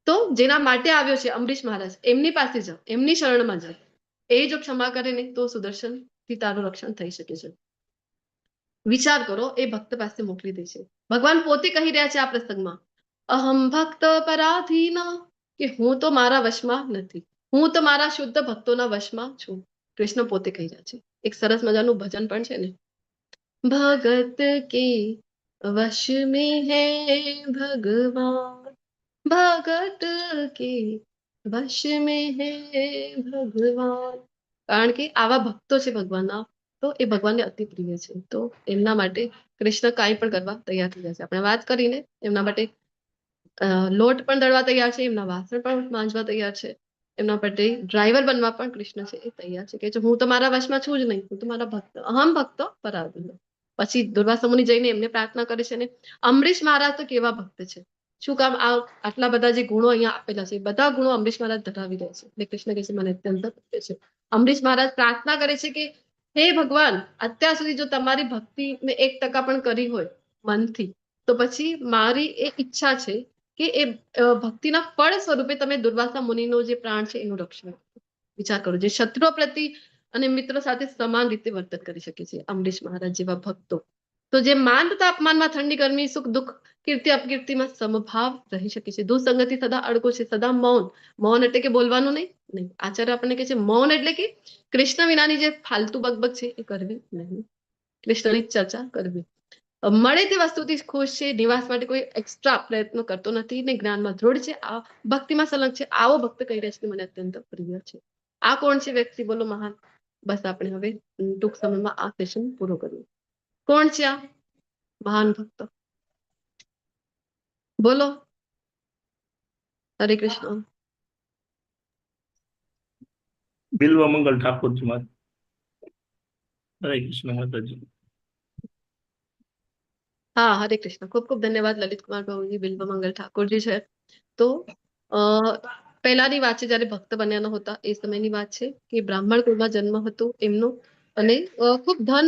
તો જેના માટે આવ્યો છે અમરીશ મહારાજ, એમની પાસે જાઓ, એમની શરણમાં જાઓ. એ જો ક્ષમા કરે ને, તો સુદર્શન થી તારું રક્ષણ થઈ શકે છે. વિચાર કરો, એ ભક્ત પાસે મોકલી દે છે. ભગવાન પોતે કહી રહ્યા છે આ પ્રસંગમાં, અહમ ભક્ત પરાધીન, કે હું તો મારા વશમાં નથી, હું તો મારા શુદ્ધ ભક્તોના વશમાં છું. કૃષ્ણ પોતે કહી રહ્યા છે. એક સરસ મજાનું ભજન પણ છે ને, ભગત કે વશ में है भगवान, भगत के वश में है भगवान. કારણ કે આવા ભક્તો છે ભગવાનના, તો એ ભગવાનને અતિ પ્રિય છે. તો એમના માટે કૃષ્ણ કાંઈ પણ કરવા તૈયાર થઈ જાય છે. આપણે વાત કરીને એમના માટે લોટ પણ દળવા તૈયાર છે, એમના વાસણ પણ માંજવા તૈયાર છે. એમના માટે ડ્રાઈવર બનવા પણ કૃષ્ણ છે એ તૈયાર છે કે છે, હું તો મારા વશમાં છું જ નહીં, હું તો મારા ભક્ત અહમ ભક્તો પરાધીન. પછી દુર્વાસા મુનિ જઈને એમને પ્રાર્થના કરે છે. ને અમરીશ મહારાજ તો કેવા ભક્ત છે, શું કામ આટલા બધા જે ગુણો અહીંયા આપેલા છે એ બધા ગુણો અમરીશ મહારાજ ધરાવી રહ્યા છે. એટલે કૃષ્ણ કહે છે મને અત્યંત પ્રિય છે. અમરીશ મહારાજ પ્રાર્થના કરે છે કે હે ભગવાન, અત્યાર સુધી જો તમારી ભક્તિ મેં 1% પણ કરી હોય મનથી, તો પછી મારી એ ઈચ્છા છે કે એ ભક્તિના ફળ સ્વરૂપે તમે દુર્વાસા મુનિનો જે પ્રાણ છે એનું રક્ષણ કરો. વિચાર કરો, જે શત્રુઓ પ્રતિ અને મિત્રો સાથે સમાન રીતે વર્તન કરી શકે છે અમરીશ મહારાજ જેવા ભક્તો. તો જે માંદ તાપમાનમાં ઠંડી ગરમી સુખ દુઃખ કીર્તિ અપકીર્તિમાં સમભાવ રહી શકે છે. દુસંગતિ સદા અડગો છે, સદા મૌન. મૌન એટલે કે બોલવાનું નહીં. આચાર્ય આપણને કહે છે મૌન એટલે કે કૃષ્ણ વિનાની જે ફાલતુ બકબક છે એ કરવી નહીં, કૃષ્ણની ચર્ચા કરવી. મળે તે વસ્તુથી ખુશ છે, નિવાસ માટે કોઈ એક્સ્ટ્રા પ્રયત્નો કરતો નથી, ને જ્ઞાનમાં દૃઢ છે, આ ભક્તિમાં સંલગ્ન છે. આવો ભક્ત કહી રહ્યા છે મને અત્યંત પ્રિય છે. આ કોણ છે વ્યક્તિ, બોલો મહાન? બસ આપણે હવે ટૂંક સમયમાં આ સેશન પૂરો કરીએ. કોણ છે આ મહાન ભક્ત? બોલો. હરે કૃષ્ણ. બિલ્વમંગલ ઠાકોરજી મહારાજ. હરે કૃષ્ણ માતાજી. હા, હરે કૃષ્ણ. ખૂબ ખૂબ ધન્યવાદ લલિત કુમાર પ્રભુજી. બિલ્વમંગલ ઠાકોરજી છે. તો પહેલાની વાત છે જયારે ભક્ત બન્યા ન હોતા એ સમયની વાત છે કે બ્રાહ્મણ કુળમાં જન્મ હતો એમનો, અને ખૂબ ધન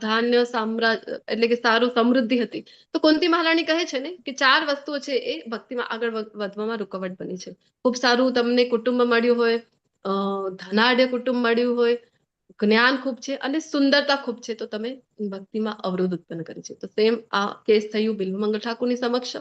ધાન્ય સામ્રાજ્ય એટલે કે સારું સમૃદ્ધિ હતી. તો કુંતી મહારાણી કહે છે ને કે 4 વસ્તુઓ છે એ ભક્તિમાં આગળ વધવામાં રૂકાવટ બની છે. ખૂબ સારું તમને કુટુંબ મળ્યું હોય, ધનાઢ્ય કુટુંબ મળ્યું હોય, જ્ઞાન ખૂબ છે અને સુંદરતા ખૂબ છે, તો તમે ભક્તિમાં અવરોધ ઉત્પન્ન કરી છે. તો સેમ આ કેસ થયું બિલ્વમંગલ ઠાકોરની સમક્ષ.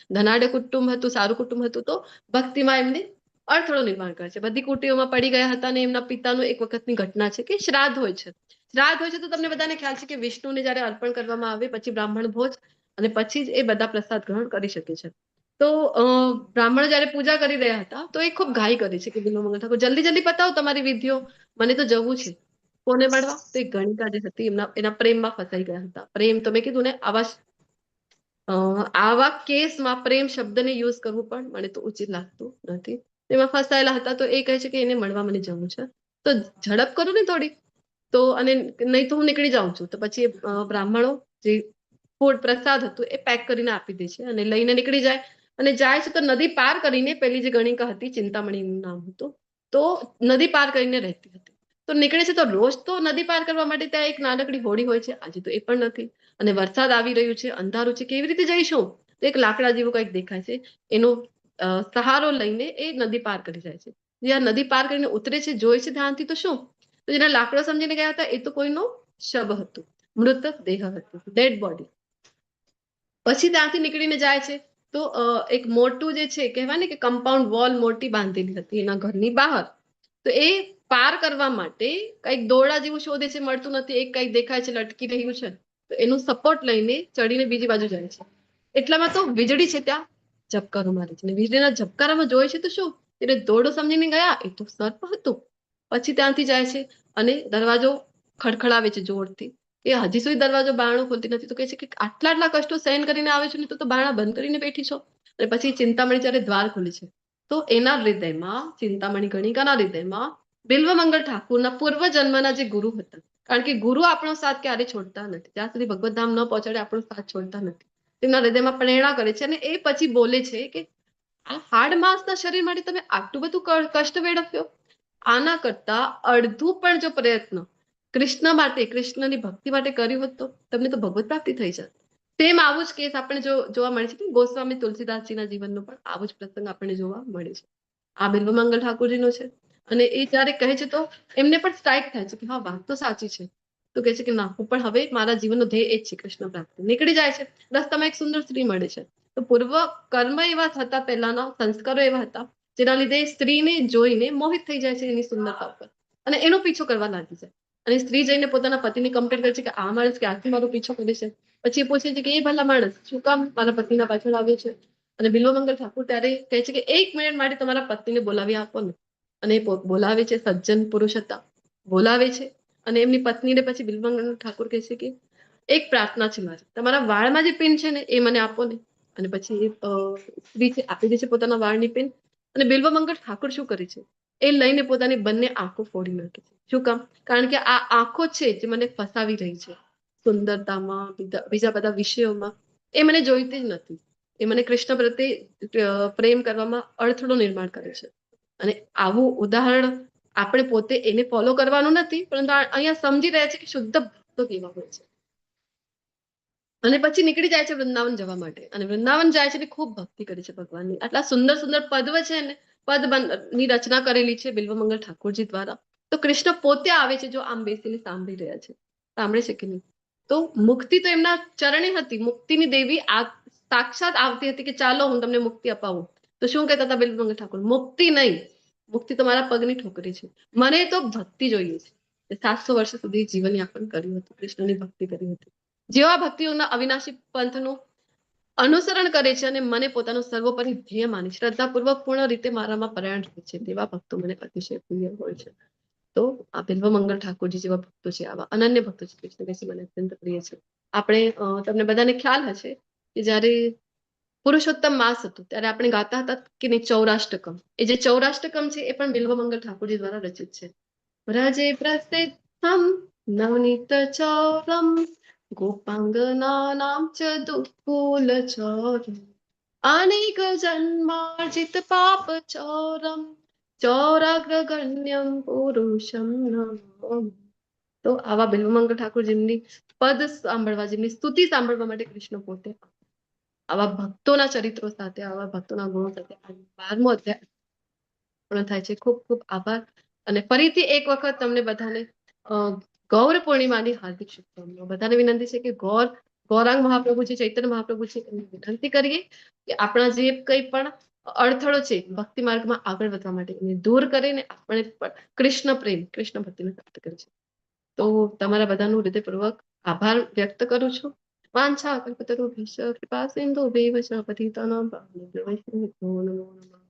ધનાઢ્ય કુટુંબ હતું, સારું કુટુંબ હતું, તો ભક્તિમાં એમને અડથળો નિર્માણ કરે છે. બધી કુટીઓમાં પડી ગયા હતા. અને એમના પિતાનું એક વખતની ઘટના છે કે શ્રાદ્ધ હોય છે. શ્રાદ્ધ હોય છે તો તમને બધાને ખ્યાલ છે કે વિષ્ણુને જયારે અર્પણ કરવામાં આવે પછી બ્રાહ્મણ ભોજ, અને પછી જ એ બધા પ્રસાદ ગ્રહણ કરી શકે છે. તો બ્રાહ્મણ જયારે પૂજા કરી રહ્યા હતા તો એ ખૂબ ઘાઈ કરી છે કે બિલ્વમંગલ ઠાકોર જલ્દી જલ્દી પતાવો તમારી વિધિઓ, મને તો જવું છે. કોને મળવા? તો એક ગણિકા જે હતી એના પ્રેમમાં ફસાઈ ગયા હતા. પ્રેમ તો મેં કીધું ને, આવા કેસમાં પ્રેમ શબ્દને યુઝ કરવું પણ મને તો ઉચિત લાગતું નથી. એમાં ફસાયેલા હતા. તો એ કહે છે કે એને મળવા મને જવું છે, તો ઝડપ કરું ને થોડી, તો અને નહીં તો હું નીકળી જાઉં છું. તો પછી બ્રાહ્મણો જે ફૂડ પ્રસાદ હતું એ પેક કરીને આપી દે છે અને લઈને નીકળી જાય. અને જાય છે તો નદી પાર કરીને, પેલી જે ગણિકા હતી ચિંતામણીનું નામ હતું, તો નદી પાર કરીને રહેતી હતી. તો નીકળે છે તો રોજ તો નદી પાર કરવા માટે ત્યાં એક નાનકડી હોડી હોય છે, આજે તો એ પણ નથી. અને વરસાદ આવી રહ્યું છે, અંધારું છે, કેવી રીતે જઈશું? તો એક લાકડા જેવું કંઈક દેખાય છે, એનો સહારો લઈને એ નદી પાર કરી જાય છે. જ્યાં નદી પાર કરીને ઉતરે છે, જોઈ છે ધ્યાનથી, તો શું? તો જેના લાકડો સમજીને ગયા હતા એ તો કોઈનો શબ હતું, મૃતક દેહ હતું, ડેડ બોડી. પછી ત્યાંથી નીકળીને જાય છે તો એક મોટું જે છે કહેવાય ને કે કમ્પાઉન્ડ વોલ મોટી બાંધેલી હતી એના ઘરની બહાર. તો એ પાર કરવા માટે કંઈક દોરડા જેવું શોધે છે, મળતું નથી. એક કંઈક દેખાય છે લટકી રહ્યું છે, તો એનું સપોર્ટ લઈને ચડીને બીજી બાજુ જાય છે. એટલામાં તો વીજળી છે ત્યાં ઝબકારો મારે છે. વીજળીના ઝબકારામાં જોઈ છે તો શું, એટલે દોરડો સમજીને ગયા, એ તો સર્પ હતું. પછી ત્યાંથી જાય છે અને દરવાજો ખડખડાવે છે જોરથી. એ હજી સુધી દરવાજો બારણું ખોલતી નથી. તો કહે છે કે આટલા કષ્ટો સહન કરીને આવે છે ને, તો બારણા બંધ કરીને બેઠી છો. અને પછી ચિંતામણી જ્યારે દ્વાર ખોલે છે તો એના હૃદયમાં, ચિંતામણી ગણિકાના હૃદયમાં બિલ્વમંગલ ઠાકોરના પૂર્વ જન્મના જે ગુરુ હતા, કારણ કે ગુરુ આપણો સાથ ક્યારે છોડતા નથી, જ્યાં સુધી ભગવત ધામ ન પહોંચાડે આપણો સાથ છોડતા નથી. તેમના હૃદયમાં પ્રેરણા કરે છે અને એ પછી બોલે છે કે આ હાડ માંસના શરીર માટે તમે આટલું બધું કષ્ટ વેડફ્યો, આના કરતા અડધું પણ જો પ્રયત્ન કૃષ્ણ માટે, કૃષ્ણની ભક્તિ માટે કર્યું હોત તો તમને તો ભગવત પ્રાપ્તિ થઈ જાત. તેમ આવું જ કેસ આપણે જોવા મળે છે કે ગોસ્વામી તુલસીદાસજીના જીવનનો પણ આવો જ પ્રસંગ આપણને જોવા મળે છે. આ બિલ્વમંગલ ઠાકોરજીનો છે. અને એ જયારે કહે છે તો એમને પણ સ્ટ્રાઇક થાય છે કે હા, વાત તો સાચી છે. તો કહે છે કે ના, હું પણ હવે મારા જીવનનો ધ્યેય એ જ છે કૃષ્ણ પ્રાપ્તિ. નીકળી જાય છે. રસ્તામાં એક સુંદર સ્ત્રી મળે છે. તો પૂર્વ કર્મ એવા હતા, પહેલાના સંસ્કારો એવા હતા જેના લીધે સ્ત્રીને જોઈને મોહિત થઈ જાય છે એની સુંદરતા ઉપર, અને એનો પીછો કરવા લાગી જાય. અને સ્ત્રી જઈને પોતાના પતિને કમ્પ્લેન કરે છે કે આ માણસ ક્યારથી મારો પીછો કરે છે. પછી એ પૂછે છે કે એ ભલા માણસ શું કામ મારા પતિના પાછળ આવ્યો છે. અને બિલ્વમંગલ ઠાકોર ત્યારે કહે છે કે 1 મિનિટ માટે તમારા પત્નીને બોલાવી આપો ને. અને એ બોલાવે છે, સજ્જન પુરુષ હતા, બોલાવે છે. અને એમની પત્નીને પછી બિલ્વમંગલ ઠાકોર કહે છે કે એક પ્રાર્થના છે મારી, તમારા વાળમાં જે પિન છે ને એ મને આપો ને. અને પછી એ સ્ત્રી છે આપી દે છે પોતાના વાળની પિન. અને બિલ્વમંગલ ઠાકોર શું કરે છે, એ લઈને પોતાની બંને આંખો ફોડી નાખે છે. શું કામ? કારણ કે આ આંખો છે જે મને ફસાવી રહી છે સુંદરતામાં, બીજા બધા વિષયોમાં. એ મને જોઈતી જ નથી. એ મને કૃષ્ણ પ્રત્યે પ્રેમ કરવામાં અડથળો નિર્માણ કરે છે. અને આવું ઉદાહરણ આપણે પોતે એને ફોલો કરવાનું નથી, પરંતુ અહીંયા સમજી રહ્યા છે કે શુદ્ધ ભક્તો કેવા હોય છે. અને પછી નીકળી જાય છે વૃંદાવન જવા માટે, અને વૃંદાવન જાય છે અને ખૂબ ભક્તિ કરી છે ભગવાનની. આટલા સુંદર સુંદર પદ્વ છે ને, ની રચના કરેલી છે બિલ્વમંગલ ઠાકોરજી દ્વારા. તો કૃષ્ણ પોતે આવે છે, જો આમ બેસીને સાંભળી રહ્યા છે, સાંભળે છે કે નહીં? તો મુક્તિ તો એમના ચરણે હતી. મુક્તિની દેવી સાક્ષાત આવતી હતી કે ચાલો હું તમને મુક્તિ અપાવું. તો શું કહેતા હતા બિલ્વમંગલ ઠાકોર? મુક્તિ નહીં, મુક્તિ તો મારા પગની ઠોકરી છે, મને તો ભક્તિ જોઈએ છે. 700 વર્ષ સુધી જીવન યાપન કર્યું હતું, કૃષ્ણની ભક્તિ કરી હતી. જેવા ભક્તિઓના અવિનાશી પંથનું અનુસરણ કરે છે અને મને પોતાનું સર્વોપરી ધ્યેય માની શ્રદ્ધાપૂર્વક પૂર્ણ રીતે મારામાં પરાયણ રહે છે, તેવા ભક્તો મને અતિશય પ્રિય હોય છે. તો આ બિલ્વમંગલ ઠાકોરજી જેવા ભક્તો છે, આવા અનન્ય ભક્તો છે કૃષ્ણ કૃષ્ણ મને અત્યંત પ્રિય છે. આપણે તમને બધાને ખ્યાલ હશે કે જ્યારે પુરુષોત્તમ માસ હતું ત્યારે આપણે ગાતા હતા કે નહીં, ચૌરાષ્ટકમ. એ જે ચૌરાષ્ટકમ છે એ પણ બિલ્વમંગલ ઠાકોરજી દ્વારા રચિત છે. વ્રજે પ્રસિદ્ધમ નવનીત ચૌરમ ગોપાંગનાનામ ચ દુકુલ ચૌરમ અનેક જન્માર્જિત પાપ ચૌરમ ચૌરાગ્રગણ્યમ પુરુષમ નમામિ. તો આવા બિલ્વમંગલ ઠાકોરજીની પદ સાંભળવા, જેમની સ્તુતિ સાંભળવા માટે કૃષ્ણ પોતે આવા ભક્તોના ચરિત્રો સાથે, આવા ભક્તોના ગુણો સાથે 12મો અધ્યાય પૂર્ણ થાય છે. ખૂબ ખૂબ આભાર. અને ફરીથી એક વખત તમને બધાને ગૌર પૂર્ણિમાની હાર્દિક શુભકામનાઓ. બધાને વિનંતી છે કે ગૌરાંગ મહાપ્રભુ છે, ચૈતન્ય મહાપ્રભુ છે, એમને વિનંતી કરીએ કે આપણા જે કંઈ પણ અડથળો છે ભક્તિ માર્ગમાં આગળ વધવા માટે એને દૂર કરીને આપણે કૃષ્ણ પ્રેમ, કૃષ્ણ ભક્તિને પ્રાપ્ત કરે છે. તો તમારા બધાનું હૃદયપૂર્વક આભાર વ્યક્ત કરું છું. વાંછા કલ્પતરુભ્યશ્ચ કૃપા સિંધુભ્યૈવ ચ પતિતાનાં પાવનેભ્યો વૈષ્ણવેભ્યો નમો નમઃ.